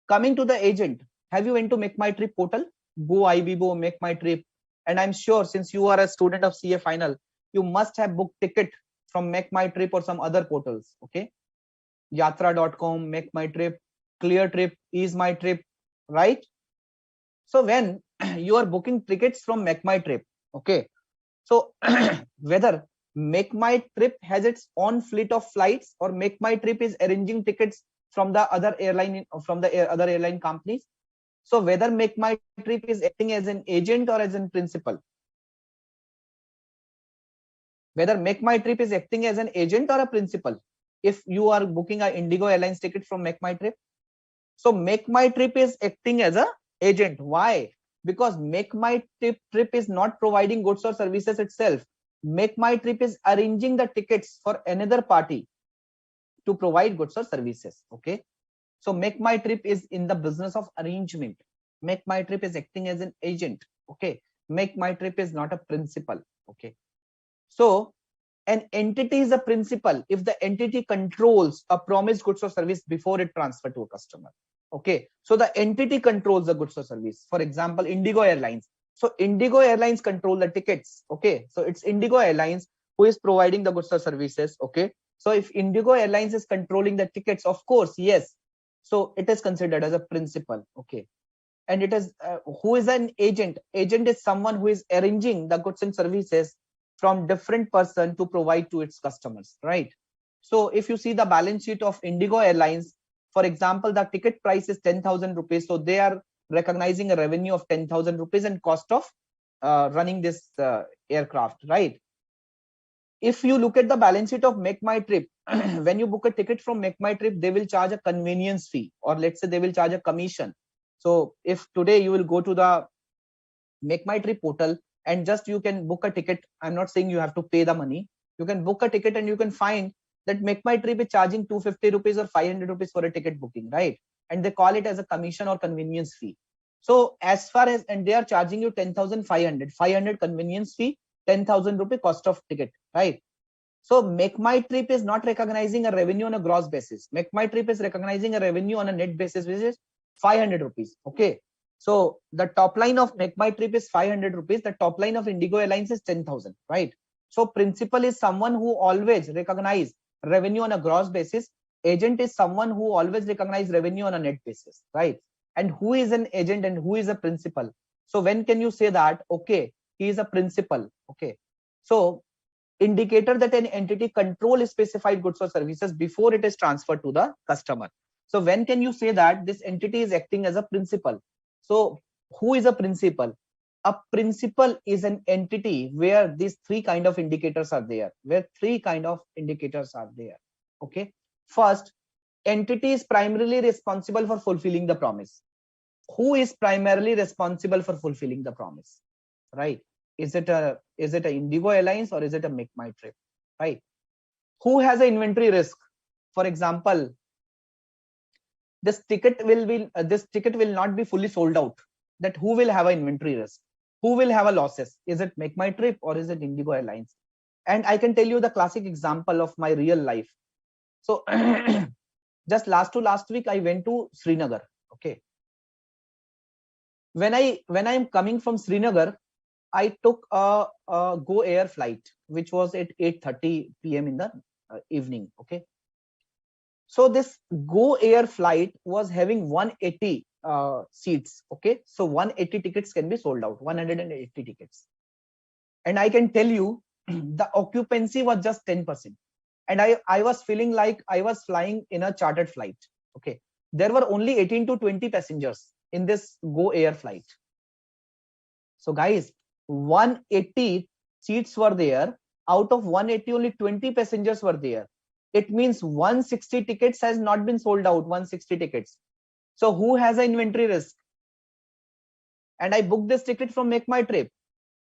Coming to the agent, have you went to Make My Trip portal? Go IBBO, Make My Trip. And I'm sure since you are a student of CA final, you must have booked ticket from Make My Trip or some other portals. Okay. Yatra.com, Make My Trip, Clear Trip, Ease My Trip, right? So when you are booking tickets from Make My Trip, okay, so whether Make My Trip has its own fleet of flights or Make My Trip is arranging tickets from the other airline, from the other airline companies. So whether Make My Trip is acting as an agent or as a principal, whether Make My Trip is acting as an agent or a principal, if you are booking a Indigo Airlines ticket from Make My Trip. So Make My Trip is acting as a agent. Why? Because Make My Trip is not providing goods or services itself. Make My Trip is arranging the tickets for another party to provide goods or services. Okay. So Make My Trip is in the business of arrangement. Make My Trip is acting as an agent. Okay. Make My Trip is not a principal. Okay. So an entity is a principal if the entity controls a promised goods or service before it transferred to a customer. Okay. So the entity controls the goods or service. For example, Indigo Airlines. So Indigo Airlines control the tickets. Okay. So it's Indigo Airlines who is providing the goods or services. Okay. So if Indigo Airlines is controlling the tickets, of course, yes. So it is considered as a principal. Okay. And it is who is an agent? Agent is someone who is arranging the goods and services from different person to provide to its customers, right? So if you see the balance sheet of Indigo Airlines, for example, the ticket price is 10,000 rupees. So they are recognizing a revenue of 10,000 rupees and cost of running this aircraft, right? If you look at the balance sheet of Make My Trip, when you book a ticket from Make My Trip, they will charge a convenience fee, or let's say they will charge a commission. So if today you will go to the Make My Trip portal and just you can book a ticket, I'm not saying you have to pay the money. You can book a ticket and you can find that Make My Trip is charging 250 rupees or 500 rupees for a ticket booking, right? And they call it as a commission or convenience fee. So as far as, and they are charging you 10,500, 500 convenience fee, 10,000 rupee cost of ticket, right? So Make My Trip is not recognizing a revenue on a gross basis. Make My Trip is recognizing a revenue on a net basis, which is 500 rupees. Okay. So the top line of Make My Trip is 500 rupees. The top line of Indigo Airlines is 10,000, right? So principal is someone who always recognize revenue on a gross basis. Agent is someone who always recognize revenue on a net basis, right? And who is an agent and who is a principal? So when can you say that, okay, he is a principal? Okay, so indicator that an entity control specified goods or services before it is transferred to the customer. So when can you say that this entity is acting as a principal? So who is a principal? A principal is an entity where these three kind of indicators are there, okay. First, entity is primarily responsible for fulfilling the promise. Who is primarily responsible for fulfilling the promise, right? Is it a Indigo Airlines or is it a Make My Trip, right? Who has an inventory risk? For example, this ticket will not be fully sold out. That who will have an inventory risk? Who will have a losses? Is it Make My Trip or is it Indigo Airlines? And I can tell you the classic example of my real life. So just last week I went to Srinagar. Okay, when I'm coming from Srinagar, I took a Go Air flight, which was at 8:30 p.m. in the evening. Okay, so this Go Air flight was having 180 seats. Okay, so 180 tickets can be sold out, 180 tickets, and I can tell you the occupancy was just 10%, and I was feeling like I was flying in a chartered flight. Okay, there were only 18 to 20 passengers in this Go Air flight. So guys, 180 seats were there. Out of 180, only 20 passengers were there. It means 160 tickets has not been sold out, 160 tickets. So who has an inventory risk? And I booked this ticket from Make My Trip.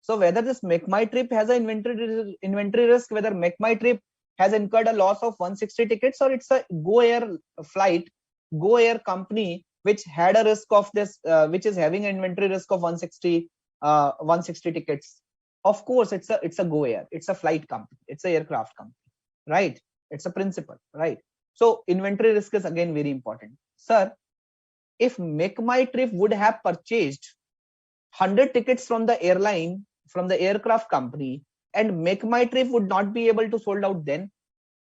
So whether this Make My Trip has an inventory risk, whether Make My Trip has incurred a loss of 160 tickets, or it's a Go Air flight, Go Air company, which had a risk of this, which is having an inventory risk of 160 tickets. Of course, it's a Go Air, it's a flight company, it's an aircraft company, right? It's a principal, right? So inventory risk is again very important. Sir, if Make My Trip would have purchased 100 tickets from the airline, from the aircraft company, and Make My Trip would not be able to sold out, then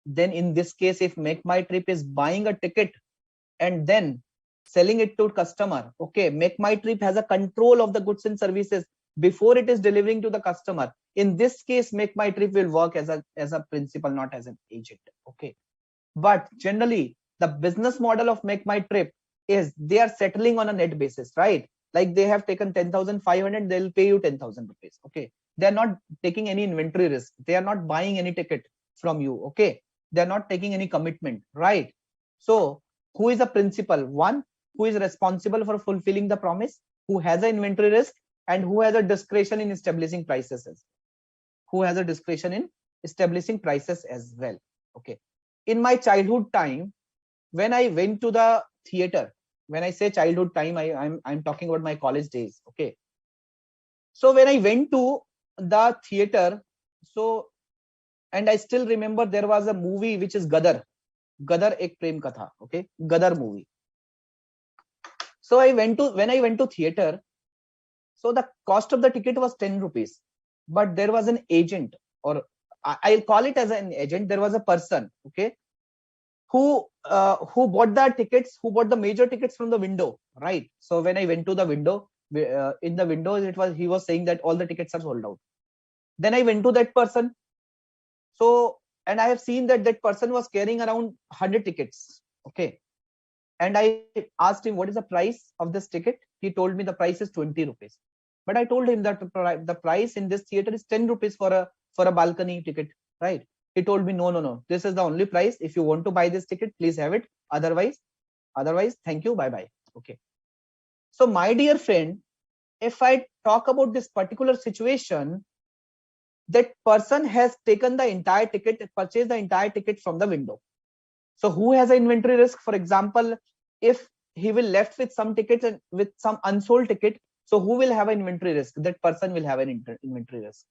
in this case, if Make My Trip is buying a ticket and then selling it to customer, okay, Make My Trip has a control of the goods and services before it is delivering to the customer. In this case, Make My Trip will work as a principal, not as an agent. Okay, but generally the business model of Make My Trip is they are settling on a net basis, right? Like they have taken 10,500, they'll pay you 10,000 rupees. Okay, they're not taking any inventory risk, they are not buying any ticket from you. Okay, they're not taking any commitment, right? So who is a principal? One who is responsible for fulfilling the promise, who has an inventory risk, and who has a discretion in establishing prices as well. Okay, in my childhood time, when I went to the theater, when I say childhood time, I'm talking about my college days. Okay, so when I went to the theater, so, and I still remember there was a movie which is Gadar Ek Prem Katha. Okay, Gadar movie. So when I went to theater, so the cost of the ticket was 10 rupees, but there was an agent, or I'll call it as an agent. There was a person, okay, who bought the major tickets from the window, right? So when I went to the window, in the window, he was saying that all the tickets are sold out. Then I went to that person. So, and I have seen that person was carrying around 100 tickets. Okay, and I asked him, what is the price of this ticket? He told me the price is 20 rupees. But I told him that the price in this theater is 10 rupees for a balcony ticket, right? He told me, no, this is the only price. If you want to buy this ticket, please have it. Otherwise, thank you, bye. Okay. So my dear friend, if I talk about this particular situation, that person has taken the entire ticket, purchased the entire ticket from the window. So who has an inventory risk? For example, if he will left with some tickets and with some unsold ticket, so who will have an inventory risk? That person will have an inventory risk.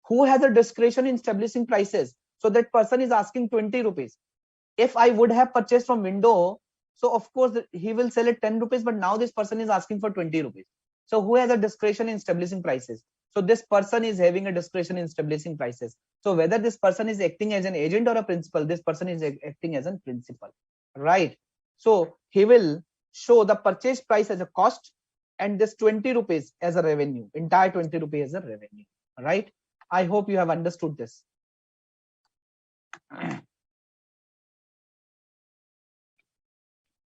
Who has a discretion in establishing prices? So that person is asking 20 rupees. If I would have purchased from window, so of course he will sell it 10 rupees, but now this person is asking for 20 rupees. So who has a discretion in establishing prices? So this person is having a discretion in establishing prices. So whether this person is acting as an agent or a principal, this person is acting as a principal, right? So he will show the purchase price as a cost and this 20 rupees as a revenue, entire 20 rupees as a revenue, right? I hope you have understood this.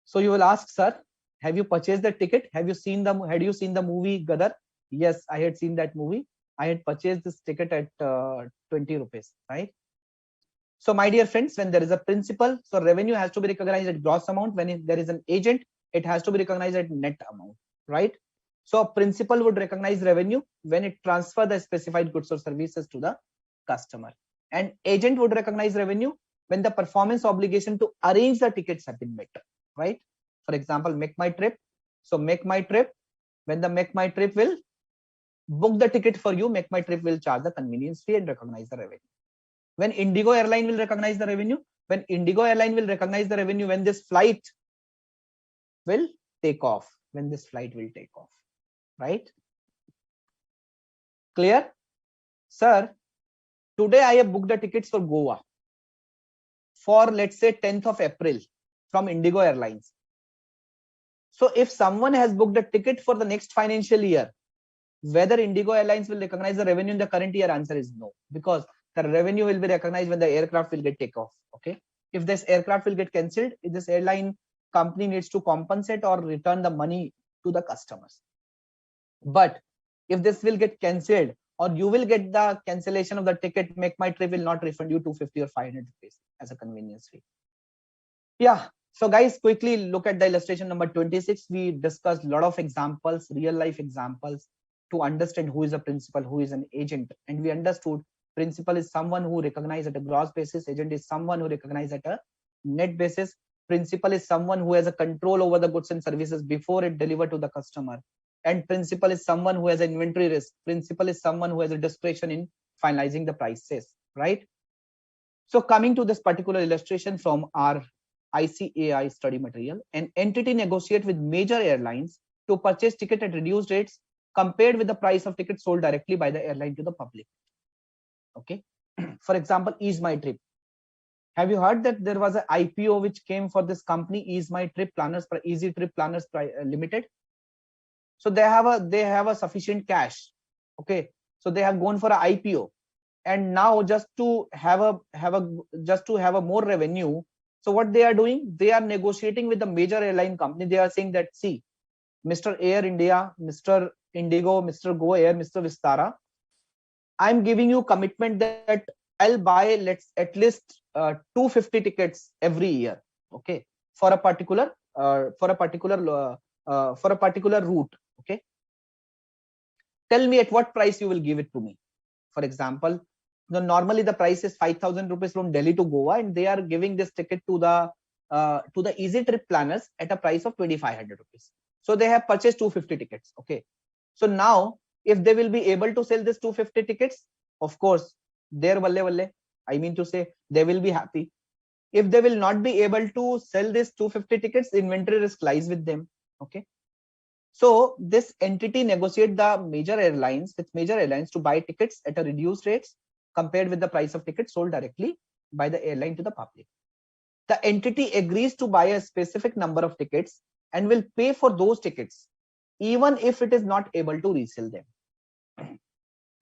So you will ask, sir, have you purchased the ticket? Had you seen the movie Gadar? Yes, I had seen that movie. I had purchased this ticket at 20 rupees, right? So my dear friends, when there is a principal, so revenue has to be recognized at gross amount. When there is an agent, it has to be recognized at net amount, right? So a principal would recognize revenue when it transfer the specified goods or services to the customer. And agent would recognize revenue when the performance obligation to arrange the tickets have been met, right? For example, Make My Trip. So Make My Trip, when the Make My Trip will book the ticket for you, Make My Trip will charge the convenience fee and recognize the revenue. When Indigo Airline will recognize the revenue, when Indigo Airline will recognize the revenue when this flight will take off, when this flight will take off, right? Clear? Sir, today I have booked the tickets for Goa for, let's say, 10th of April from Indigo Airlines. So if someone has booked a ticket for the next financial year, whether Indigo Airlines will recognize the revenue in the current year, answer is no, because the revenue will be recognized when the aircraft will get take off. Okay. If this aircraft will get cancelled, this airline company needs to compensate or return the money to the customers. But if this will get cancelled or you will get the cancellation of the ticket, Make My Trip will not refund you 250 or 500 rupees as a convenience fee. Yeah. So guys, quickly look at the illustration number 26. We discussed a lot of examples, real life examples, to understand who is a principal, who is an agent. And we understood principal is someone who recognizes at a gross basis, agent is someone who recognizes at a net basis. Principal is someone who has a control over the goods and services before it delivered to the customer. And principal is someone who has an inventory risk. Principal is someone who has a discretion in finalizing the prices, right? So coming to this particular illustration from our ICAI study material, an entity negotiates with major airlines to purchase ticket at reduced rates compared with the price of tickets sold directly by the airline to the public. Okay. For example, Ease My Trip. Have you heard that there was an IPO which came for this company, Ease My Trip Planners, Easy Trip Planners Limited? So they have a sufficient cash. Okay. So they have gone for an IPO, and now just to have a more revenue. So what they are doing, they are negotiating with the major airline company. They are saying that, see, Mr. Air India, Mr. Indigo, Mr. Go Air, Mr. Vistara, I'm giving you commitment that I'll buy at least 250 tickets every year, okay, for a particular route. Okay, tell me at what price you will give it to me. For example, normally the price is 5,000 rupees from Delhi to Goa, and they are giving this ticket to the Easy Trip Planners at a price of 2,500 rupees. So they have purchased 250 tickets. Okay, so now if they will be able to sell this 250 tickets, of course, their valle, I mean to say, they will be happy. If they will not be able to sell this 250 tickets, inventory risk lies with them. Okay. So this entity negotiate the major airlines to buy tickets at a reduced rates compared with the price of tickets sold directly by the airline to the public. The entity agrees to buy a specific number of tickets and will pay for those tickets even if it is not able to resell them.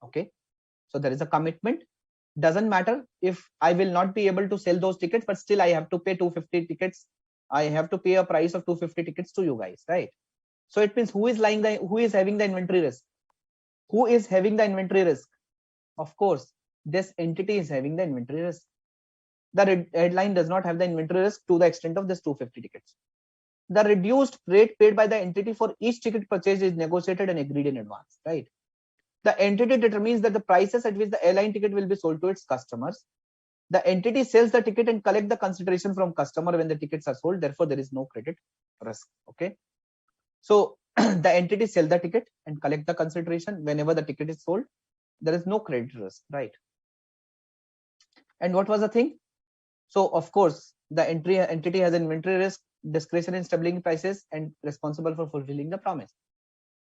Okay, so there is a commitment. Doesn't matter if I will not be able to sell those tickets, but still I have to pay 250 tickets. I have to pay a price of 250 tickets to you guys, right? So it means who is having the inventory risk? Who is having the inventory risk? Of course, this entity is having the inventory risk. The airline does not have the inventory risk to the extent of this 250 tickets. The reduced rate paid by the entity for each ticket purchase is negotiated and agreed in advance, right? The entity determines that the prices at which the airline ticket will be sold to its customers. The entity sells the ticket and collect the consideration from customer when the tickets are sold. Therefore, there is no credit risk. Okay. So the entity sell the ticket and collect the consideration whenever the ticket is sold. There is no credit risk, right? And what was the thing? So of course, the entity has inventory risk, discretion in stabilizing prices, and responsible for fulfilling the promise.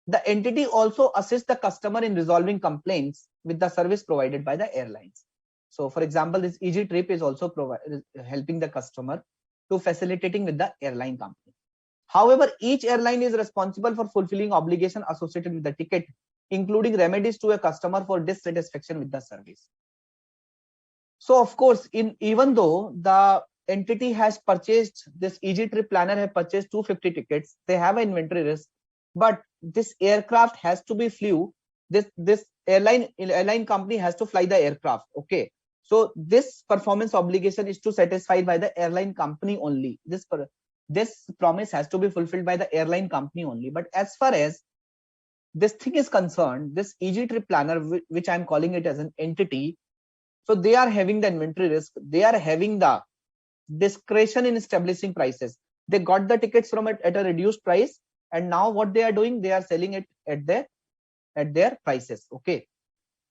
The entity also assists the customer in resolving complaints with the service provided by the airlines. So for example, this Easy Trip is also helping the customer to facilitating with the airline company. However, each airline is responsible for fulfilling obligation associated with the ticket, including remedies to a customer for dissatisfaction with the service. So of course, even though the entity has purchased this Easy Trip planner have purchased 250 tickets, they have an inventory risk, but this aircraft has to be flew. This airline company has to fly the aircraft. Okay, so this performance obligation is to satisfied by the airline company only. This promise has to be fulfilled by the airline company only. But as far as this thing is concerned, this Easy Trip planner, which I'm calling it as an entity, so they are having the inventory risk. They are having the discretion in establishing prices. They got the tickets from it at a reduced price, and now what they are doing, they are selling it at their prices. Okay,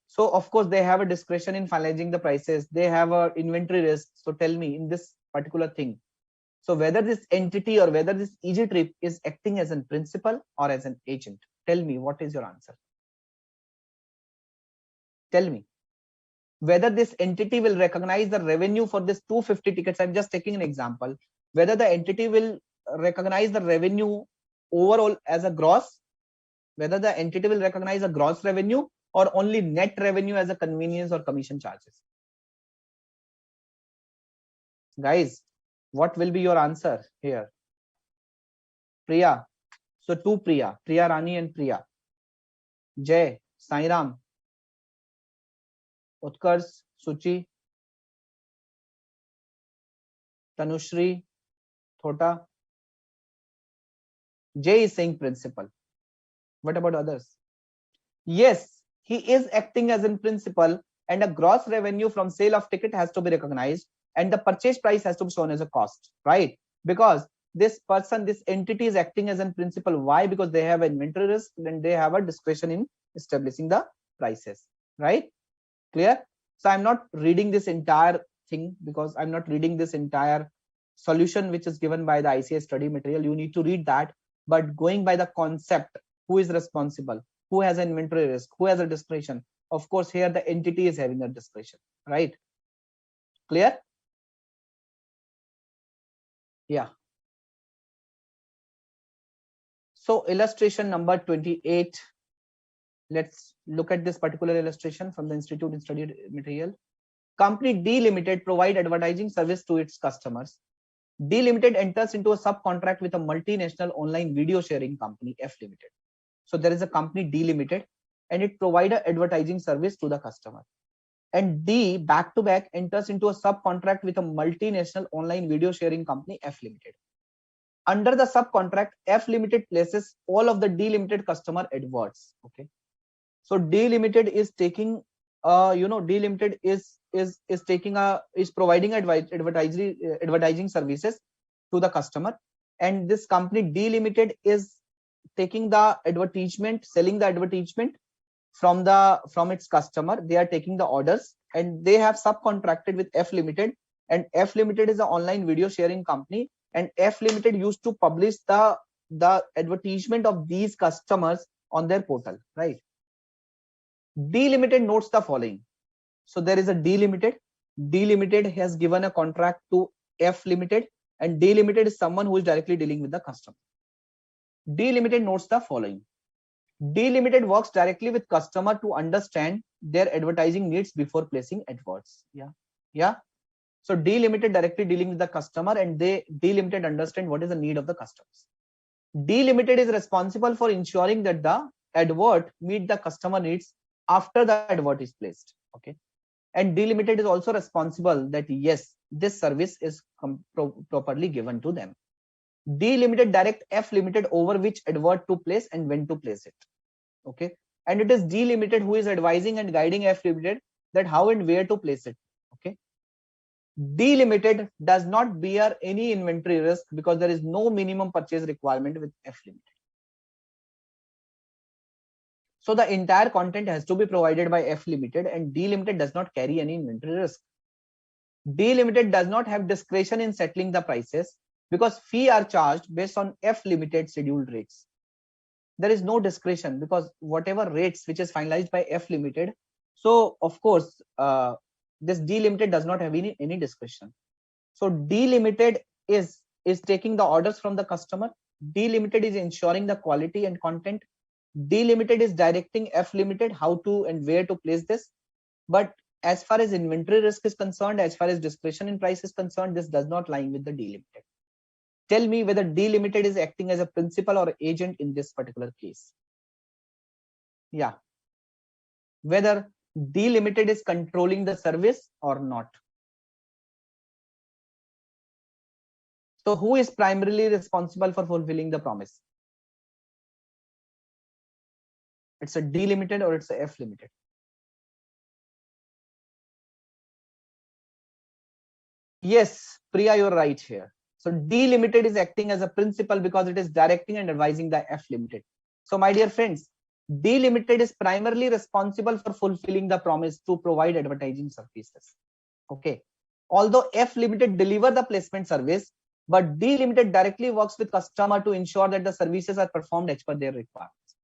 so of course they have a discretion in finalizing the prices. They have a inventory risk. So tell me, in this particular thing, so whether this entity or whether this Easy Trip is acting as a principal or as an agent, tell me, what is your answer? Tell me whether this entity will recognize the revenue for this 250 tickets. I'm just taking an example. Whether the entity will recognize the revenue overall as a gross, whether the entity will recognize a gross revenue or only net revenue as a convenience or commission charges. Guys, what will be your answer here? Priya. So two Priya Rani and Priya. Jay, Sairam, Utkarsh, Suchi, Tanushri, Thota. Jay is saying principal. What about others? Yes, he is acting as in principal, and a gross revenue from sale of ticket has to be recognized, and the purchase price has to be shown as a cost, right? Because this person, this entity is acting as in principal. Why? Because they have inventory risk and they have a discretion in establishing the prices, right? Clear? So I'm not reading this entire thing because I'm not reading this entire solution which is given by the ICAI study material. You need to read that, but going by the concept, who is responsible, who has an inventory risk, who has a discretion, of course here the entity is having a discretion, right? Clear? Yeah. So illustration number 28. Let's look at this particular illustration from the Institute study material. Company D Limited provide advertising service to its customers. D Limited enters into a subcontract with a multinational online video sharing company, F Limited. So there is a company D Limited and it provides advertising service to the customer. And D back to back enters into a subcontract with a multinational online video sharing company, F Limited. Under the subcontract, F Limited places all of the D Limited customer adverts. Okay. So D Limited is taking, D Limited is providing advertising services to the customer, and this company D Limited is taking the advertisement, selling the advertisement from its customer. They are taking the orders and they have subcontracted with F Limited, and F Limited is an online video sharing company, and F Limited used to publish the advertisement of these customers on their portal, right? D Limited notes the following. So there is a D Limited. D Limited has given a contract to F Limited, and D Limited is someone who is directly dealing with the customer. D Limited notes the following. D Limited works directly with customer to understand their advertising needs before placing adverts. Yeah. So D Limited directly dealing with the customer, and D Limited understand what is the need of the customers. D Limited is responsible for ensuring that the advert meet the customer needs after the advert is placed. Okay. And D Limited is also responsible that yes, this service is properly given to them. D Limited direct F Limited over which advert to place and when to place it. Okay. And it is D Limited who is advising and guiding F Limited that how and where to place it. Okay. D Limited does not bear any inventory risk because there is no minimum purchase requirement with F Limited. So the entire content has to be provided by F Limited, and D Limited does not carry any inventory risk. D Limited does not have discretion in settling the prices because fee are charged based on F Limited scheduled rates. there is no discretion, because whatever rates which is finalized by F limited, so of course this D limited does not have any discretion. So D limited is taking the orders from the customer. D limited is ensuring the quality and content. D limited is directing F limited how to and where to place this. But as far as inventory risk is concerned, as far as discretion in price is concerned, this does not lie with the D limited. Tell me whether D limited is acting as a principal or agent in this particular case. Yeah. Whether D limited is controlling the service or not. So who is primarily responsible for fulfilling the promise? It's a D limited or it's a F limited? Yes, Priya, you're right here. So D limited is acting as a principal because it is directing and advising the F limited. So my dear friends, D limited is primarily responsible for fulfilling the promise to provide advertising services. Okay. Although F limited deliver the placement service, but D limited directly works with customer to ensure that the services are performed as per their requirements.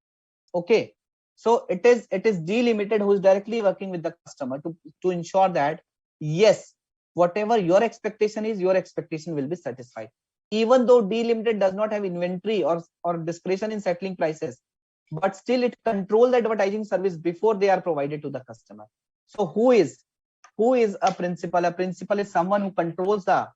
Okay. So it is D limited who is directly working with the customer to ensure that yes, whatever your expectation is, your expectation will be satisfied. Even though D limited does not have inventory or discretion in settling prices, but still it controls the advertising service before they are provided to the customer. So who is a principal? A principal is someone who controls the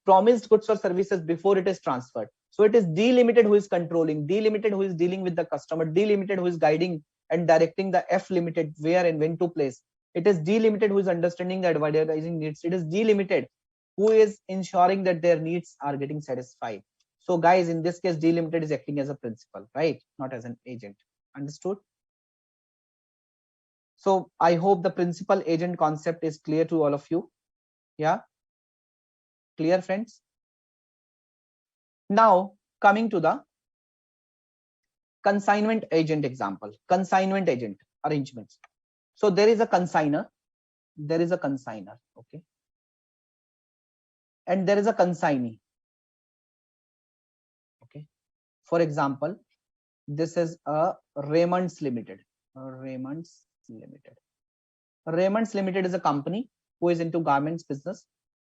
promised goods or services before it is transferred. So it is D limited who is controlling, D limited who is dealing with the customer, D limited who is guiding and directing the F limited where and when to place. It is D limited who is understanding the advertising needs. It is D limited who is ensuring that their needs are getting satisfied. So guys, in this case, D limited is acting as a principal, right? Not as an agent. Understood? So I hope the principal agent concept is clear to all of you. Yeah. Clear, friends? Now coming to the consignment agent example. Consignment agent arrangements. So there is a consigner. Okay. And there is a consignee. Okay. For example, this is a Raymond's Limited. Raymond's Limited is a company who is into garments business.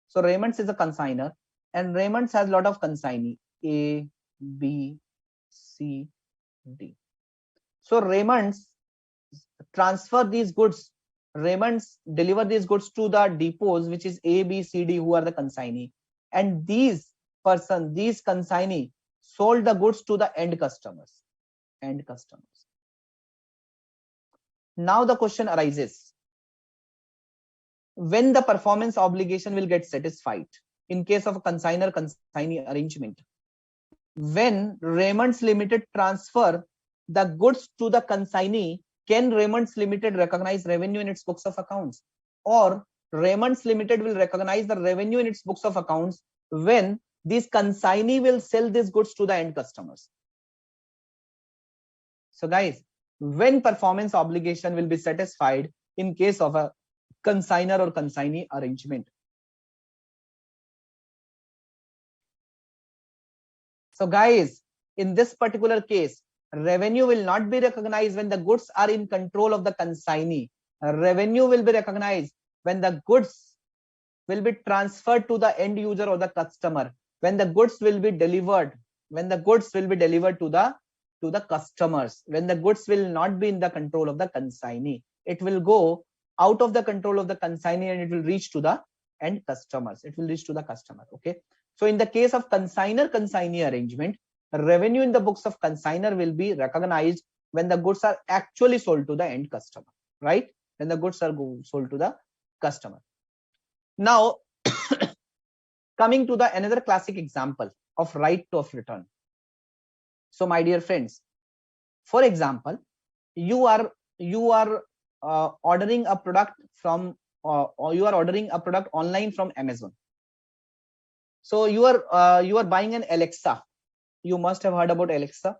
So Raymond's is a consigner, and Raymond's has a lot of consignee, A, B, C, D. So Raymond's transfer these goods. Raymond's deliver these goods to the depots, which is A, B, C, D, who are the consignee, and these consignee sold the goods to the end customers. Now the question arises, when the performance obligation will get satisfied in case of a consignor-consignee arrangement? When Raymond's Limited transfer the goods to the consignee, can Raymond's Limited recognize revenue in its books of accounts? Or Raymond's Limited will recognize the revenue in its books of accounts when this consignee will sell these goods to the end customers? So guys, when performance obligation will be satisfied in case of a consignor or consignee arrangement? So guys, in this particular case, revenue will not be recognized when the goods are in control of the consignee. Revenue will be recognized when the goods will be transferred to the end user or the customer, when the goods will be delivered, to the customers, when the goods will not be in the control of the consignee. It will go out of the control of the consignee and it will reach to the end customers. Okay. So in the case of consignor-consignee arrangement, revenue in the books of consignor will be recognized when the goods are actually sold to the end customer, right? When the goods are sold to the customer. Now, coming to the another classic example of right of return. So my dear friends, for example, you are ordering a product from or you are ordering a product online from Amazon. So you are buying an Alexa. You must have heard about Alexa.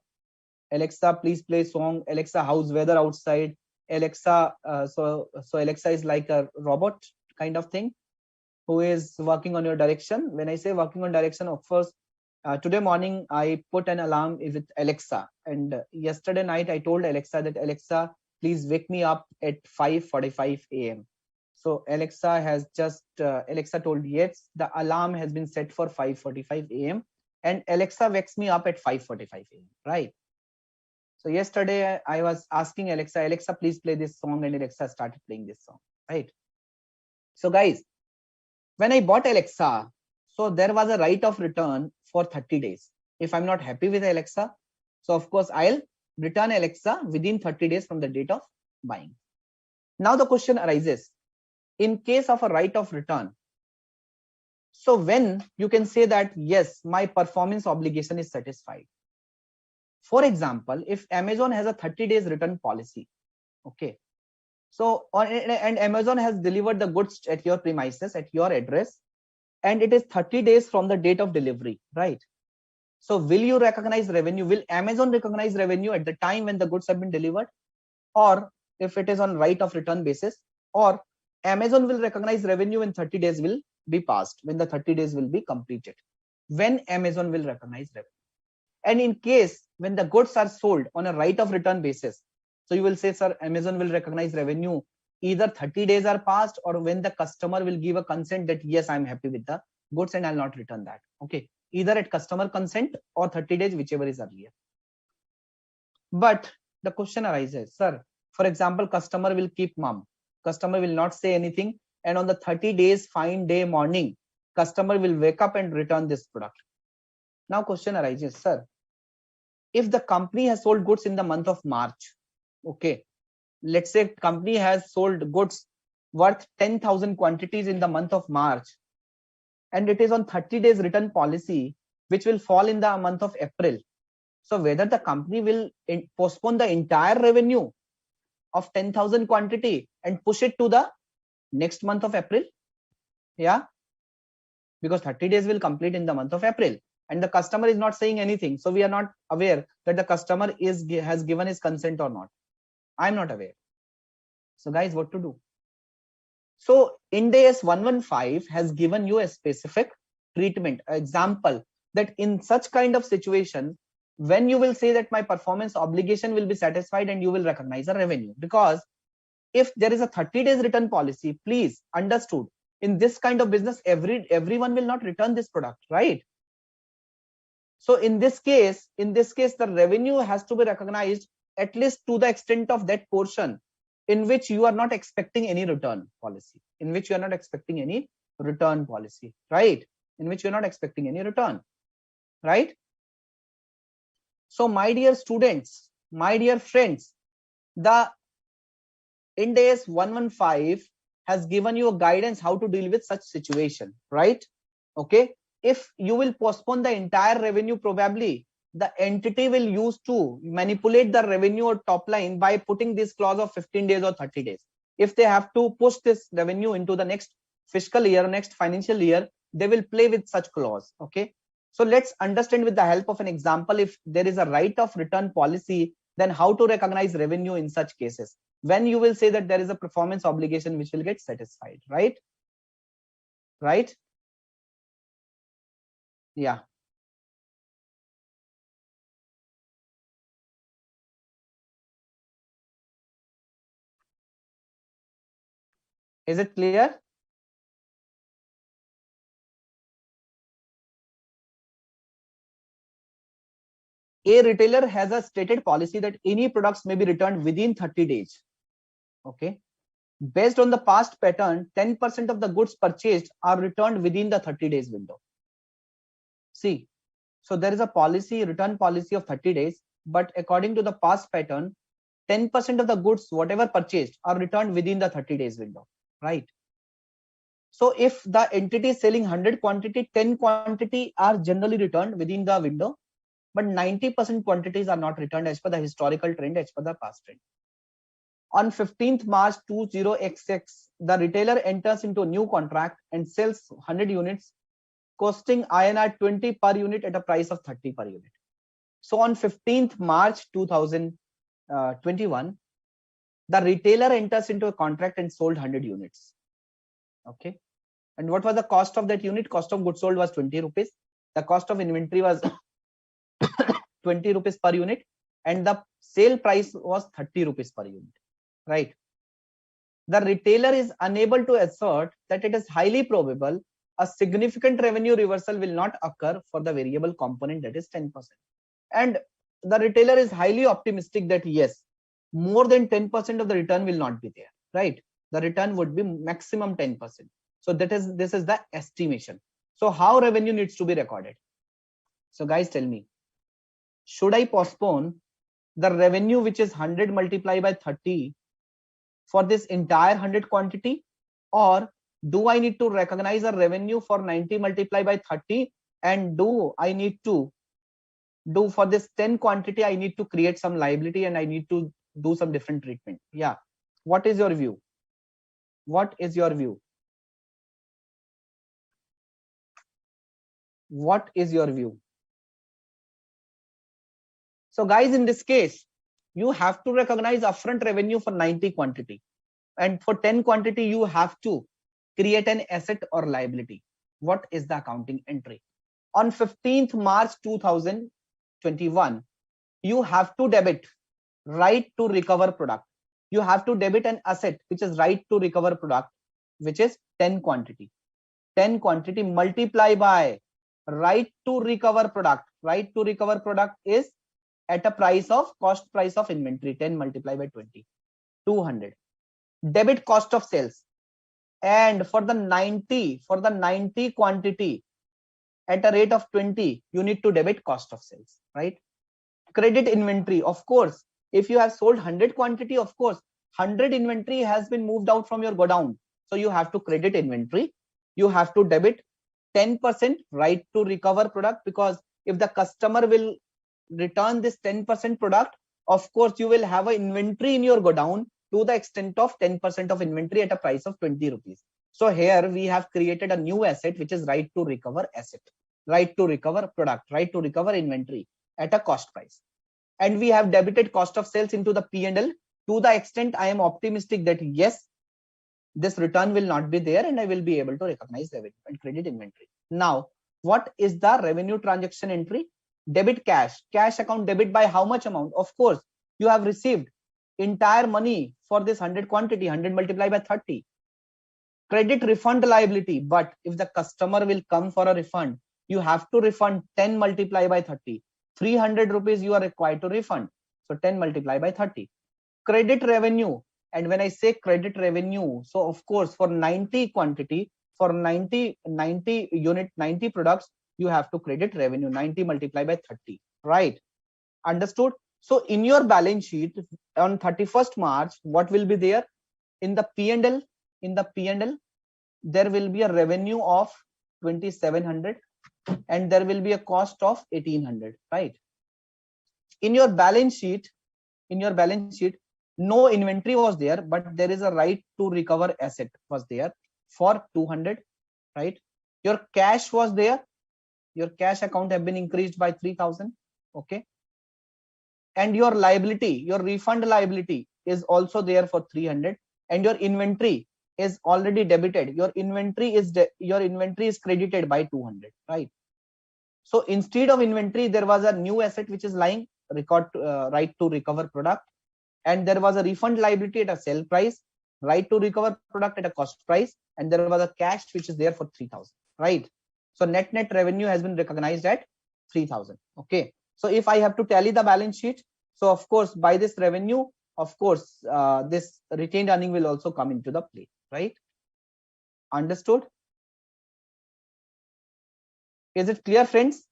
Alexa, please play song. Alexa, how's weather outside? Alexa, so Alexa is like a robot kind of thing who is working on your direction. When I say working on direction, of course, today morning I put an alarm with Alexa, and yesterday night I told Alexa that, Alexa, please wake me up at 5:45 a.m. So Alexa has just Alexa told yes, the alarm has been set for 5:45 a.m. and Alexa wakes me up at 5:45 a.m. Right. So yesterday I was asking Alexa, Alexa, please play this song, and Alexa started playing this song. Right. So guys, when I bought Alexa, so there was a right of return for 30 days. If I'm not happy with Alexa, so of course I'll return Alexa within 30 days from the date of buying. Now the question arises, in case of a right of return, so when you can say that, yes, my performance obligation is satisfied. For example, if Amazon has a 30 days return policy, okay, so and Amazon has delivered the goods at your premises, at your address, and it is 30 days from the date of delivery, right? So will you recognize revenue? Will Amazon recognize revenue at the time when the goods have been delivered? Or if it is on right of return basis, or Amazon will recognize revenue when 30 days will be passed, when the 30 days will be completed, when Amazon will recognize revenue. And in case when the goods are sold on a right of return basis, so you will say, sir, Amazon will recognize revenue either 30 days are passed or when the customer will give a consent that, yes, I'm happy with the goods and I'll not return that. Okay, either at customer consent or 30 days, whichever is earlier. But the question arises, sir, for example, customer will keep mum, customer will not say anything, and on the 30 days fine day morning, customer will wake up and return this product. Now question arises, sir, if the company has sold goods in the month of March, okay, let's say company has sold goods worth 10,000 quantities in the month of March, and it is on 30 days return policy, which will fall in the month of April. So whether the company will postpone the entire revenue of 10,000 quantity and push it to the next month of April? Yeah, because 30 days will complete in the month of April and the customer is not saying anything. So we are not aware that the customer has given his consent or not. I'm not aware. So guys, what to do? So Ind AS 115 has given you a specific treatment, example, that in such kind of situation, when you will say that my performance obligation will be satisfied and you will recognize a revenue. Because if there is a 30 days return policy, please understood, in this kind of business, everyone will not return this product, right? So in this case, the revenue has to be recognized at least to the extent of that portion in which you are not expecting any return policy, right? In which you're not expecting any return, right? So my dear students, my dear friends, the Ind AS 115 has given you a guidance how to deal with such situation, right? Okay. If you will postpone the entire revenue, probably the entity will use to manipulate the revenue or top line by putting this clause of 15 days or 30 days. If they have to push this revenue into the next fiscal year, next financial year, they will play with such clause. Okay. So let's understand with the help of an example, if there is a right of return policy, then how to recognize revenue in such cases. When you will say that there is a performance obligation which will get satisfied, right? Right? Yeah. Is it clear? A retailer has a stated policy that any products may be returned within 30 days. Okay. Based on the past pattern, 10% of the goods purchased are returned within the 30 days window. See, so there is a policy, return policy of 30 days, but according to the past pattern, 10% of the goods, whatever purchased, are returned within the 30 days window, right? So if the entity is selling 100 quantity, 10 quantity are generally returned within the window, but 90% quantities are not returned as per the historical trend, as per the past trend. On 15th March 20XX, the retailer enters into a new contract and sells 100 units, costing INR 20 per unit at a price of 30 per unit. So on 15th March 2021, the retailer enters into a contract and sold 100 units. Okay. And what was the cost of that unit? Cost of goods sold was 20 rupees. The cost of inventory was 20 rupees per unit. and the sale price was 30 rupees per unit, right? The retailer is unable to assert that it is highly probable a significant revenue reversal will not occur for the variable component, that is 10%. And the retailer is highly optimistic that yes, more than 10% of the return will not be there, right? The return would be maximum 10%. So this is the estimation. So how revenue needs to be recorded? So guys, tell me, should I postpone the revenue which is 100 multiplied by 30 for this entire 100 quantity, or do I need to recognize a revenue for 90 multiplied by 30, and do I need to do for this 10 quantity, I need to create some liability and I need to do some different treatment? Yeah, what is your view? What is your view? What is your view? So guys, in this case, you have to recognize upfront revenue for 90 quantity, and for 10 quantity you have to create an asset or liability. What is the accounting entry? On 15th March 2021, you have to debit right to recover product. You have to debit an asset which is right to recover product, which is 10 quantity. 10 quantity multiply by right to recover product. Right to recover product is at a price of cost price of inventory, 10 multiplied by 20, 200. Debit cost of sales, and for the 90 quantity at a rate of 20, you need to debit cost of sales, right? Credit inventory, of course, if you have sold 100 quantity, of course 100 inventory has been moved out from your godown, so you have to credit inventory. You have to debit 10% right to recover product, because if the customer will return this 10% product, of course you will have an inventory in your godown to the extent of 10% of inventory at a price of 20 rupees. So here we have created a new asset which is right to recover asset, right to recover product, right to recover inventory at a cost price. And we have debited cost of sales into the P&L to the extent I am optimistic that yes, this return will not be there and I will be able to recognize revenue and credit inventory. Now, what is the revenue transaction entry? Debit cash, cash account debit by how much amount? Of course, you have received entire money for this 100 quantity, 100 multiplied by 30. Credit refund liability, but if the customer will come for a refund, you have to refund 10 multiplied by 30. 300 rupees you are required to refund. So 10 multiplied by 30. Credit revenue, and when I say credit revenue, so of course for 90 quantity, for 90 unit, 90 products, you have to credit revenue 90 multiplied by 30, right? Understood? So in your balance sheet on 31st March, what will be there? In the P&L, there will be a revenue of 2700 and there will be a cost of 1800, right? In your balance sheet, no inventory was there, but there is a right to recover asset was there for 200, right? Your cash was there, your cash account have been increased by 3000, okay? And your liability, your refund liability is also there for 300, and your inventory is already debited. Your inventory is credited by 200, right? So instead of inventory, there was a new asset which is lying, right to recover product, and there was a refund liability at a sale price, right to recover product at a cost price, and there was a cash which is there for 3000, right? So net revenue has been recognized at 3000, okay? So if I have to tally the balance sheet, so of course by this revenue, of course this retained earning will also come into the play, right? Understood? Is it clear, friends?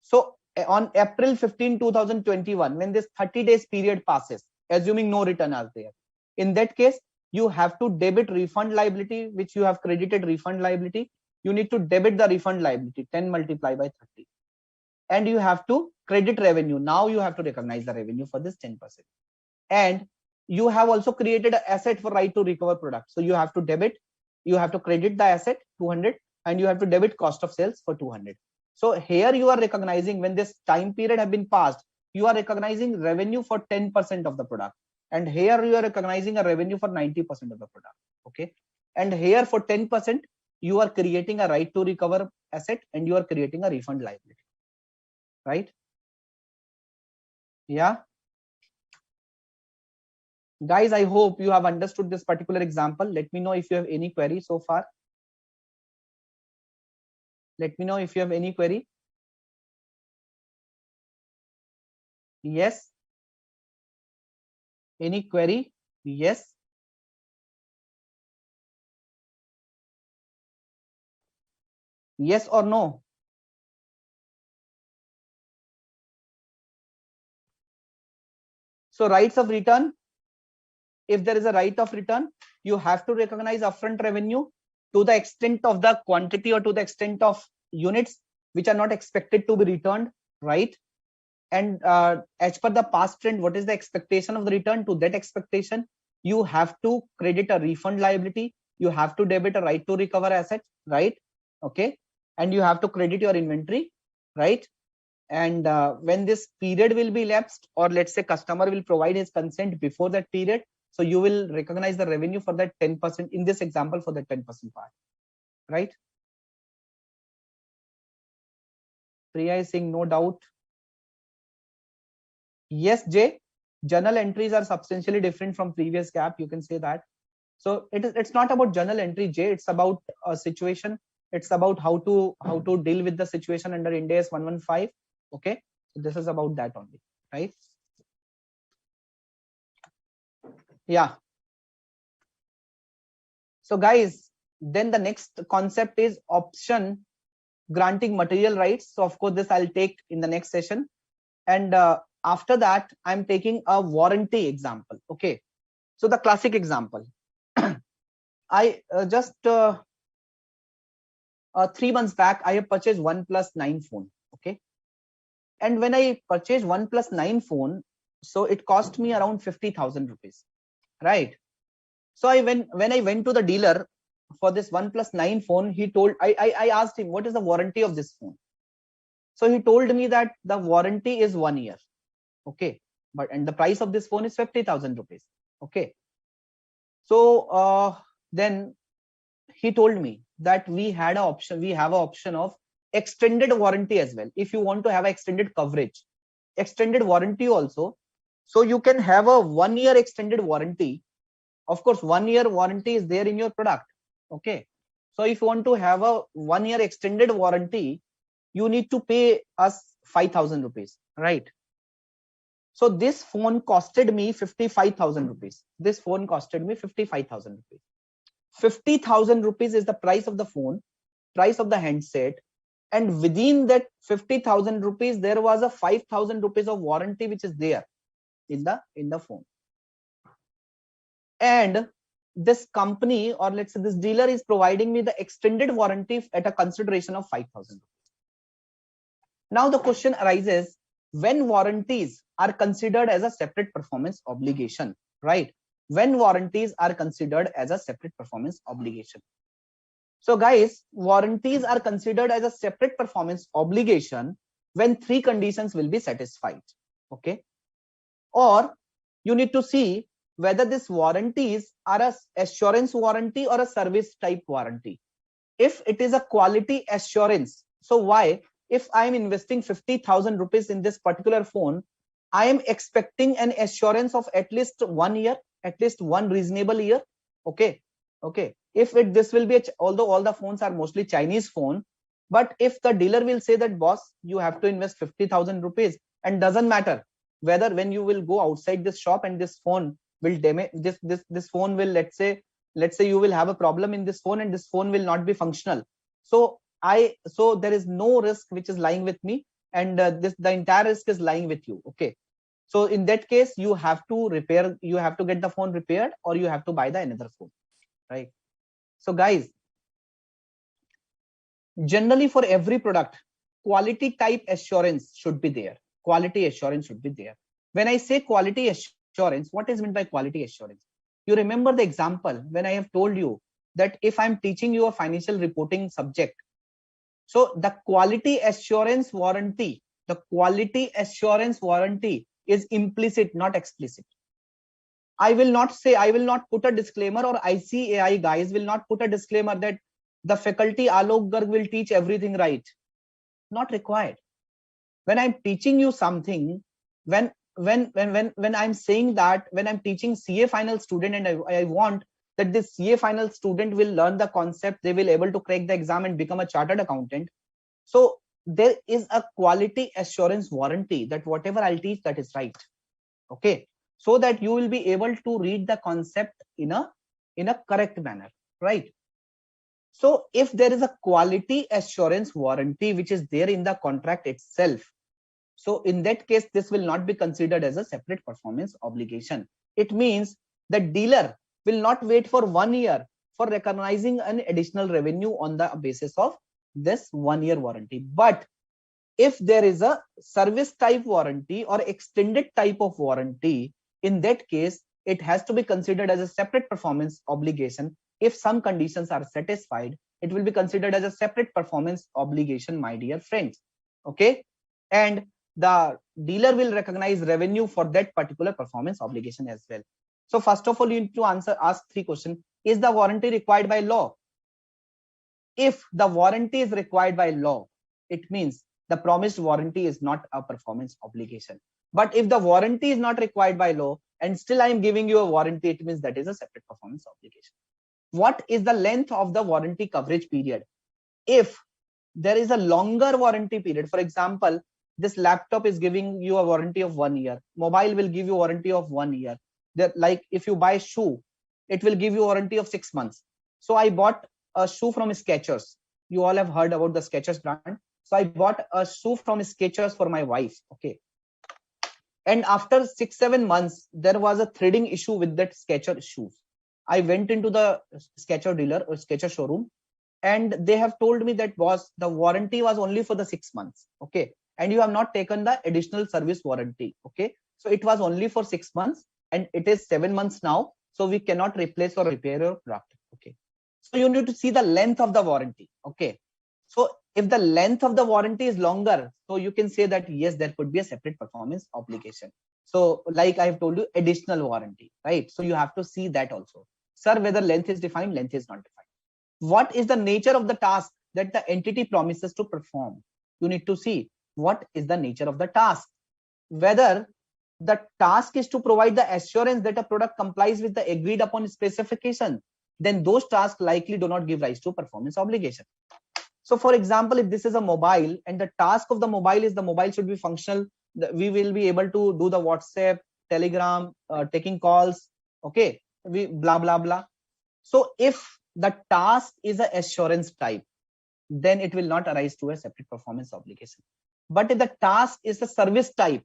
So on April 15, 2021, when this 30 days period passes, assuming no return are there, in that case you have to debit refund liability, which you have credited refund liability. You need to debit the refund liability 10 multiplied by 30, and you have to credit revenue. Now you have to recognize the revenue for this 10%, and you have also created an asset for right to recover product. So you have to credit the asset 200, and you have to debit cost of sales for 200. So here you are recognizing, when this time period have been passed, you are recognizing revenue for 10% of the product, and here you are recognizing a revenue for 90% of the product, okay? And here for 10% you are creating a right to recover asset and you are creating a refund liability, right? Yeah, Guys, I hope you have understood this particular example. Let me know if you have any query so far. Let me know if you have any query. Yes. Any query? Yes. Yes or no? So rights of return, if there is a right of return, you have to recognize upfront revenue to the extent of the quantity or to the extent of units which are not expected to be returned, right? And as per the past trend, what is the expectation of the return? To that expectation, you have to credit a refund liability, you have to debit a right to recover asset, right? Okay, and you have to credit your inventory, right? And when this period will be lapsed, or let's say customer will provide his consent before that period, so you will recognize the revenue for that 10%, in this example for the 10% part, right? Priya is saying no doubt. Yes, Jay, journal entries are substantially different from previous gap, you can say that. So it's not about journal entry, Jay, it's about a situation, it's about how to deal with the situation under Ind AS 115. Okay, so this is about that only, right? Yeah. So guys, then the next concept is option granting material rights. So of course this I'll take in the next session, and after that I'm taking a warranty example. Okay, so the classic example, I just 3 months back I have purchased OnePlus 9 phone. Okay, and when I purchased OnePlus 9 phone, so it cost me around 50,000 rupees, right? So when I went to the dealer for this OnePlus 9 phone, he told, I asked him what is the warranty of this phone. So he told me that the warranty is 1 year. Okay, but and the price of this phone is 50,000 rupees. Okay, so then he told me that we have an option of extended warranty as well. If you want to have extended coverage, extended warranty also, so you can have a 1 year extended warranty. Of course 1 year warranty is there in your product. Okay, so if you want to have a 1 year extended warranty, you need to pay us 5,000 rupees, right? So this phone costed me 55,000 rupees. This phone costed me 55,000 rupees. 50,000 rupees is the price of the phone, price of the handset, and within that 50,000 rupees there was a 5,000 rupees of warranty which is there in the phone. And this company, or let's say this dealer, is providing me the extended warranty at a consideration of 5,000 rupees. Now the question arises, when warranties are considered as a separate performance obligation, right? When warranties are considered as a separate performance obligation. So guys, warranties are considered as a separate performance obligation when 3 conditions will be satisfied. Okay, or you need to see whether these warranties are a assurance warranty or a service type warranty. If it is a quality assurance, so why, if I am investing 50,000 rupees in this particular phone, I am expecting an assurance of at least 1 year, at least one reasonable year. Okay, okay, if this will be although all the phones are mostly Chinese phone, but if the dealer will say that boss, you have to invest 50,000 rupees, and doesn't matter whether when you will go outside this shop and this phone will damage, this phone will, let's say you will have a problem in this phone and this phone will not be functional, so there is no risk which is lying with me, and the entire risk is lying with you. Okay, so in that case you have to repair, you have to get the phone repaired, or you have to buy the another phone, right? So guys, generally for every product, quality type assurance should be there, quality assurance should be there. When I say quality assurance, what is meant by quality assurance? You remember the example when I have told you that if I'm teaching you a financial reporting subject, so the quality assurance warranty, the quality assurance warranty is implicit, not explicit. I will not put a disclaimer, or ICAI guys will not put a disclaimer that the faculty Alok Garg will teach everything right. Not required. When I'm teaching you something, when when I'm saying that, when I'm teaching CA final student, and I want that this CA final student will learn the concept, they will able to crack the exam and become a chartered accountant. So there is a quality assurance warranty that whatever I'll teach, that is right. Okay, so that you will be able to read the concept in a correct manner, right? So if there is a quality assurance warranty which is there in the contract itself, so in that case, this will not be considered as a separate performance obligation. It means the dealer will not wait for 1 year for recognizing an additional revenue on the basis of this 1 year warranty. But if there is a service type warranty or extended type of warranty, in that case, it has to be considered as a separate performance obligation. If some conditions are satisfied, it will be considered as a separate performance obligation, my dear friends. Okay, and the dealer will recognize revenue for that particular performance obligation as well. So first of all, you need to ask three questions. Is the warranty required by law? If the warranty is required by law, it means the promised warranty is not a performance obligation. But if the warranty is not required by law and still I am giving you a warranty, it means that is a separate performance obligation. What is the length of the warranty coverage period? If there is a longer warranty period, for example, this laptop is giving you a warranty of 1 year, mobile will give you warranty of 1 year. Like if you buy shoe, it will give you warranty of 6 months. So I bought a shoe from Skechers. You all have heard about the Skechers brand. So I bought a shoe from Skechers for my wife. Okay. And after 6-7 months, there was a threading issue with that Skechers shoes. I went into the Skechers dealer or Skechers showroom, and they have told me that the warranty was only for the 6 months. Okay. And you have not taken the additional service warranty. Okay. So it was only for 6 months and it is 7 months now. So we cannot replace or repair your product. Okay. So you need to see the length of the warranty. Okay. So if the length of the warranty is longer, so you can say that yes, there could be a separate performance obligation. So like I have told you, additional warranty, right? So you have to see that also. Sir, whether length is defined, length is not defined. What is the nature of the task that the entity promises to perform? You need to see what is the nature of the task. Whether the task is to provide the assurance that a product complies with the agreed upon specification, then those tasks likely do not give rise to performance obligation. So for example, if this is a mobile and the task of the mobile is the mobile should be functional, we will be able to do the WhatsApp, Telegram, taking calls, okay, we blah blah blah. So if the task is a assurance type, then it will not arise to a separate performance obligation. But if the task is a service type,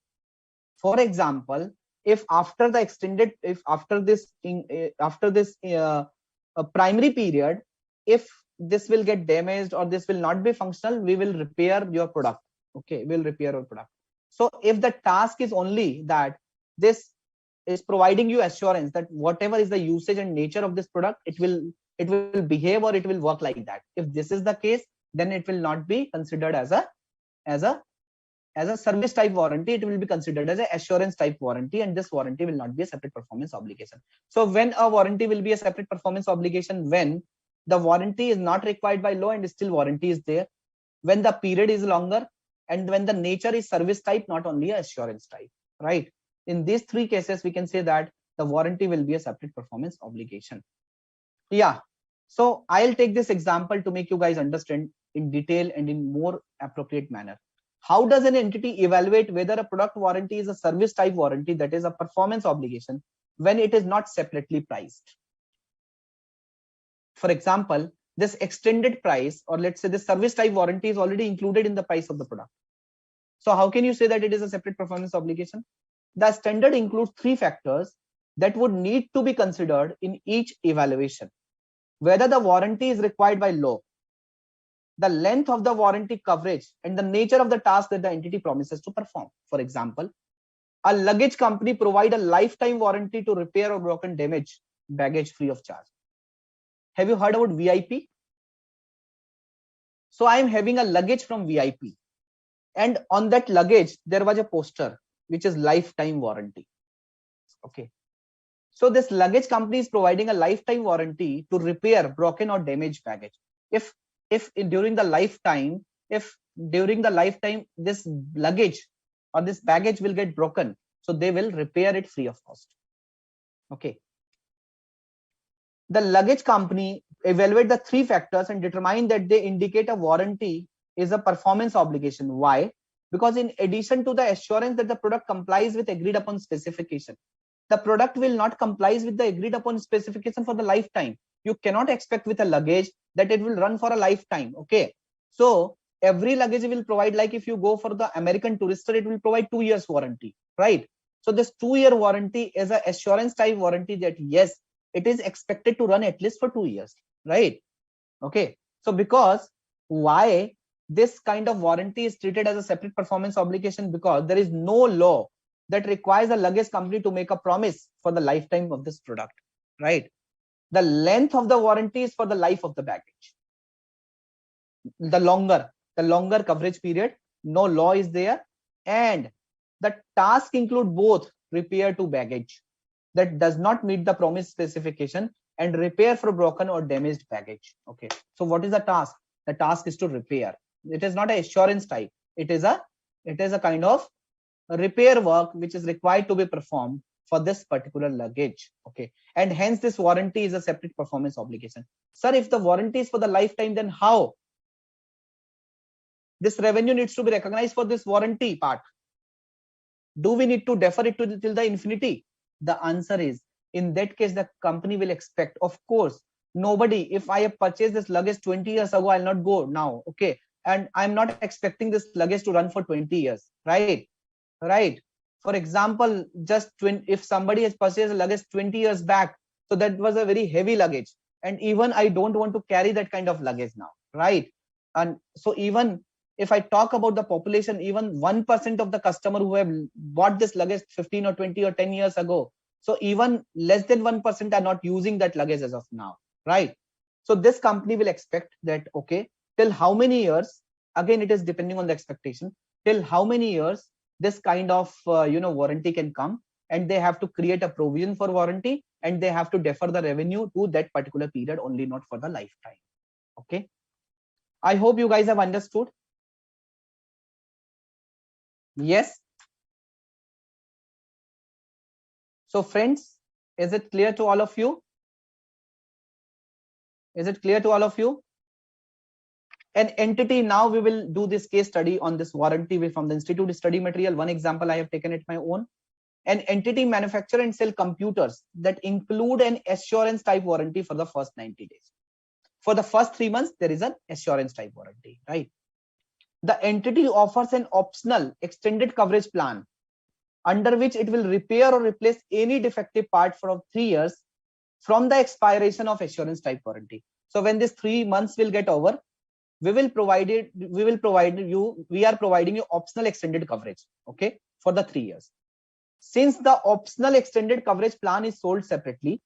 for example, if after the extended, if after this primary period, if this will get damaged or this will not be functional, we will repair your product. Okay, we'll repair your product. So if the task is only that this is providing you assurance that whatever is the usage and nature of this product, it will behave or it will work like that. If this is the case, then it will not be considered as a service type warranty. It will be considered as an assurance type warranty, and this warranty will not be a separate performance obligation. So when a warranty will be a separate performance obligation, when the warranty is not required by law and still warranty is there, when the period is longer, and when the nature is service type, not only assurance type, right? In these three cases, we can say that the warranty will be a separate performance obligation. Yeah. So I'll take this example to make you guys understand in detail and in more appropriate manner. How does an entity evaluate whether a product warranty is a service type warranty, that is a performance obligation, when it is not separately priced? For example, this extended price, or let's say this service type warranty, is already included in the price of the product. So how can you say that it is a separate performance obligation? The standard includes three factors that would need to be considered in each evaluation: whether the warranty is required by law, the length of the warranty coverage, and the nature of the task that the entity promises to perform. For example, a luggage company provide a lifetime warranty to repair or broken damage baggage free of charge. Have you heard about VIP? So I am having a luggage from VIP, and on that luggage there was a poster which is lifetime warranty. Okay. So this luggage company is providing a lifetime warranty to repair broken or damaged baggage. If during the lifetime this luggage or this baggage will get broken, So they will repair it free of cost. Okay. The luggage company evaluate the three factors and determine that they indicate a warranty is a performance obligation. Why? Because in addition to the assurance that the product complies with agreed upon specification, the product will not complies with the agreed upon specification for the lifetime. You cannot expect with a luggage that it will run for a lifetime. Okay. So every luggage will provide, like if you go for the American Tourister, it will provide 2 years warranty, right? So this 2-year warranty is a assurance type warranty that yes, it is expected to run at least for 2 years, right? Okay. So because why this kind of warranty is treated as a separate performance obligation? Because there is no law that requires a luggage company to make a promise for the lifetime of this product, right? The length of the warranty is for the life of the baggage. The longer coverage period, no law is there, and the task include both repair to baggage that does not meet the promised specification and repair for broken or damaged baggage. Okay. So what is the task? The task is to repair. It is not an assurance type. It is a kind of repair work which is required to be performed for this particular luggage. Okay. And hence this warranty is a separate performance obligation. Sir, if the warranty is for the lifetime, then how this revenue needs to be recognized for this warranty part? Do we need to defer it to till the infinity? The answer is, in that case, the company will expect, of course, nobody, if I have purchased this luggage 20 years ago, I'll not go now. Okay. And I'm not expecting this luggage to run for 20 years, right? Right. For example, if somebody has purchased a luggage 20 years back, so that was a very heavy luggage. And even I don't want to carry that kind of luggage now, right? And so even if I talk about the population, even 1% of the customer who have bought this luggage 15 or 20 or 10 years ago, so even less than 1% are not using that luggage as of now, right? So this company will expect that, okay, till how many years, again, it is depending on the expectation, till how many years this kind of warranty can come, and they have to create a provision for warranty, and they have to defer the revenue to that particular period only, not for the lifetime. Okay. I hope you guys have understood. Yes. So friends, is it clear to all of you? Is it clear to all of you? An entity, now we will do this case study on this warranty from the institute study material. One example I have taken it my own. An entity manufacture and sell computers that include an assurance type warranty for the first 90 days. For the first 3 months, there is an assurance type warranty, right? The entity offers an optional extended coverage plan under which it will repair or replace any defective part for 3 years from the expiration of assurance type warranty. So when this 3 months will get over, we are providing you optional extended coverage, okay, for the 3 years. Since the optional extended coverage plan is sold separately,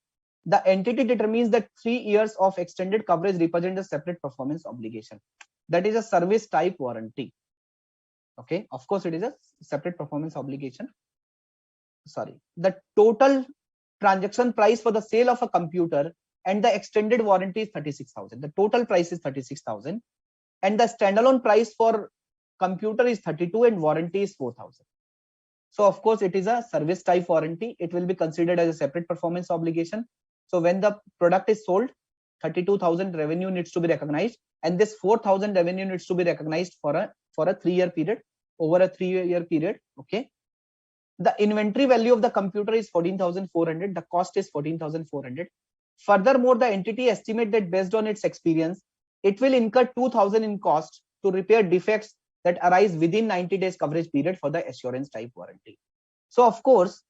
the entity determines that 3 years of extended coverage represent a separate performance obligation. That is a service type warranty. Okay, of course, it is a separate performance obligation. Sorry, the total transaction price for the sale of a computer and the extended warranty is 36,000. The total price is 36,000, and the standalone price for computer is 32 and warranty is 4,000. So of course it is a service type warranty. It will be considered as a separate performance obligation. So when the product is sold, 32,000 revenue needs to be recognized, and this 4,000 revenue needs to be recognized for a 3-year period, over a 3-year period. Okay. The inventory value of the computer is 14,400. The cost is 14,400. Furthermore, the entity estimate that based on its experience, it will incur 2,000 in cost to repair defects that arise within 90 days coverage period for the assurance type warranty. So of course,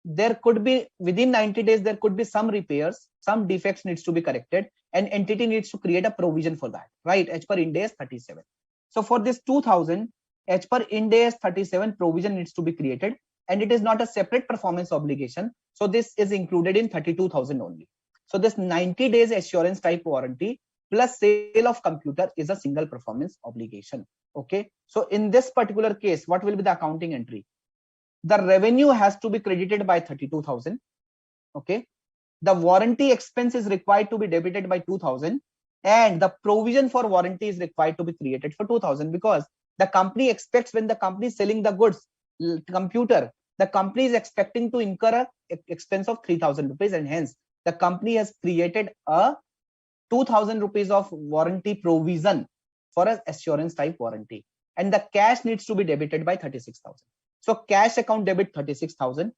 there could be within 90 days, there could be some repairs, some defects needs to be corrected, and entity needs to create a provision for that, right? As per Ind AS 37. So for this 2,000, as per Ind AS 37, provision needs to be created, and it is not a separate performance obligation. So this is included in 32,000 only. So this 90 days assurance type warranty plus sale of computer is a single performance obligation. Okay. So in this particular case, what will be the accounting entry? The revenue has to be credited by 32,000. Okay. The warranty expense is required to be debited by 2,000, and the provision for warranty is required to be created for 2,000, because the company expects when the company is selling the goods, computer, the company is expecting to incur a expense of 3,000 rupees, and hence the company has created a 2,000 rupees of warranty provision for an assurance type warranty, and the cash needs to be debited by 36,000. So cash account debit 36,000,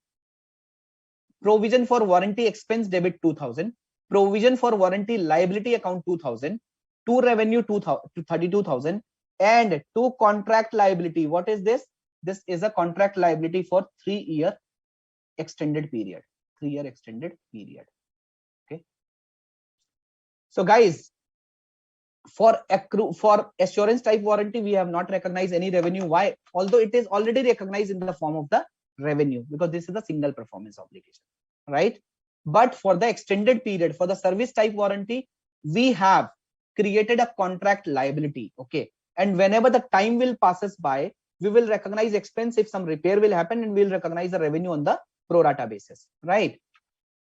provision for warranty expense debit 2,000, provision for warranty liability account 2,000, to revenue 32,000, and to contract liability. What is this? This is a contract liability for 3-year extended period. 3-year extended period. Okay. So guys, for assurance type warranty, we have not recognized any revenue. Why? Although it is already recognized in the form of the revenue, because this is a single performance obligation, right? But for the extended period, for the service type warranty, we have created a contract liability. Okay. And whenever the time will passes by, we will recognize expense if some repair will happen, and we'll recognize the revenue on the pro rata basis, right?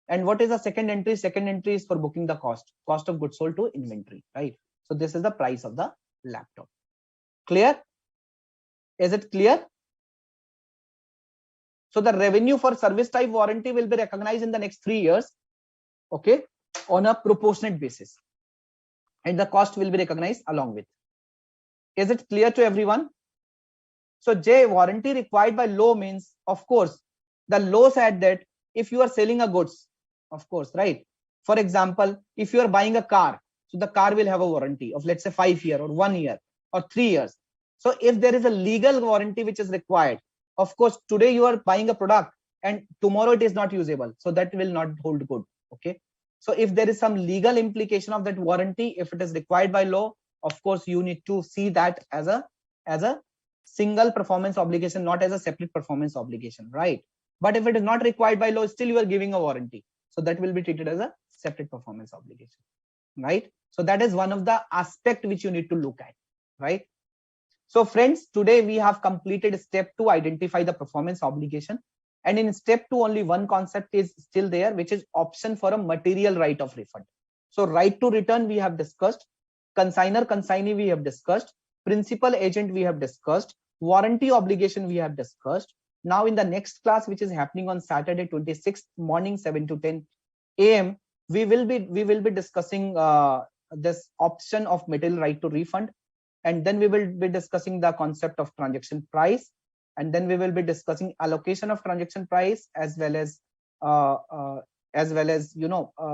And what is the second entry? Second entry is for booking the cost of goods sold to inventory, right? So this is the price of the laptop. Clear? Is it clear? So the revenue for service type warranty will be recognized in the next 3 years, okay, on a proportionate basis, and the cost will be recognized along with. Is it clear to everyone? So J, warranty required by law means, of course, the law said that if you are selling a goods, of course, right? For example, if you are buying a car, so the car will have a warranty of, let's say, 5 years or 1 year or 3 years. So if there is a legal warranty which is required, of course, today you are buying a product and tomorrow it is not usable, so that will not hold good. Okay. So if there is some legal implication of that warranty, if it is required by law, of course, you need to see that as a single performance obligation, not as a separate performance obligation, right? But if it is not required by law, still you are giving a warranty, so that will be treated as a separate performance obligation, right? So that is one of the aspect which you need to look at, right? So friends, today we have completed step 2, identify the performance obligation, and in step 2 only one concept is still there, which is option for a material right of refund. So right to return we have discussed, consignor consignee we have discussed, principal agent we have discussed, warranty obligation we have discussed. Now in the next class, which is happening on Saturday 26th morning 7 to 10 a.m., we will be discussing this option of material right to refund, and then we will be discussing the concept of transaction price, and then we will be discussing allocation of transaction price, as well as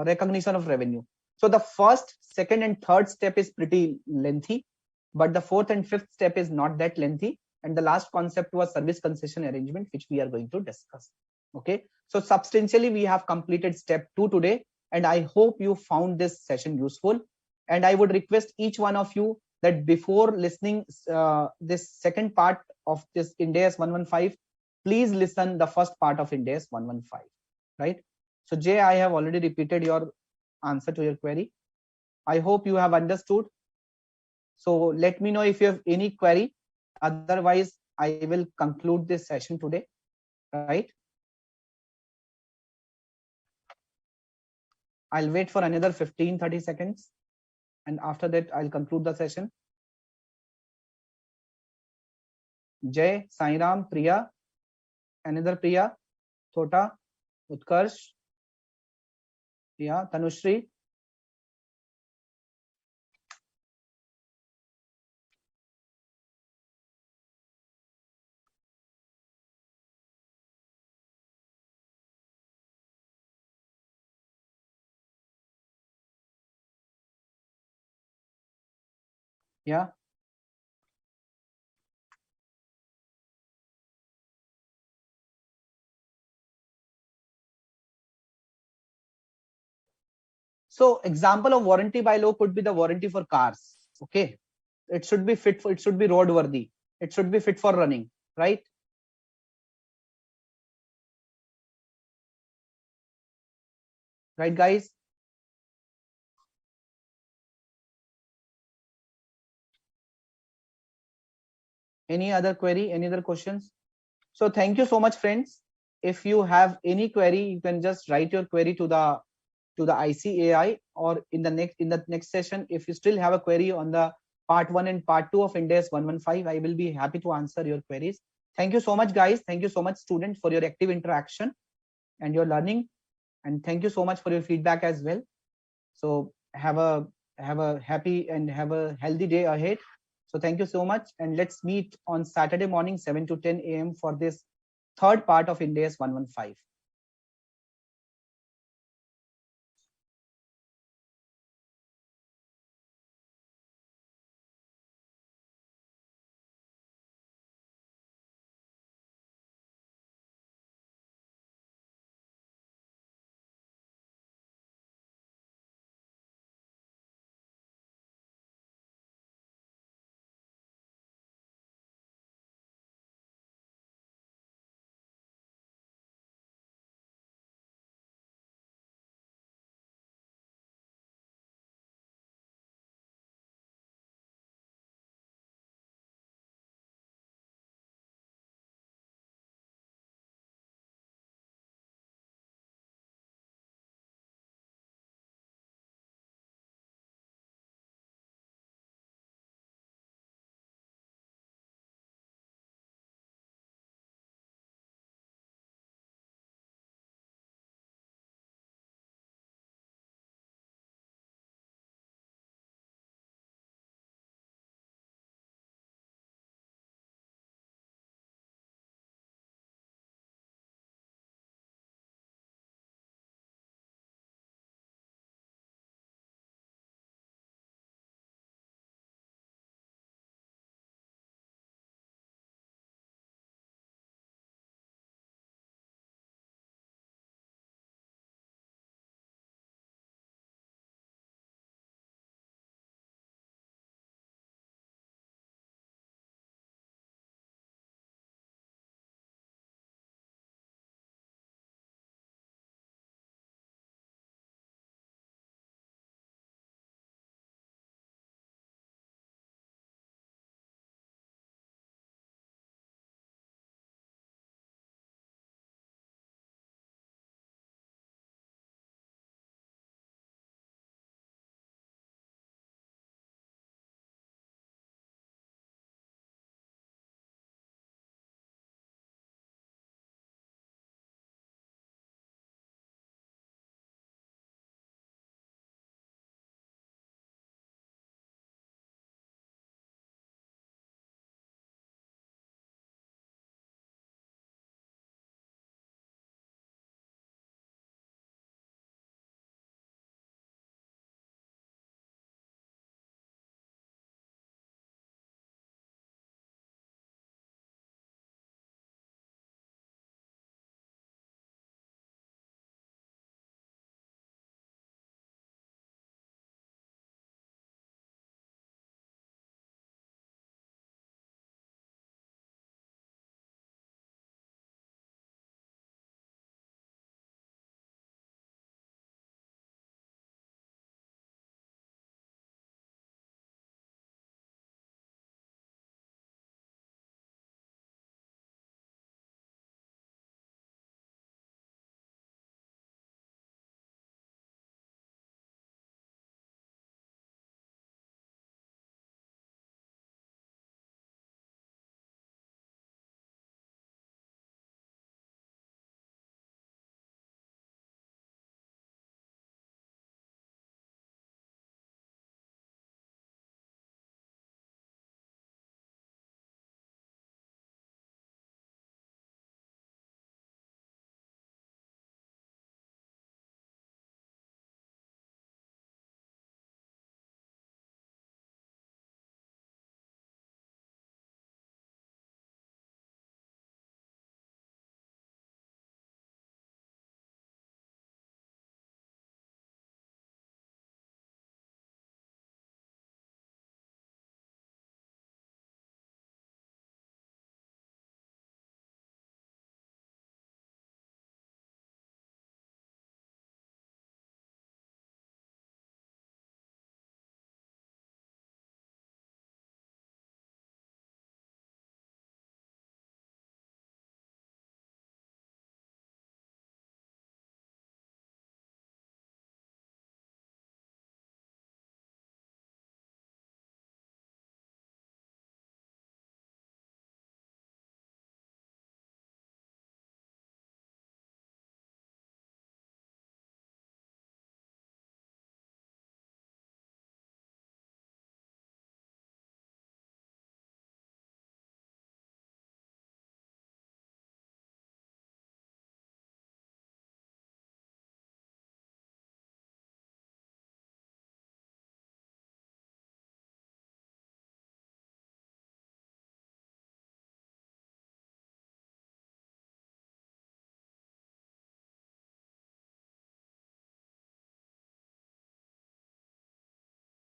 recognition of revenue. So the first, second, and third step is pretty lengthy, but the fourth and fifth step is not that lengthy, and the last concept was service concession arrangement, which we are going to discuss. Okay, so substantially we have completed step 2 today, and I hope you found this session useful. And I would request each one of you that before listening this second part of this Ind AS 115, please listen the first part of Ind AS 115, right? So Jay, I have already repeated your answer to your query. I hope you have understood. So let me know if you have any query. Otherwise, I will conclude this session today, right? I'll wait for another 15-30 seconds, and after that I'll conclude the session. Jay, Sairam, Priya, another Priya, Thota, Utkarsh, yeah, Tanushri. Yeah. So example of warranty by law could be the warranty for cars. Okay. It should be fit for, it should be roadworthy. It should be fit for running, right? Right, guys? Any other query, any other questions? So thank you so much, friends. If you have any query, you can just write your query to the ICAI, or in the next session, if you still have a query on the part 1 and part 2 of Ind AS 115, I will be happy to answer your queries. Thank you so much, guys. Thank you so much, students, for your active interaction and your learning. And thank you so much for your feedback as well. So have a happy and have a healthy day ahead. So thank you so much, and let's meet on Saturday morning 7 to 10 a.m. for this third part of Ind AS 115.